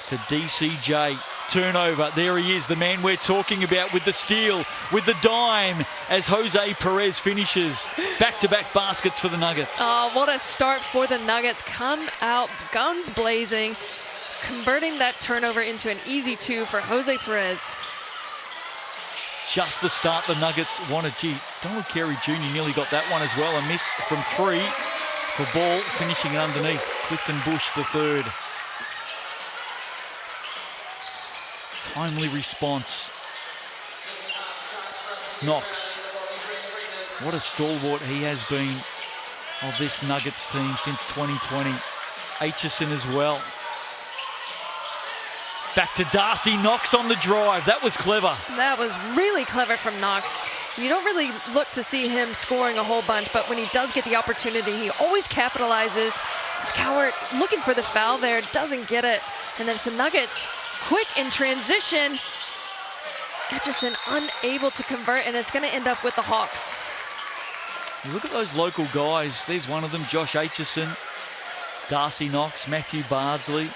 for DCJ. Turnover, there he is, the man we're talking about with the steal, with the dime, as Jose Perez finishes. Back-to-back baskets for the Nuggets. Oh, what a start for the Nuggets. Come out guns blazing, converting that turnover into an easy 2 for Jose Perez. Just the start the Nuggets wanted. Gee, Donald Carey Jr. nearly got that one as well. A miss from 3 for Ball, finishing it underneath. Clifton Bush the third. Timely response. Knox. What a stalwart he has been of this Nuggets team since 2020. Aitchison as well. Back to Darcy, Knox on the drive. That was clever. That was really clever from Knox. You don't really look to see him scoring a whole bunch, but when he does get the opportunity, he always capitalizes. As Cowart looking for the foul there, doesn't get it. And then it's the Nuggets, quick in transition. Aitchison unable to convert, and it's going to end up with the Hawks. You look at those local guys. There's one of them, Josh Aitchison, Darcy Knox, Matthew Bardsley.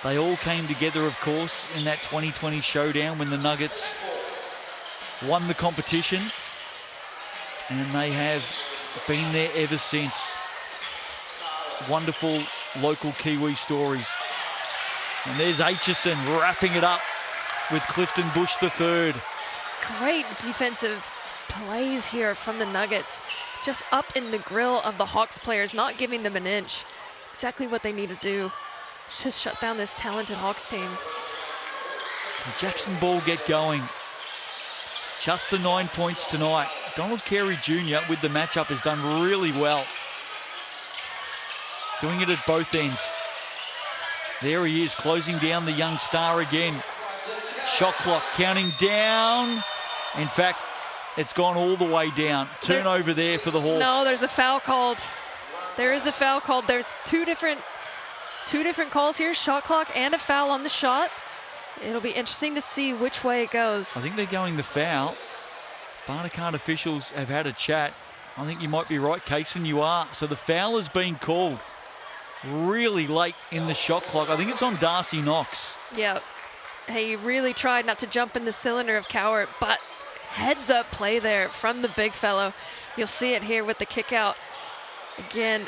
They all came together, of course, in that 2020 showdown when the Nuggets won the competition. And they have been there ever since. Wonderful local Kiwi stories. And there's Aitchison wrapping it up with Clifton Bush III. Great defensive plays here from the Nuggets. Just up in the grill of the Hawks players, not giving them an inch. Exactly what they need to do. Just shut down this talented Hawks team. The Jackson Ball get going. Just the 9 points tonight. Donald Carey Jr. with the matchup has done really well. Doing it at both ends. There he is, closing down the young star again. Shot clock counting down. In fact, it's gone all the way down. Turnover there for the Hawks. No, there's a foul called. There is a foul called. There's two different calls here, shot clock and a foul on the shot. It'll be interesting to see which way it goes. I think they're going the foul. Barnacan officials have had a chat. I think you might be right, Kaysen, you are. So the foul has been called really late in the shot clock. I think it's on Darcy Knox. Yeah, he really tried not to jump in the cylinder of Cowart, but heads up play there from the big fellow. You'll see it here with the kick out. Again,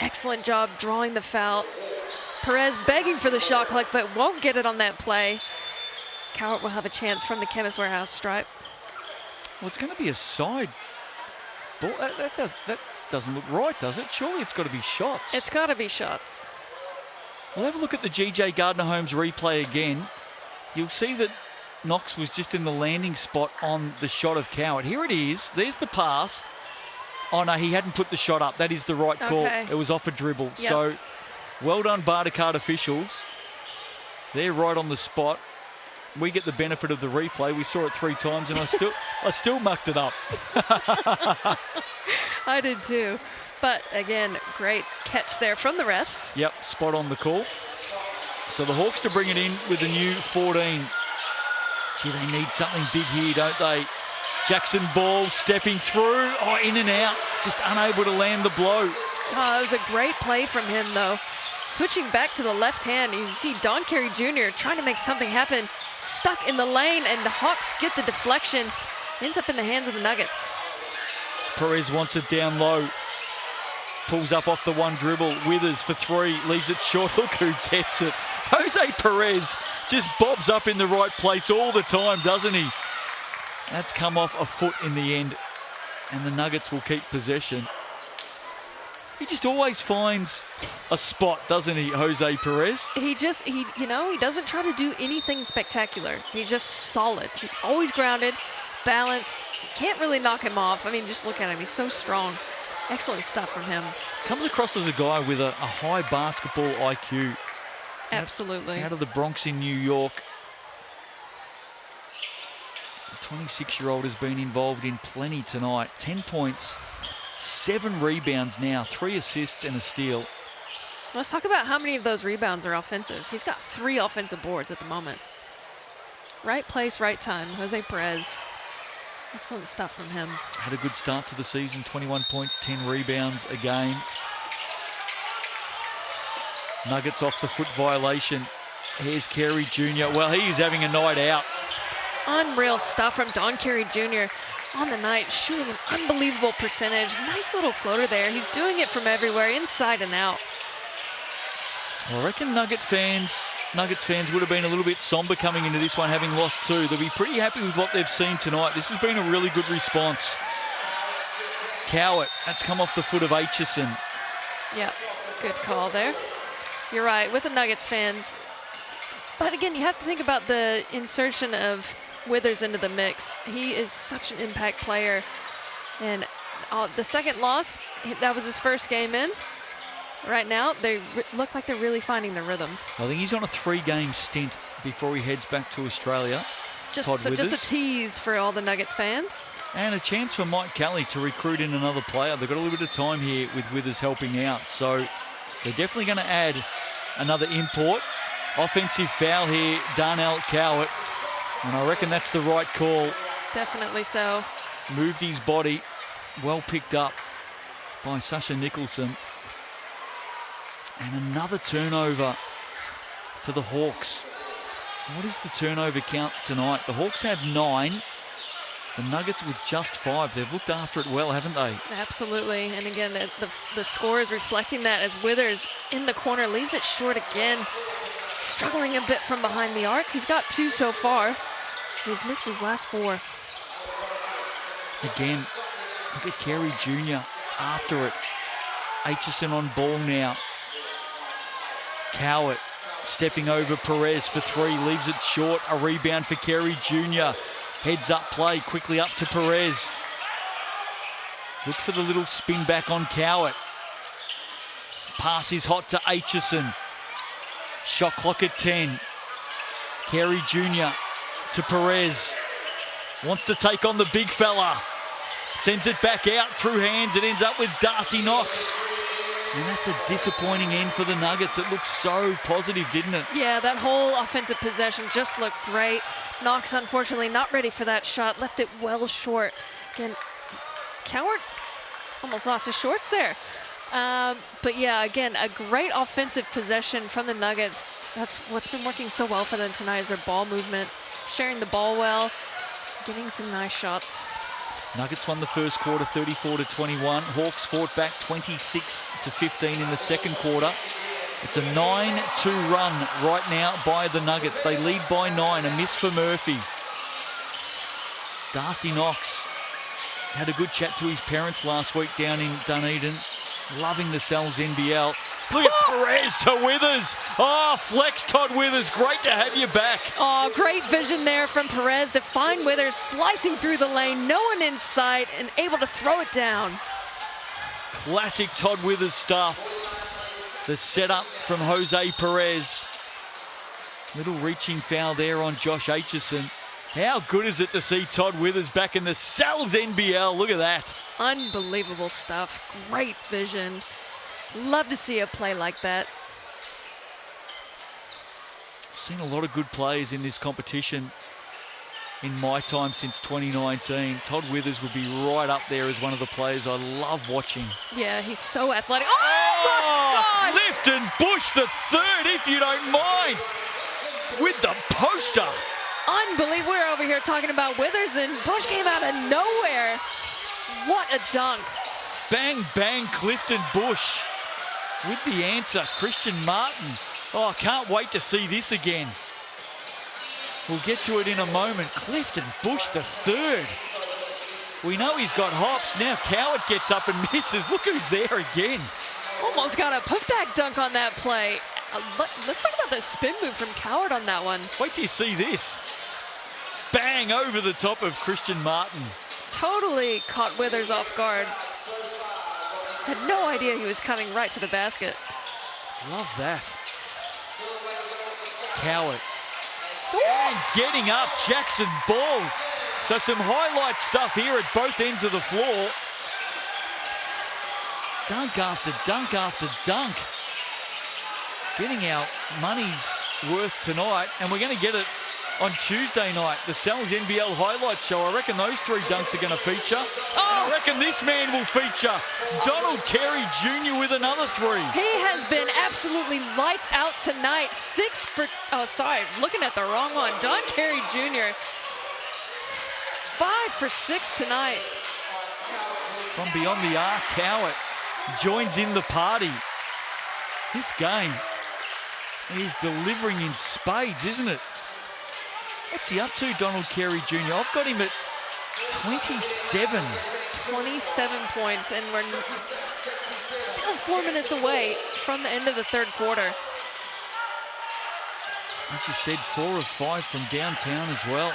excellent job drawing the foul. Perez begging for the shot clock, but won't get it on that play. Cowart will have a chance from the Chemist Warehouse stripe. Well, it's going to be a side ball. That doesn't look right, does it? Surely it's got to be shots. It's got to be shots. We'll have a look at the GJ Gardner-Holmes replay again. You'll see that Knox was just in the landing spot on the shot of Cowart. Here it is. There's the pass. Oh, no, he hadn't put the shot up. That is the right call. Okay. It was off a dribble. Yep. So, well done, Bartercard officials. They're right on the spot. We get the benefit of the replay. We saw it 3 times, and I still mucked it up. I did too. But again, great catch there from the refs. Yep, spot on the call. So the Hawks to bring it in with a new 14. Gee, they need something big here, don't they? Jackson Ball stepping through. Oh, in and out. Just unable to land the blow. Oh, that was a great play from him, though. Switching back to the left hand, you see Don Carey Jr. trying to make something happen. Stuck in the lane, and the Hawks get the deflection. Ends up in the hands of the Nuggets. Perez wants it down low. Pulls up off the one dribble. Withers for 3. Leaves it short. Look who gets it. Jose Perez just bobs up in the right place all the time, doesn't he? That's come off a foot in the end. And the Nuggets will keep possession. He just always finds a spot, doesn't he, Jose Perez? He doesn't try to do anything spectacular. He's just solid. He's always grounded, balanced. Can't really knock him off. I mean, just look at him. He's so strong. Excellent stuff from him. Comes across as a guy with a high basketball IQ. Absolutely. Out of the Bronx in New York. The 26-year-old has been involved in plenty tonight. 10 points, 7 rebounds now, 3 assists and a steal. Let's talk about how many of those rebounds are offensive. He's got 3 offensive boards at the moment. Right place, right time. Jose Perez. Excellent stuff from him. Had a good start to the season, 21 points, 10 rebounds a game. Nuggets off the foot violation. Here's Carey Jr. Well, he is having a night out. Unreal stuff from Don Carey Jr. on the night, shooting an unbelievable percentage. Nice little floater there. He's doing it from everywhere, inside and out. Well, I reckon Nuggets fans would have been a little bit somber coming into this one, having lost 2. They'll be pretty happy with what they've seen tonight. This has been a really good response. Cowart, that's come off the foot of Aitchison. Yeah, good call there. You're right, with the Nuggets fans. But again, you have to think about the insertion of Withers into the mix. He is such an impact player. And The second loss, that was his first game in. Right now, they look like they're really finding their rhythm. I think he's on a 3-game stint before he heads back to Australia. Just a tease for all the Nuggets fans. And a chance for Mike Kelly to recruit in another player. They've got a little bit of time here with Withers helping out. So they're definitely going to add another import. Offensive foul here, Darnell Cowart. And I reckon that's the right call. Definitely so. Moved his body. Well picked up by Sasha Nicholson. And another turnover for the Hawks. What is the turnover count tonight? The Hawks had 9. The Nuggets with just 5. They've looked after it well, haven't they? Absolutely. And again, the score is reflecting that as Withers in the corner leaves it short again. Struggling a bit from behind the arc. He's got 2 so far. He's missed his last 4. Again, look at Carey Jr. after it. Aitchison on ball now. Cowart stepping over Perez for 3, leaves it short. A rebound for Carey Jr. Heads up play, quickly up to Perez. Look for the little spin back on Cowart. Pass is hot to Aitchison. Shot clock at 10. Carey Jr. to Perez. Wants to take on the big fella. Sends it back out through hands. It ends up with Darcy Knox. And that's a disappointing end for the Nuggets. It looked so positive, didn't it? Yeah, that whole offensive possession just looked great. Knox, unfortunately, not ready for that shot. Left it well short. Again, Cowart almost lost his shorts there. But yeah, again, a great offensive possession from the Nuggets. That's what's been working so well for them tonight is their ball movement, sharing the ball well, getting some nice shots. Nuggets won the first quarter 34-21. Hawks fought back 26-15 in the second quarter. It's a 9-2 run right now by the Nuggets. They lead by 9, a miss for Murphy. Darcy Knox had a good chat to his parents last week down in Dunedin. Loving the Sal's NBL. Look at Perez to Withers. Oh, flex Todd Withers. Great to have you back. Oh, great vision there from Perez to find Withers, slicing through the lane, no one in sight, and able to throw it down. Classic Todd Withers stuff. The setup from Jose Perez. Little reaching foul there on Josh Aitchison. How good is it to see Todd Withers back in the Sal's NBL? Look at that. Unbelievable stuff. Great vision. Love to see a play like that. Seen a lot of good players in this competition in my time since 2019. Todd Withers would be right up there as one of the players I love watching. Yeah, he's so athletic. Oh, my God! Lifton Bush the third, if you don't mind, with the poster. Unbelievable. We're over here talking about Withers, and Bush came out of nowhere. What a dunk. Bang, bang, Clifton Bush with the answer. Christian Martin. Oh, I can't wait to see this again. We'll get to it in a moment. Clifton Bush the third. We know he's got hops. Now Cowart gets up and misses. Look who's there again. Almost got a putback dunk on that play. Let's talk about the spin move from Cowart on that one. Wait till you see this. Bang over the top of Christian Martin. Totally caught Withers off guard. Had no idea he was coming right to the basket. Love that. Cowart. And getting up, Jackson Ball. So some highlight stuff here at both ends of the floor. Dunk after dunk after dunk. Getting our money's worth tonight, and we're going to get it on Tuesday night. The Sal's NBL highlight show. I reckon those 3 dunks are going to feature. I reckon this man will feature. Donald Carey Jr. with another 3. He has been absolutely lights out tonight. Looking at the wrong one. Don Carey Jr. 5 for 6 tonight. From beyond the arc, Cowart joins in the party. This game is delivering in spades, isn't it? What's he up to, Donald Carey Jr.? I've got him at 27. 27 points, and we're still 4 minutes away from the end of the third quarter. As you said, 4 of 5 from downtown as well.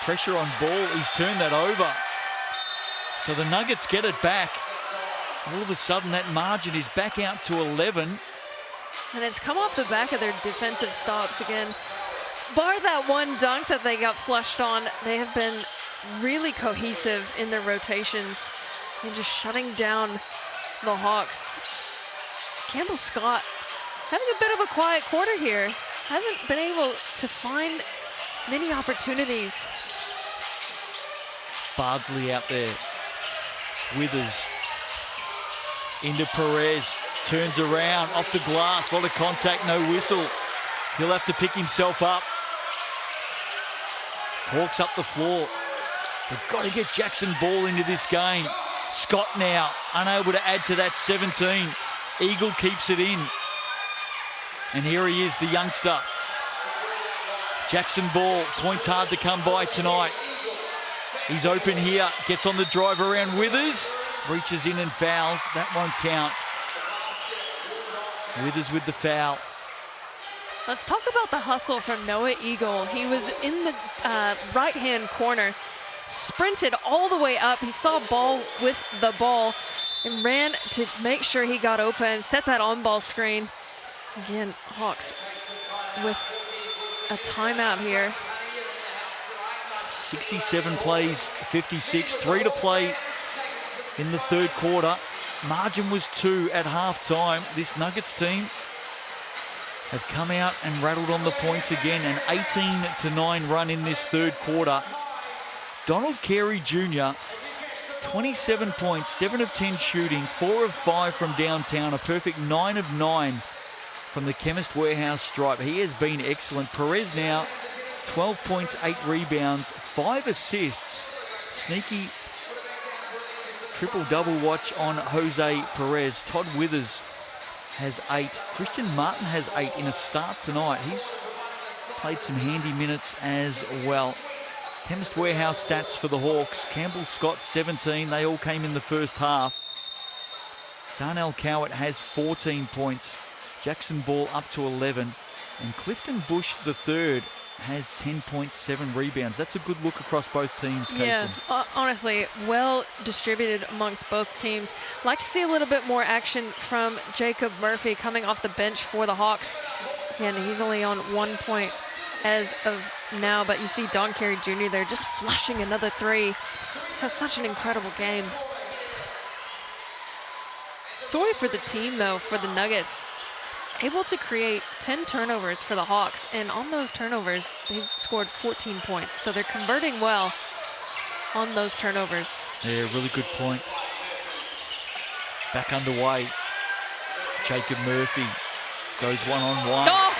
Pressure on ball, he's turned that over. So the Nuggets get it back. All of a sudden, that margin is back out to 11. And it's come off the back of their defensive stops again. Bar that one dunk that they got flushed on, they have been really cohesive in their rotations and just shutting down the Hawks. Campbell Scott having a bit of a quiet quarter here. Hasn't been able to find many opportunities. Bardsley out there. Withers into Perez. Turns around, off the glass. A lot of contact, no whistle. He'll have to pick himself up. Hawks up the floor. They've got to get Jackson Ball into this game. Scott now unable to add to that 17. Eagle keeps it in. And here he is, the youngster. Jackson Ball, points hard to come by tonight. He's open here, gets on the drive around Withers. Reaches in and fouls, that won't count. Withers with the foul. Let's talk about the hustle from Noah Eagle. He was in the right-hand corner, sprinted all the way up. He saw Ball with the ball and ran to make sure he got open, set that on-ball screen. Again, Hawks with a timeout here. 67 plays, 56, 3 to play in the third quarter. Margin was 2 at halftime. This Nuggets team have come out and rattled on the points again. An 18-9 run in this third quarter. Donald Carey Jr., 27 points, 7 of 10 shooting, 4 of 5 from downtown, a perfect 9 of 9 from the Chemist Warehouse stripe. He has been excellent. Perez now, 12 points, 8 rebounds, 5 assists. Sneaky triple-double watch on Jose Perez. Todd Withers has 8. Christian Martin has 8 in a start tonight. He's played some handy minutes as well. Chemist Warehouse stats for the Hawks. Campbell Scott, 17. They all came in the first half. Darnell Cowart has 14 points. Jackson Ball up to 11. And Clifton Bush, the third, has 10.7 rebounds. That's a good look across both teams, Kaysen. Yeah, honestly, well distributed amongst both teams. Like to see a little bit more action from Jacob Murphy coming off the bench for the Hawks. And he's only on 1 point as of now, but you see Don Carey Jr. there just flushing another 3. He's had such an incredible game. Story for the team, though, for the Nuggets. Able to create 10 turnovers for the Hawks, and on those turnovers, they've scored 14 points. So they're converting well on those turnovers. Yeah, really good point. Back underway. Jacob Murphy goes one-on-one. Oh!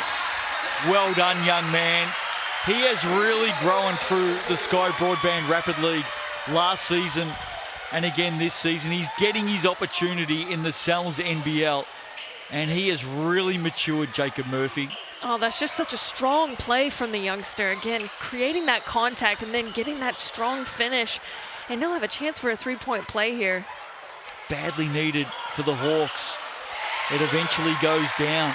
Well done, young man. He has really grown through the Sky Broadband Rapid League last season and again this season. He's getting his opportunity in the Sal's NBL. And he has really matured, Jacob Murphy. Oh, that's just such a strong play from the youngster. Again, creating that contact and then getting that strong finish. And he'll have a chance for a 3-point play here. Badly needed for the Hawks. It eventually goes down.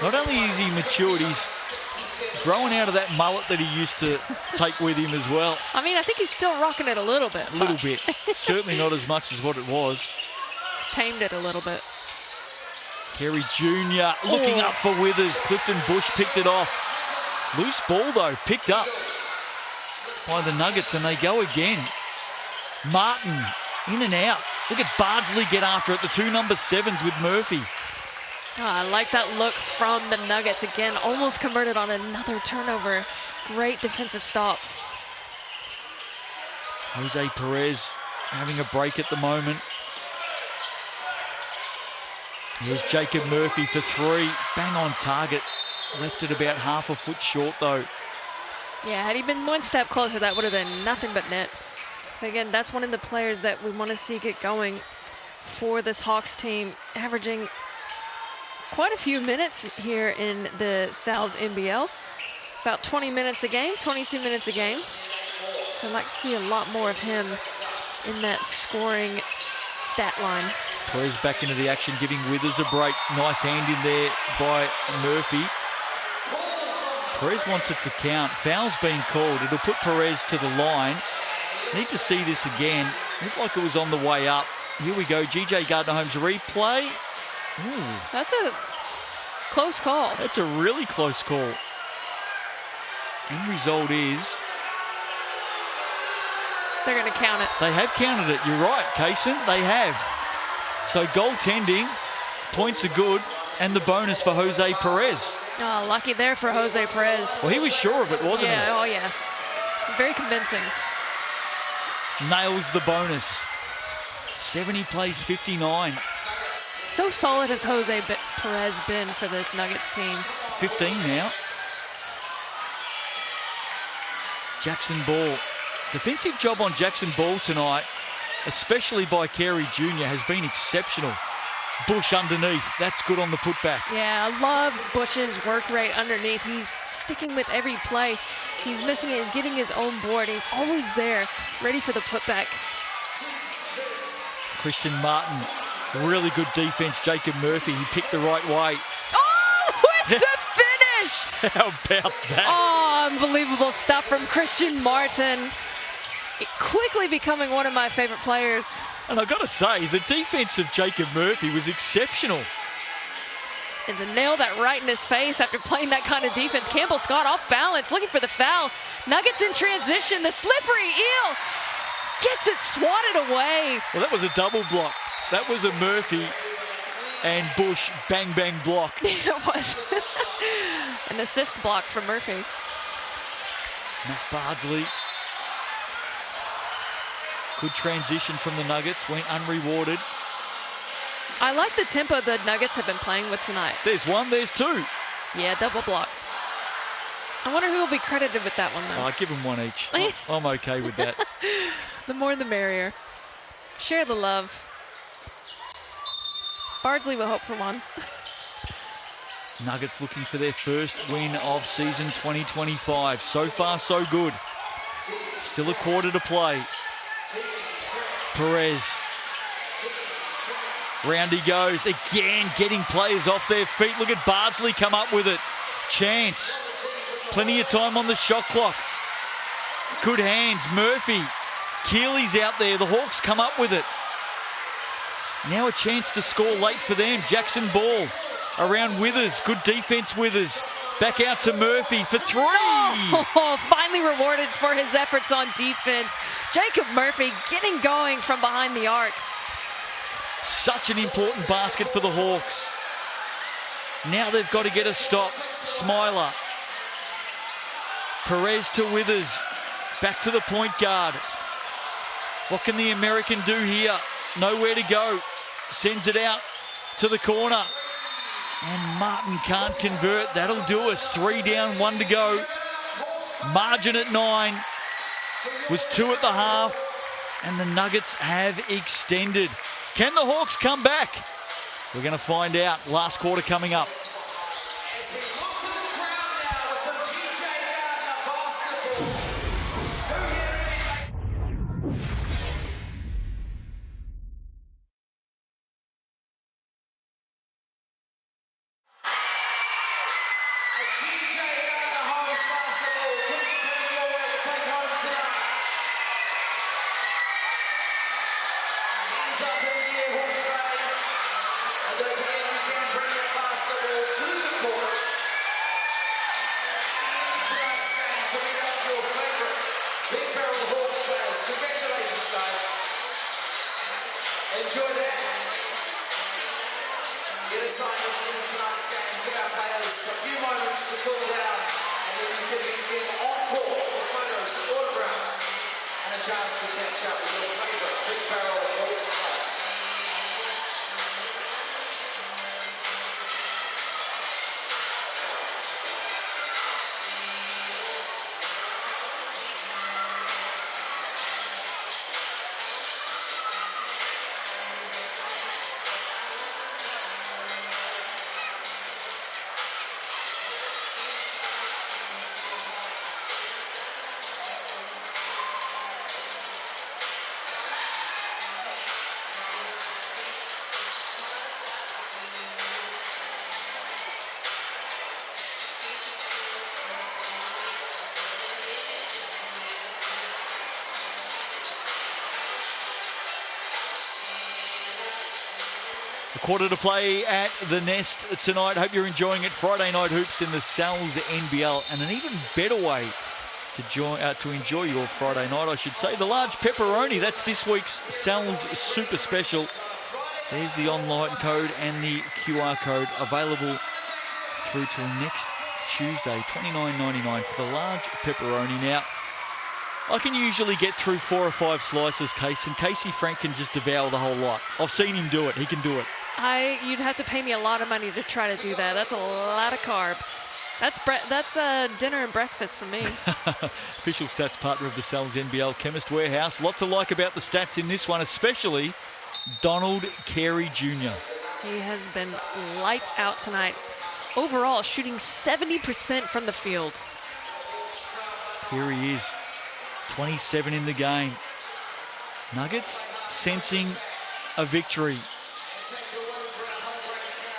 Not only is he matured, he's growing out of that mullet that he used to take with him as well. I mean, I think he's still rocking it a little bit. A little bit. Certainly not as much as what it was. Tamed it a little bit. Carey Jr. looking up for Withers. Clifton Bush picked it off. Loose ball, though, picked up by the Nuggets, and they go again. Martin in and out. Look at Bardsley get after it. The 2 number 7s with Murphy. Oh, I like that look from the Nuggets. Again, almost converted on another turnover. Great defensive stop. Jose Perez having a break at the moment. Here's Jacob Murphy for 3. Bang on target. Left it about half a foot short, though. Yeah, had he been one step closer, that would have been nothing but net. But again, that's one of the players that we want to see get going for this Hawks team, averaging quite a few minutes here in the Sal's NBL. About 20 minutes a game, 22 minutes a game. So I'd like to see a lot more of him in that scoring stat line. Perez back into the action, giving Withers a break. Nice hand in there by Murphy. Perez wants it to count. Foul's been called. It'll put Perez to the line. Need to see this again. Looked like it was on the way up. Here we go, GJ Gardner-Holmes replay. Ooh, That's a close call. that's a really close call. End result is They're going to count it. they have counted it. You're right, Kaysen, they have. So goaltending, points are good, and the bonus for Jose Perez. Oh, lucky there for Jose Perez. Well, he was sure of it, wasn't Yeah, oh yeah. Very convincing. he? Nails the bonus. 70 plays 59. So solid has Jose Perez been for this Nuggets team. 15 now. Jackson Ball. Defensive job on Jackson Ball tonight, especially by Carey Jr., has been exceptional. Bush underneath. That's good on the putback. Yeah, I love Bush's work rate underneath. He's sticking with every play. He's missing it. He's getting his own board. He's always there, ready for the putback. Christian Martin. Really good defense. Jacob Murphy. He picked the right way. Oh, with the finish! How about that? Oh, unbelievable stuff from Christian Martin. Quickly becoming one of my favorite players. And I've got to say, the defense of Jacob Murphy was exceptional. And to nail that right in his face after playing that kind of defense. Campbell Scott off balance, looking for the foul. Nuggets in transition, the slippery eel gets it swatted away. Well, that was a double block. That was a Murphy and Bush bang bang block. It was an assist block from Murphy. Matt Bardsley. Good transition from the Nuggets, went unrewarded. I like the tempo the Nuggets have been playing with tonight. There's one, there's two. Yeah, double block. I wonder who will be credited with that one, though. I'll give them one each. I'm okay with that. The more the merrier. Share the love. Bardsley will hope for one. Nuggets looking for their first win of season 2025. So far, so good. Still a quarter to play. Perez. Round he goes. Again, getting players off their feet. Look at Bardsley come up with it. Chance. Plenty of time on the shot clock. Good hands. Murphy. Keely's out there. The Hawks come up with it. Now a chance to score late for them. Jackson Ball around Withers. Good defense, Withers. Back out to Murphy for three. Oh, finally rewarded for his efforts on defense. Jacob Murphy getting going from behind the arc. Such an important basket for the Hawks. Now they've got to get a stop. Smiler. Perez to Withers. Back to the point guard. What can the American do here? Nowhere to go. Sends it out to the corner. And Martin can't convert. That'll do us. 3 down, 1 to go. Margin at 9. Was 2 at the half. And the Nuggets have extended. Can the Hawks come back? We're going to find out. Last quarter coming up. As we look to the crowd now with some GJ Gardner basketball. Who here's been a GJ Gardner holds basketball. Couldn't be your way to take home tonight. Hands up in the air, Hawks play. And those again, you can bring the basketball to the court. In tonight's game, so we got your favorite Big Barrel Hawks players. Congratulations, guys. Enjoy that. Get a sign up in tonight's game. Give our players a few moments to cool down, and then you can meet them on court for photos, autographs, and a chance to catch up with your favorite Big Barrel Hawks players. A quarter to play at the Nest tonight. Hope you're enjoying it. Friday night hoops in the Sal's NBL, and an even better way to enjoy your Friday night, I should say. The large pepperoni, that's this week's Sal's Super Special. There's the online code and the QR code available through till next Tuesday, $29.99 for the large pepperoni. Now, I can usually get through 4 or 5 slices, and Casey Frank can just devour the whole lot. I've seen him do it. He can do it. You'd have to pay me a lot of money to try to do that. That's a lot of carbs. That's dinner and breakfast for me. Official stats partner of the Sal's NBL, Chemist Warehouse. Lot to like about the stats in this one, especially Donald Carey Jr. He has been lights out tonight. Overall, shooting 70% from the field. Here he is, 27 in the game. Nuggets sensing a victory.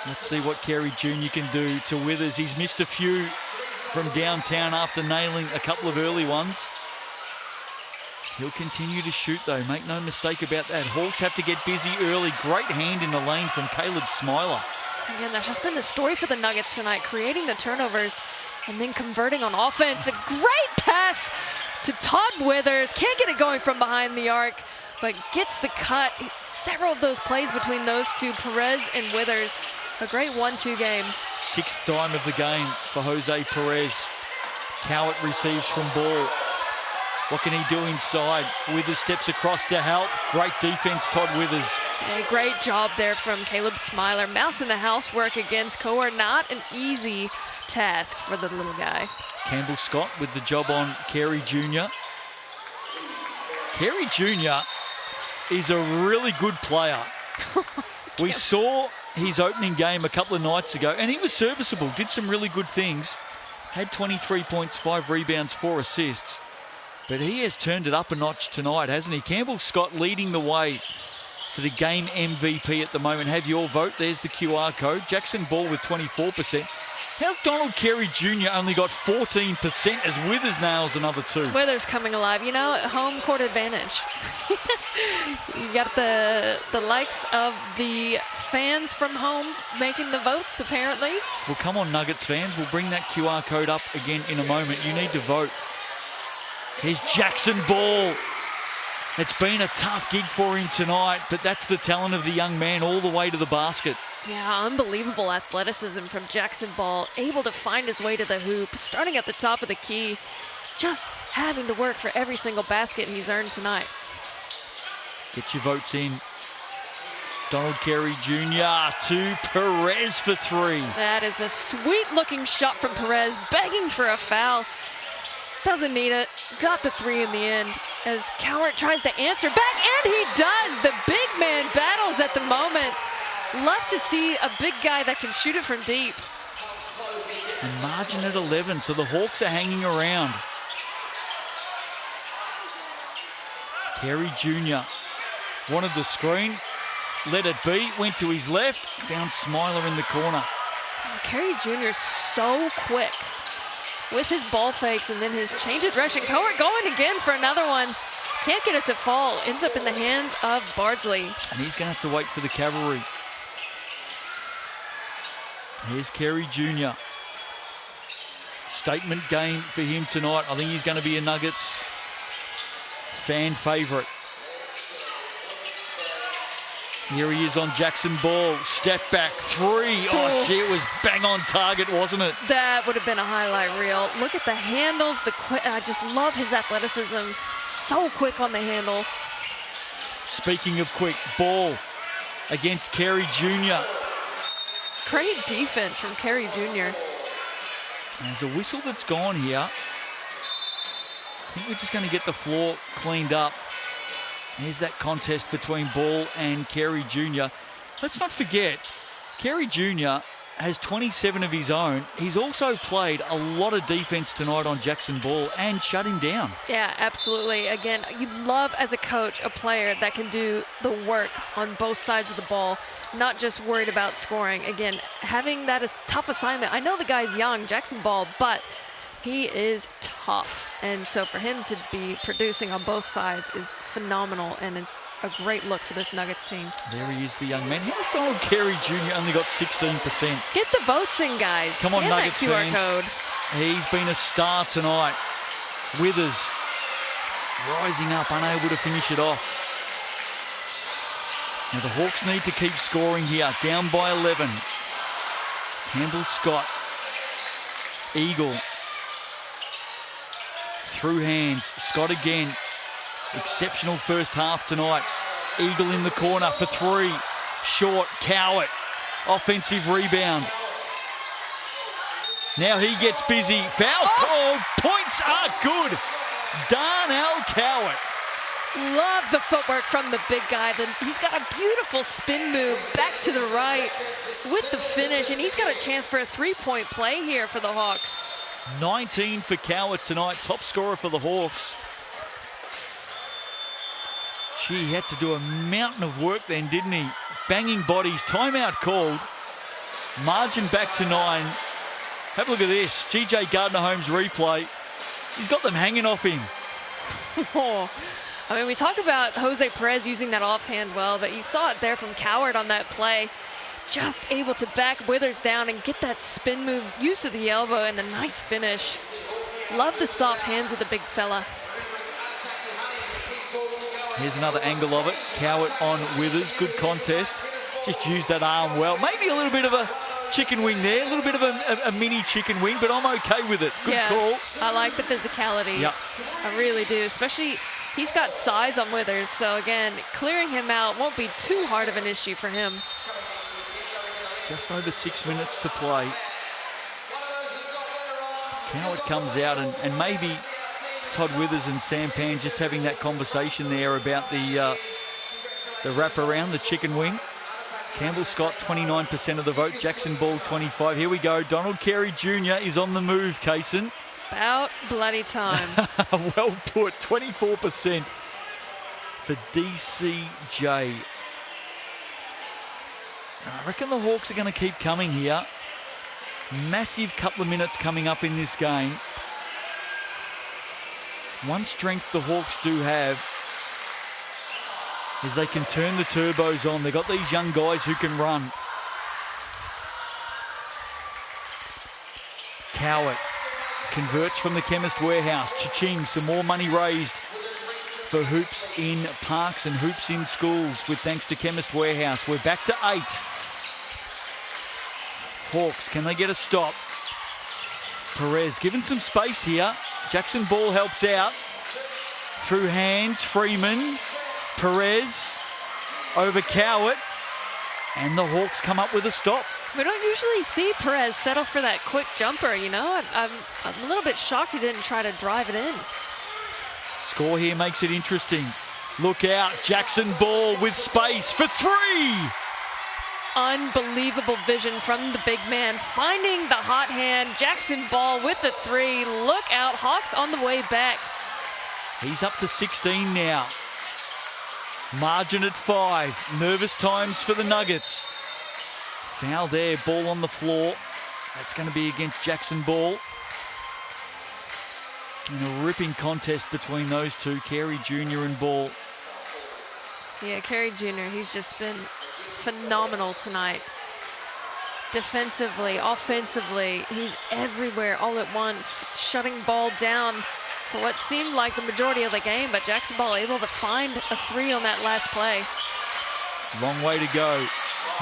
Let's see what Carey Jr. can do to Withers. He's missed a few from downtown after nailing a couple of early ones. He'll continue to shoot, though. Make no mistake about that. Hawks have to get busy early. Great hand in the lane from Caleb Smiler. Again, that's just been the story for the Nuggets tonight, creating the turnovers and then converting on offense. A great pass to Todd Withers. Can't get it going from behind the arc, but gets the cut. Several of those plays between those two, Perez and Withers. A great 1-2 game. 6th dime of the game for Jose Perez. Cowett receives from Ball. What can he do inside? Withers steps across to help. Great defense, Todd Withers. A great job there from Caleb Smiler. Mousing the housework against Coer. Not an easy task for the little guy. Campbell Scott with the job on Carey Jr. Carey Jr. is a really good player. We saw his opening game a couple of nights ago, and he was serviceable, did some really good things. Had 23 points, 5 rebounds, 4 assists. But he has turned it up a notch tonight, hasn't he? Campbell Scott leading the way for the game MVP at the moment. Have your vote. There's the QR code. Jackson Ball with 24%. How's Donald Carey Jr. only got 14% as Withers nails another 2? Withers coming alive. You know, home court advantage. You got the likes of the fans from home making the votes, apparently. Well, come on, Nuggets fans. We'll bring that QR code up again in a moment. You need to vote. Here's Jackson Ball. It's been a tough gig for him tonight, but that's the talent of the young man all the way to the basket. Yeah, unbelievable athleticism from Jackson Ball, able to find his way to the hoop, starting at the top of the key, just having to work for every single basket he's earned tonight. Get your votes in. Donald Carey Jr. to Perez for 3. That is a sweet-looking shot from Perez, begging for a foul. Doesn't need it. Got the 3 in the end as Cowart tries to answer back, and he does. The big man battles at the moment. Love to see a big guy that can shoot it from deep. And margin at 11, so the Hawks are hanging around. Carey Jr. wanted the screen, let it be, went to his left, found Smiler in the corner. Carey Jr. so quick with his ball fakes and then his change of direction. Cowart going again for another one. Can't get it to fall. Ends up in the hands of Bardsley. And he's going to have to wait for the cavalry. Here's Carey Jr. Statement game for him tonight. I think he's going to be a Nuggets fan favourite. Here he is on Jackson Ball. Step back 3. Oh, gee, it was bang on target, wasn't it? That would have been a highlight reel. Look at the handles. I just love his athleticism. So quick on the handle. Speaking of quick, Ball against Carey Jr. Great defense from Carey Jr. There's a whistle that's gone here. I think we're just going to get the floor cleaned up. Here's that contest between Ball and Carey Jr. Let's not forget, Carey Jr. has 27 of his own. He's also played a lot of defense tonight on Jackson Ball and shut him down. Yeah, absolutely. Again, you love as a coach a player that can do the work on both sides of the ball, not just worried about scoring. Again, having that is tough assignment. I know the guy's young, Jackson Ball, but he is tough. And so for him to be producing on both sides is phenomenal, and it's a great look for this Nuggets team. There he is, the young man. How's Donald Carey Jr. only got 16%? Get the votes in, guys. Come on, and Nuggets that QR fans. code. He's been a star tonight. Withers rising up, unable to finish it off. Now the Hawks need to keep scoring here, down by 11. Campbell Scott, Eagle, through hands, Scott again. Exceptional first half tonight. Eagle in the corner for three, short, Cowett, offensive rebound. Now he gets busy, foul called, points are good. Darnell Cowett. Love the footwork from the big guy. He's got a beautiful spin move back to the right with the finish, and he's got a chance for a three-point play here for the Hawks. 19 for Cowett tonight, top scorer for the Hawks. Gee, he had to do a mountain of work then, didn't he? Banging bodies, timeout called. Margin back to 9. Have a look at this, G.J. Gardner-Holmes replay. He's got them hanging off him. Oh. I mean, we talk about Jose Perez using that offhand well, but you saw it there from Coward on that play. Just able to back Withers down and get that spin move, use of the elbow, and the nice finish. Love the soft hands of the big fella. Here's another angle of it. Cowett on Withers, good contest. Just used that arm well. Maybe a little bit of a chicken wing there, a little bit of a mini chicken wing, but I'm okay with it. Good call. I like the physicality. Yep. I really do, especially he's got size on Withers, so again, clearing him out won't be too hard of an issue for him. Just over 6 minutes to play. Cowett comes out and maybe Todd Withers and Sam Pan just having that conversation there about the wrap around, the chicken wing. Campbell Scott, 29% of the vote. Jackson Ball, 25. Here we go. Donald Carey Jr. is on the move, Kaysen. About bloody time. Well put, 24% for DCJ. I reckon the Hawks are going to keep coming here. Massive couple of minutes coming up in this game. One strength the Hawks do have is they can turn the turbos on. They've got these young guys who can run. Cowett converts from the Chemist Warehouse. Cha-ching, some more money raised for hoops in parks and hoops in schools with thanks to Chemist Warehouse. We're back to 8. Hawks, can they get a stop? Perez given some space here. Jackson Ball helps out. Through hands, Freeman. Perez over Cowett. And the Hawks come up with a stop. We don't usually see Perez settle for that quick jumper, you know? I'm a little bit shocked he didn't try to drive it in. Score here makes it interesting. Look out, Jackson Ball with space for 3. Unbelievable vision from the big man, finding the hot hand. Jackson Ball with the 3. Look out, Hawks on the way back. He's up to 16 now. Margin at 5. Nervous times for the Nuggets. Foul there, ball on the floor. That's going to be against Jackson Ball. In a ripping contest between those two, Carey Jr. and Ball. Yeah, Carey Jr., he's just been phenomenal tonight. Defensively, offensively, he's everywhere all at once, shutting Ball down for what seemed like the majority of the game, but Jackson Ball able to find a 3 on that last play. Long way to go.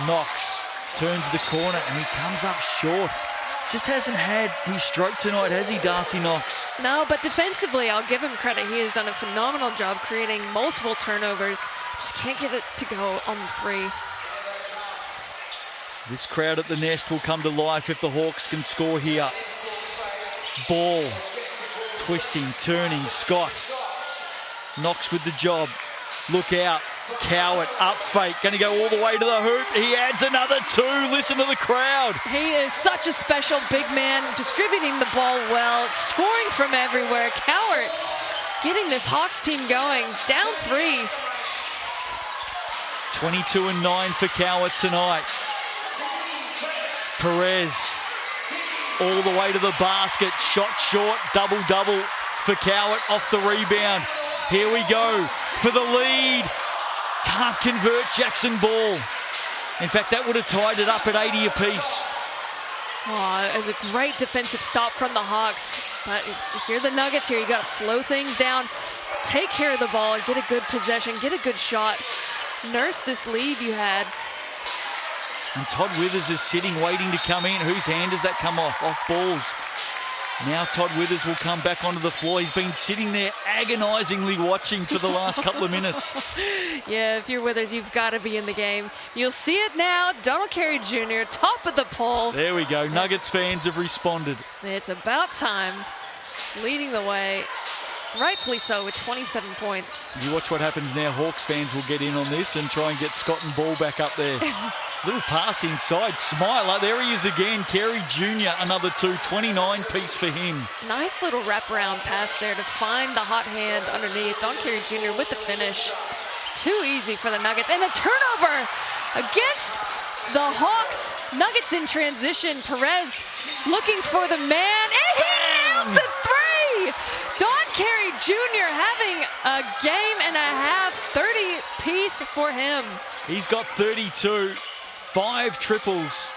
Knox turns the corner and he comes up short. Just hasn't had his stroke tonight, has he, Darcy Knox? No, but defensively, I'll give him credit. He has done a phenomenal job creating multiple turnovers. Just can't get it to go on the 3. This crowd at the Nest will come to life if the Hawks can score here. Ball, twisting, turning, Scott. Knox with the job. Look out, Cowett, up fake, going to go all the way to the hoop. He adds another 2, listen to the crowd. He is such a special big man, distributing the ball well, scoring from everywhere. Cowett getting this Hawks team going, down 3. 22-9 for Cowett tonight. Perez all the way to the basket, shot short, double-double for Cowett off the rebound. Here we go for the lead. Can't convert Jackson Ball. In fact, that would have tied it up at 80 apiece. Oh, it was a great defensive stop from the Hawks. But if you're the Nuggets here, you got to slow things down, take care of the ball, get a good possession, get a good shot, nurse this lead you had. And Todd Withers is sitting, waiting to come in. Whose hand does that come off? Off Ball's. Now Todd Withers will come back onto the floor. He's been sitting there agonisingly watching for the last couple of minutes. Yeah, if you're Withers, you've got to be in the game. You'll see it now. Donald Carey Jr., top of the poll. There we go. Nuggets fans have responded. It's about time. Leading the way, rightfully so, with 27 points. You watch what happens now. Hawks fans will get in on this and try and get Scott and Ball back up there. Little pass inside. Smiler. There he is again. Carey Jr. Another 2. 29 piece for him. Nice little wraparound pass there to find the hot hand underneath. Don Carey Jr. with the finish. Too easy for the Nuggets. And a turnover against the Hawks. Nuggets in transition. Perez looking for the man. And he nails the three! Don Carey Jr. having a game and a half. 30 piece for him. He's got 32. 5 triples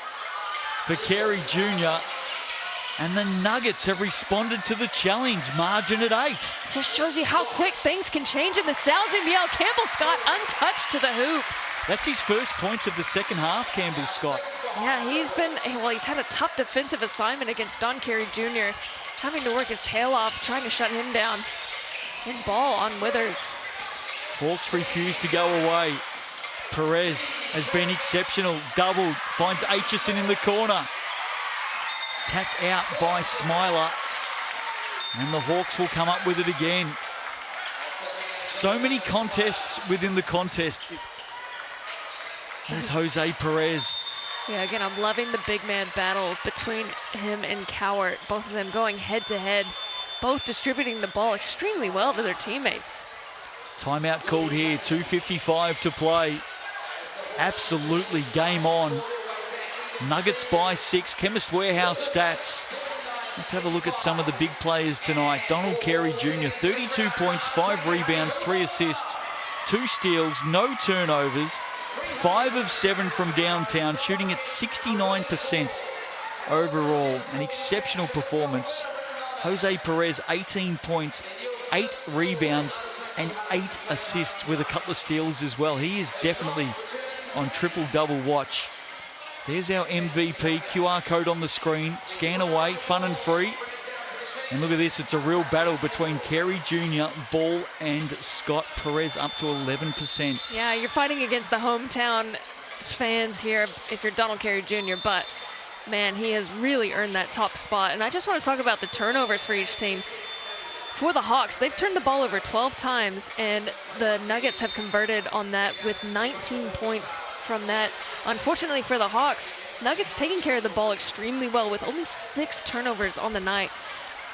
for Carey Jr. And the Nuggets have responded to the challenge. Margin at 8. Just shows you how quick things can change in the NZNBL. Campbell Scott untouched to the hoop. That's his first points of the second half, Campbell Scott. Yeah, he's had a tough defensive assignment against Don Carey Jr., having to work his tail off, trying to shut him down. And Ball on Withers. Hawks refuse to go away. Perez has been exceptional. Doubled. Finds Aitchison in the corner. Tapped out by Smiler. And the Hawks will come up with it again. So many contests within the contest. There's Jose Perez. Yeah, again, I'm loving the big man battle between him and Cowart. Both of them going head to head. Both distributing the ball extremely well to their teammates. Timeout called here. 2:55 to play. Absolutely game on. Nuggets by 6. Chemist Warehouse stats. Let's have a look at some of the big players tonight. Donald Carey Jr., 32 points, 5 rebounds, 3 assists, 2 steals, no turnovers, 5 of 7 from downtown, shooting at 69% overall. An exceptional performance. Jose Perez, 18 points, 8 rebounds, and 8 assists with a couple of steals as well. He is definitely on triple-double watch. There's our MVP, QR code on the screen. Scan away, fun and free. And look at this, it's a real battle between Carey Jr., Ball, and Scott. Perez up to 11%. Yeah, you're fighting against the hometown fans here if you're Donald Carey Jr., but man, he has really earned that top spot. And I just want to talk about the turnovers for each team. For the Hawks, they've turned the ball over 12 times, and the Nuggets have converted on that with 19 points from that. Unfortunately for the Hawks, Nuggets taking care of the ball extremely well with only 6 turnovers on the night,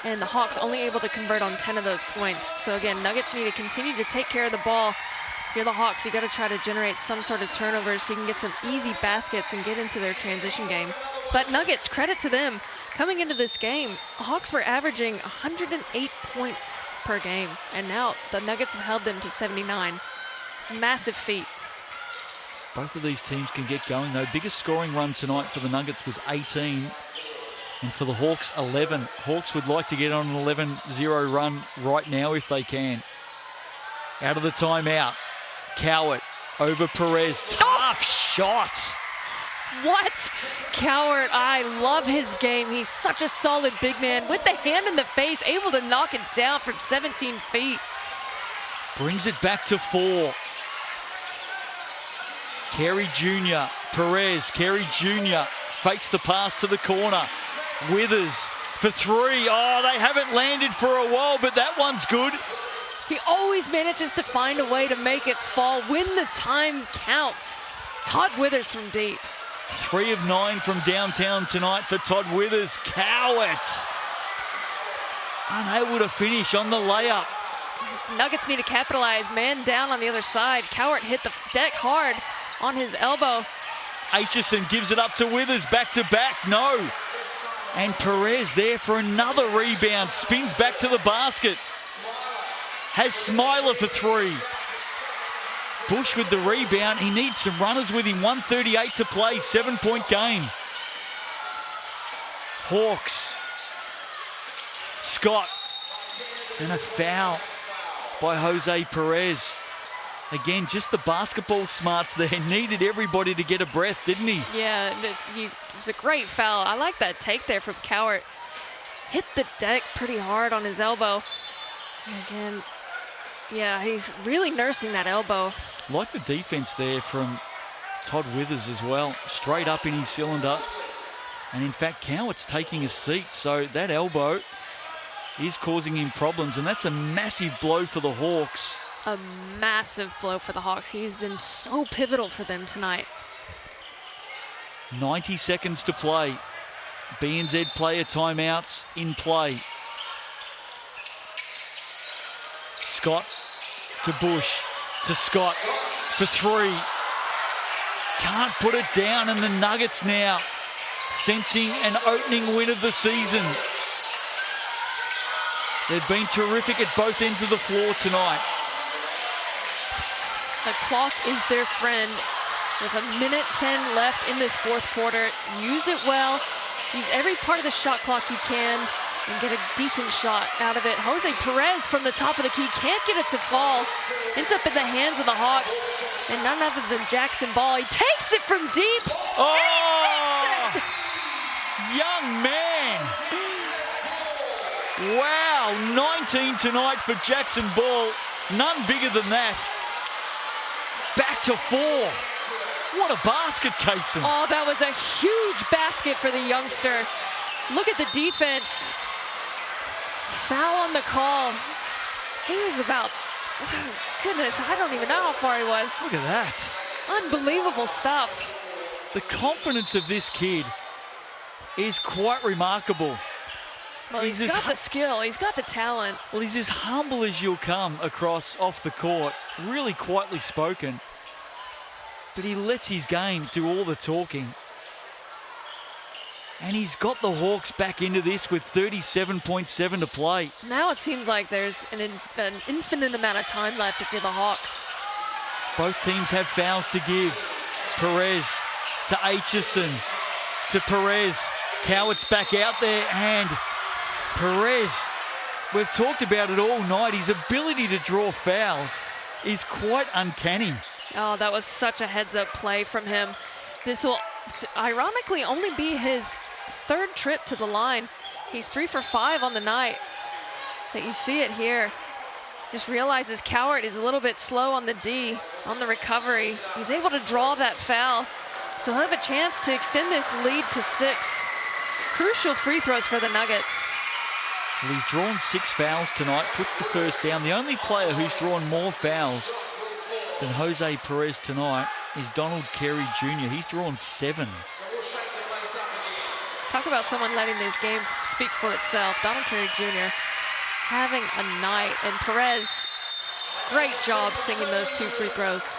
and the Hawks only able to convert on 10 of those points. So again, Nuggets need to continue to take care of the ball. If you're the Hawks, you got to try to generate some sort of turnovers so you can get some easy baskets and get into their transition game. But Nuggets, credit to them. Coming into this game, the Hawks were averaging 108 points per game, and now the Nuggets have held them to 79. Massive feat. Both of these teams can get going, though. Biggest scoring run tonight for the Nuggets was 18, and for the Hawks, 11. Hawks would like to get on an 11-0 run right now if they can. Out of the timeout, Cowart over Perez. Tough shot. What? Cowart, I love his game. He's such a solid big man with the hand in the face, able to knock it down from 17 feet. Brings it back to 4. Carey Jr., Perez, Carey Jr. fakes the pass to the corner. Withers for 3. Oh, they haven't landed for a while, but that one's good. He always manages to find a way to make it fall when the time counts. Todd Withers from deep. 3 of 9 from downtown tonight for Todd Withers. Cowart unable to finish on the layup. Nuggets need to capitalize. Man down on the other side. Cowart hit the deck hard on his elbow. Aitchison gives it up to Withers. Back to back. No. And Perez there for another rebound. Spins back to the basket. Has Smiler for 3. Bush with the rebound. He needs some runners with him. 1:38 to play, 7-point game. Hawks. Scott. And a foul by Jose Perez. Again, just the basketball smarts there. Needed everybody to get a breath, didn't he? Yeah, it was a great foul. I like that take there from Cowart. Hit the deck pretty hard on his elbow. And again, yeah, he's really nursing that elbow. Like the defense there from Todd Withers as well. Straight up in his cylinder. And in fact, Cowart's taking a seat. So that elbow is causing him problems. And that's a massive blow for the Hawks. A massive blow for the Hawks. He's been so pivotal for them tonight. 90 seconds to play. BNZ player timeouts in play. Scott to Bush to Scott for three. Can't put it down, and the Nuggets now sensing an opening win of the season. They've been terrific at both ends of the floor tonight. The clock is their friend. With 1:10 left in this fourth quarter, use it well. Use every part of the shot clock you can and get a decent shot out of it. Jose Perez from the top of the key can't get it to fall. Ends up in the hands of the Hawks. And none other than Jackson Ball. He takes it from deep. Oh, And he sinks it. young man. Wow, 19 tonight for Jackson Ball. None bigger than that. Back to 4. What a basket, Kaysen. Oh, that was a huge basket for the youngster. Look at the defense. Foul on the call. He was about, oh, goodness, I don't even know how far he was. Look at that. Unbelievable stuff. The confidence of this kid is quite remarkable. Well, he's He's got just- the skill. He's got the talent. Well, he's as humble as you'll come across off the court. Really quietly spoken. But he lets his game do all the talking. And he's got the Hawks back into this with 37.7 to play. Now it seems like there's an infinite amount of time left if you're the Hawks. Both teams have fouls to give. Perez to Aitchison to Perez. Cowart's back out there, and Perez, we've talked about it all night. His ability to draw fouls is quite uncanny. Oh, that was such a heads-up play from him. This will ironically only be his third trip to the line. He's 3 for 5 on the night. But you see it here. Just realizes Cowart is a little bit slow on the D, on the recovery. He's able to draw that foul. So he'll have a chance to extend this lead to 6. Crucial free throws for the Nuggets. Well, he's drawn 6 fouls tonight, puts the first down. The only player who's drawn more fouls than Jose Perez tonight is Donald Carey Jr. He's drawn 7. Talk about someone letting this game speak for itself. Donald Carey Jr. having a night, and Perez, great job singing those 2 free throws.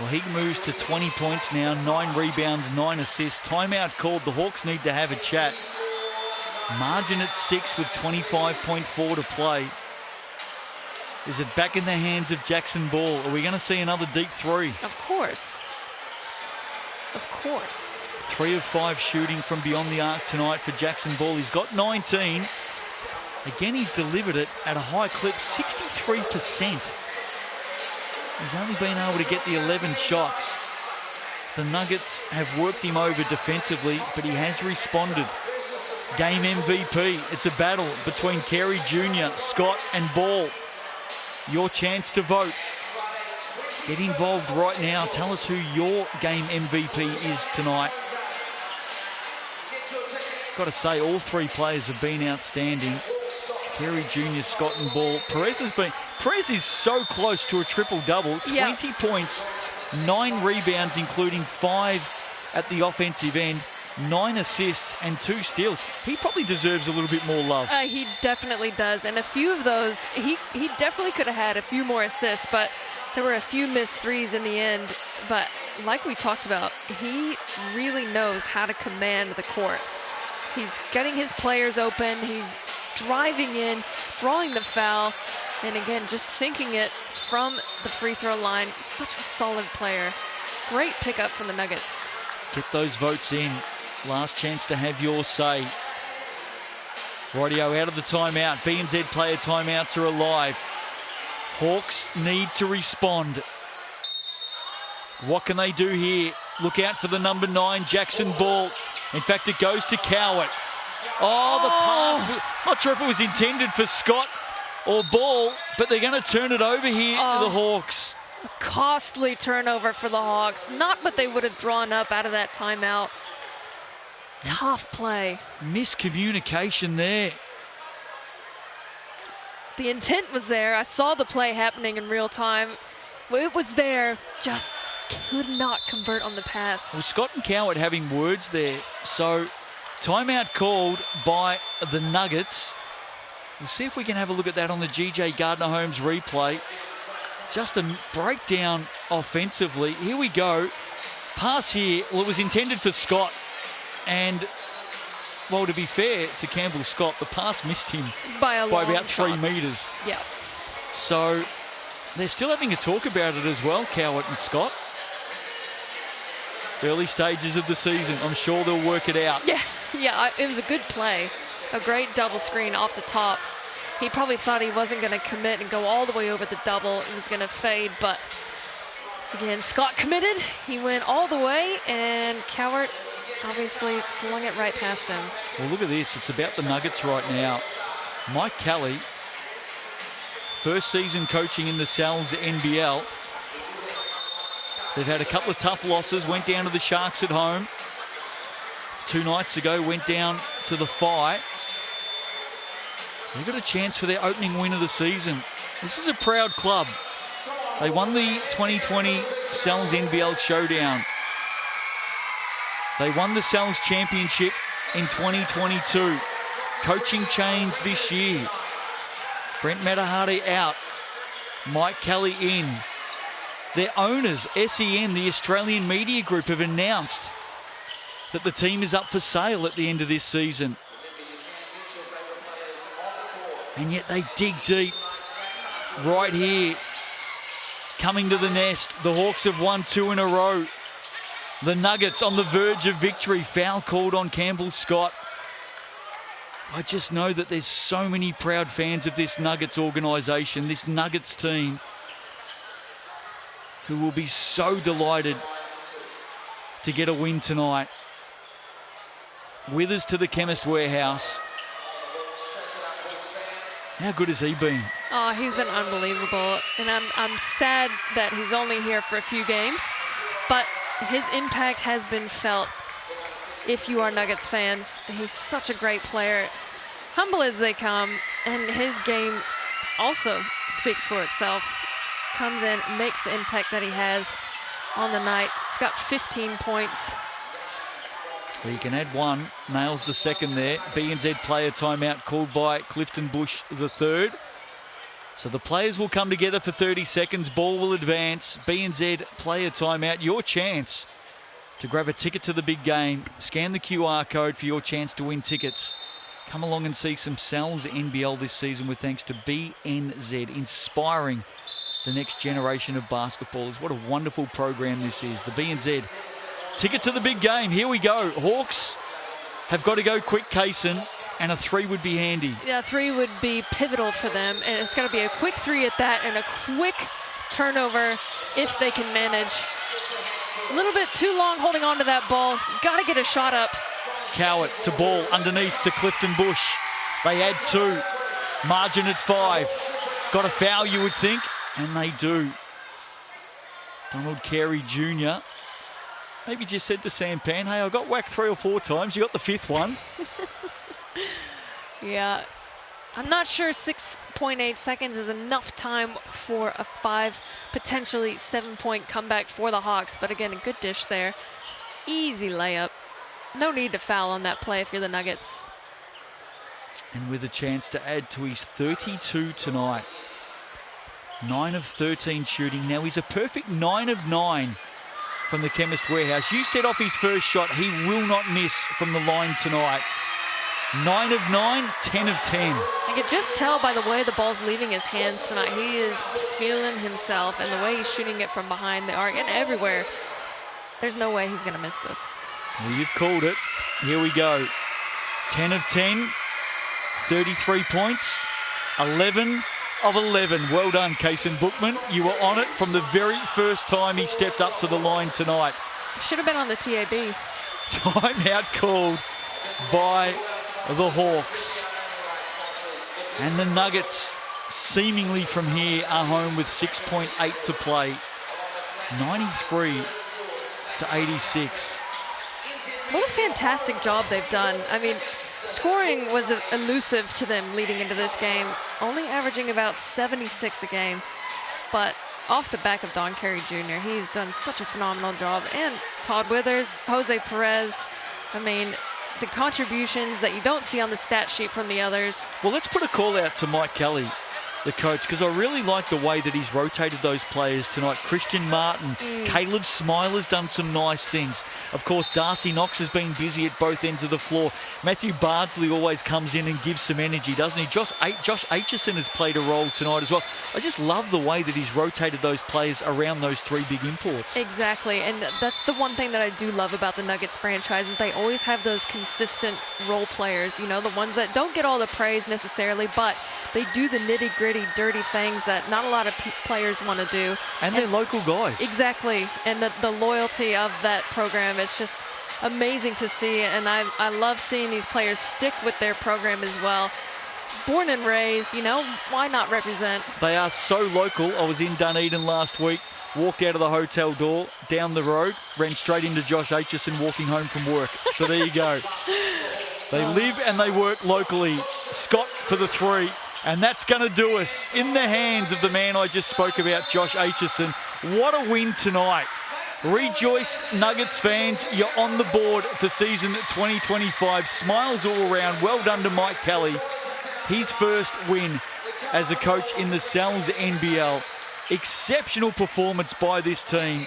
Well, he moves to 20 points now, 9 rebounds, 9 assists. Timeout called. The Hawks need to have a chat. Margin at 6 with 25.4 to play. Is it back in the hands of Jackson Ball? Are we going to see another deep 3? Of course. Of course. 3 of 5 shooting from beyond the arc tonight for Jackson Ball. He's got 19. Again, he's delivered it at a high clip, 63%. He's only been able to get the 11 shots. The Nuggets have worked him over defensively, but he has responded. Game MVP. It's a battle between Carey Jr., Scott and Ball. Your chance to vote. Get involved right now. Tell us who your game MVP is tonight. Got to say, all 3 players have been outstanding. Carey Jr., Scott and Ball. Perez is so close to a triple-double. 20 points, 9 rebounds, including 5 at the offensive end. 9 assists and 2 steals. He probably deserves a little bit more love. He definitely does. And a few of those, he definitely could have had a few more assists, but there were a few missed threes in the end. But like we talked about, he really knows how to command the court. He's getting his players open. He's driving in, drawing the foul, and again, just sinking it from the free throw line. Such a solid player. Great pickup from the Nuggets. Get those votes in. Last chance to have your say. Rightio, out of the timeout. BNZ player timeouts are alive. Hawks need to respond. What can they do here? Look out for the number 9, Jackson Ball. In fact, it goes to Cowart. Oh, the pass. Not sure if it was intended for Scott or Ball, but they're going to turn it over here, the Hawks. A costly turnover for the Hawks. Not what they would have drawn up out of that timeout. Tough play. Miscommunication there. The intent was there. I saw the play happening in real time. It was there, just could not convert on the pass. Well, Scott and Cowart having words there. So, timeout called by the Nuggets. We'll see if we can have a look at that on the GJ Gardner-Holmes replay. Just a breakdown offensively. Here we go. Pass here. Well, it was intended for Scott. And, well, to be fair to Campbell Scott, the pass missed him by about shot. 3 metres. Yeah. So they're still having a talk about it as well, Cowart and Scott. Early stages of the season. I'm sure they'll work it out. Yeah, it was a good play. A great double screen off the top. He probably thought he wasn't going to commit and go all the way over the double. It was going to fade, but again, Scott committed. He went all the way, and Cowart obviously slung it right past him. Well, look at this. It's about the Nuggets right now. Mike Kelly, first season coaching in the Sal's NBL. They've had a couple of tough losses. Went down to the Sharks at home. 2 nights ago, went down to the Fi. They've got a chance for their opening win of the season. This is a proud club. They won the 2020 Sal's NBL Showdown. They won the Sal's Championship in 2022. Coaching change this year. Brent Matahari out. Mike Kelly in. Their owners, SEN, the Australian Media Group, have announced that the team is up for sale at the end of this season. And yet they dig deep. Right here. Coming to the nest. The Hawks have won 2 in a row. The Nuggets on the verge of victory. Foul called on Campbell Scott. I just know that there's so many proud fans of this Nuggets organisation, this Nuggets team, who will be so delighted to get a win tonight. Withers to the Chemist Warehouse. How good has he been? Oh, he's been unbelievable. And I'm sad that he's only here for a few games, but his impact has been felt. If you are Nuggets fans, he's such a great player. Humble as they come, and his game also speaks for itself. Comes in, makes the impact that he has on the night. He's got 15 points. Well, you can add 1, nails the second there. BNZ player timeout called by Clifton Bush III. So the players will come together for 30 seconds. Ball will advance. BNZ player timeout. Your chance to grab a ticket to the big game. Scan the QR code for your chance to win tickets. Come along and see some Sal's NBL this season with thanks to BNZ, inspiring the next generation of basketballers. What a wonderful program this is. The BNZ ticket to the big game. Here we go. Hawks have got to go quick, Kaysen, and a 3 would be handy. Yeah, 3 would be pivotal for them, and it's got to be a quick 3 at that and a quick turnover if they can manage. A little bit too long holding on to that ball. Got to get a shot up. Cowart to Ball underneath to Clifton Bush. They add 2. Margin at 5. Got a foul, you would think, and they do. Donald Carey Jr. maybe just said to Sampan, hey, I got whacked 3 or 4 times. You got the 5th one. Yeah, I'm not sure 6.8 seconds is enough time for a 5, potentially 7-point comeback for the Hawks. But again, a good dish there. Easy layup. No need to foul on that play if you're the Nuggets. And with a chance to add to his 32 tonight. 9 of 13 shooting. Now he's a perfect 9 of 9 from the Chemist Warehouse. You set off his first shot. He will not miss from the line tonight. 9 of 9, 10 of 10. I could just tell by the way the ball's leaving his hands tonight. He is feeling himself, and the way he's shooting it from behind the arc and everywhere. There's no way he's going to miss this. Well, you've called it. Here we go. 10 of 10, 33 points, 11 of 11. Well done, Kason Bookman. You were on it from the very first time he stepped up to the line tonight. Should have been on the TAB. Timeout called by the Hawks. And the Nuggets, seemingly from here, are home with 6.8 to play. 93 to 86. What a fantastic job they've done. I mean, scoring was elusive to them leading into this game, only averaging about 76 a game. But off the back of Don Carey Jr., he's done such a phenomenal job. And Todd Withers, Jose Perez, I mean, the contributions that you don't see on the stat sheet from the others. Well, let's put a call out to Mike Kelly, the coach, because I really like the way that he's rotated those players tonight. Christian Martin, Caleb Smiler's done some nice things. Of course, Darcy Knox has been busy at both ends of the floor. Matthew Bardsley always comes in and gives some energy, doesn't he? Josh Aitchison has played a role tonight as well. I just love the way that he's rotated those players around those three big imports. Exactly, and that's the one thing that I do love about the Nuggets franchise is they always have those consistent role players, you know, the ones that don't get all the praise necessarily, but they do the nitty-gritty, dirty things that not a lot of players want to do. And they're local guys. Exactly, and the loyalty of that program, it's just amazing to see, and I love seeing these players stick with their program as well. Born and raised, you know, why not represent? They are so local. I was in Dunedin last week, walked out of the hotel door, down the road, ran straight into Josh Aitchison walking home from work. So there you go. They live and they work locally. Scott for the three. And that's going to do us in the hands of the man I just spoke about, Josh Aitchison. What a win tonight. Rejoice, Nuggets fans. You're on the board for season 2025. Smiles all around. Well done to Mike Kelly. His first win as a coach in the Sal's NBL. Exceptional performance by this team.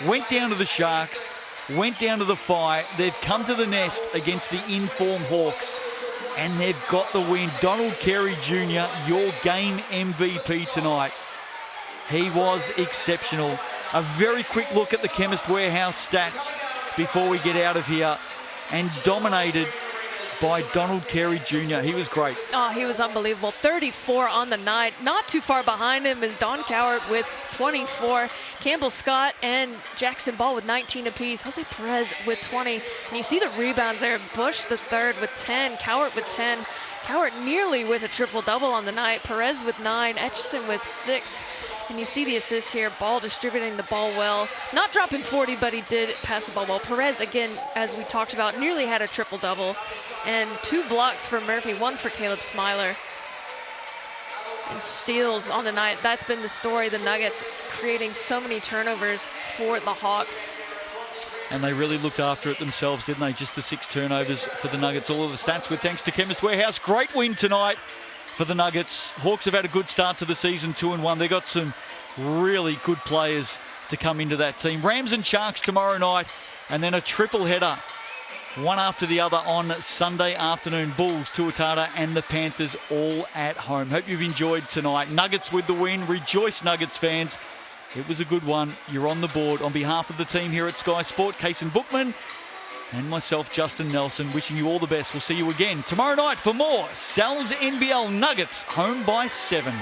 Went down to the Sharks, went down to the Fire. They've come to the nest against the in-form Hawks, and they've got the win. Donald Carey Jr., your game MVP tonight. He was exceptional. A very quick look at the Chemist Warehouse stats before we get out of here, and dominated by Donald Carey Jr. He was great. Oh, he was unbelievable. 34 on the night. Not too far behind him is Don Cowart with 24. Campbell Scott and Jackson Ball with 19 apiece. Jose Perez with 20. And you see the rebounds there. Bush the third with 10. Cowart with 10. Cowart nearly with a triple-double on the night. Perez with 9. Aitchison with 6. And you see the assists here. Ball distributing the ball well. Not dropping 40, but he did pass the ball well. Perez, again, as we talked about, nearly had a triple-double. And 2 blocks for Murphy, 1 for Caleb Smiler. And steals on the night. That's been the story. The Nuggets creating so many turnovers for the Hawks. And they really looked after it themselves, didn't they? Just the 6 turnovers for the Nuggets. All of the stats with thanks to Chemist Warehouse. Great win tonight for the Nuggets. Hawks have had a good start to the season, 2-1. They've got some really good players to come into that team. Rams and Sharks tomorrow night, and then a triple header, one after the other on Sunday afternoon. Bulls, Tuatara and the Panthers all at home. Hope you've enjoyed tonight. Nuggets with the win. Rejoice, Nuggets fans. It was a good one. You're on the board. On behalf of the team here at Sky Sport, Kason Bookman and myself, Justin Nelson, wishing you all the best. We'll see you again tomorrow night for more Sal's NBL. Nuggets home by 7.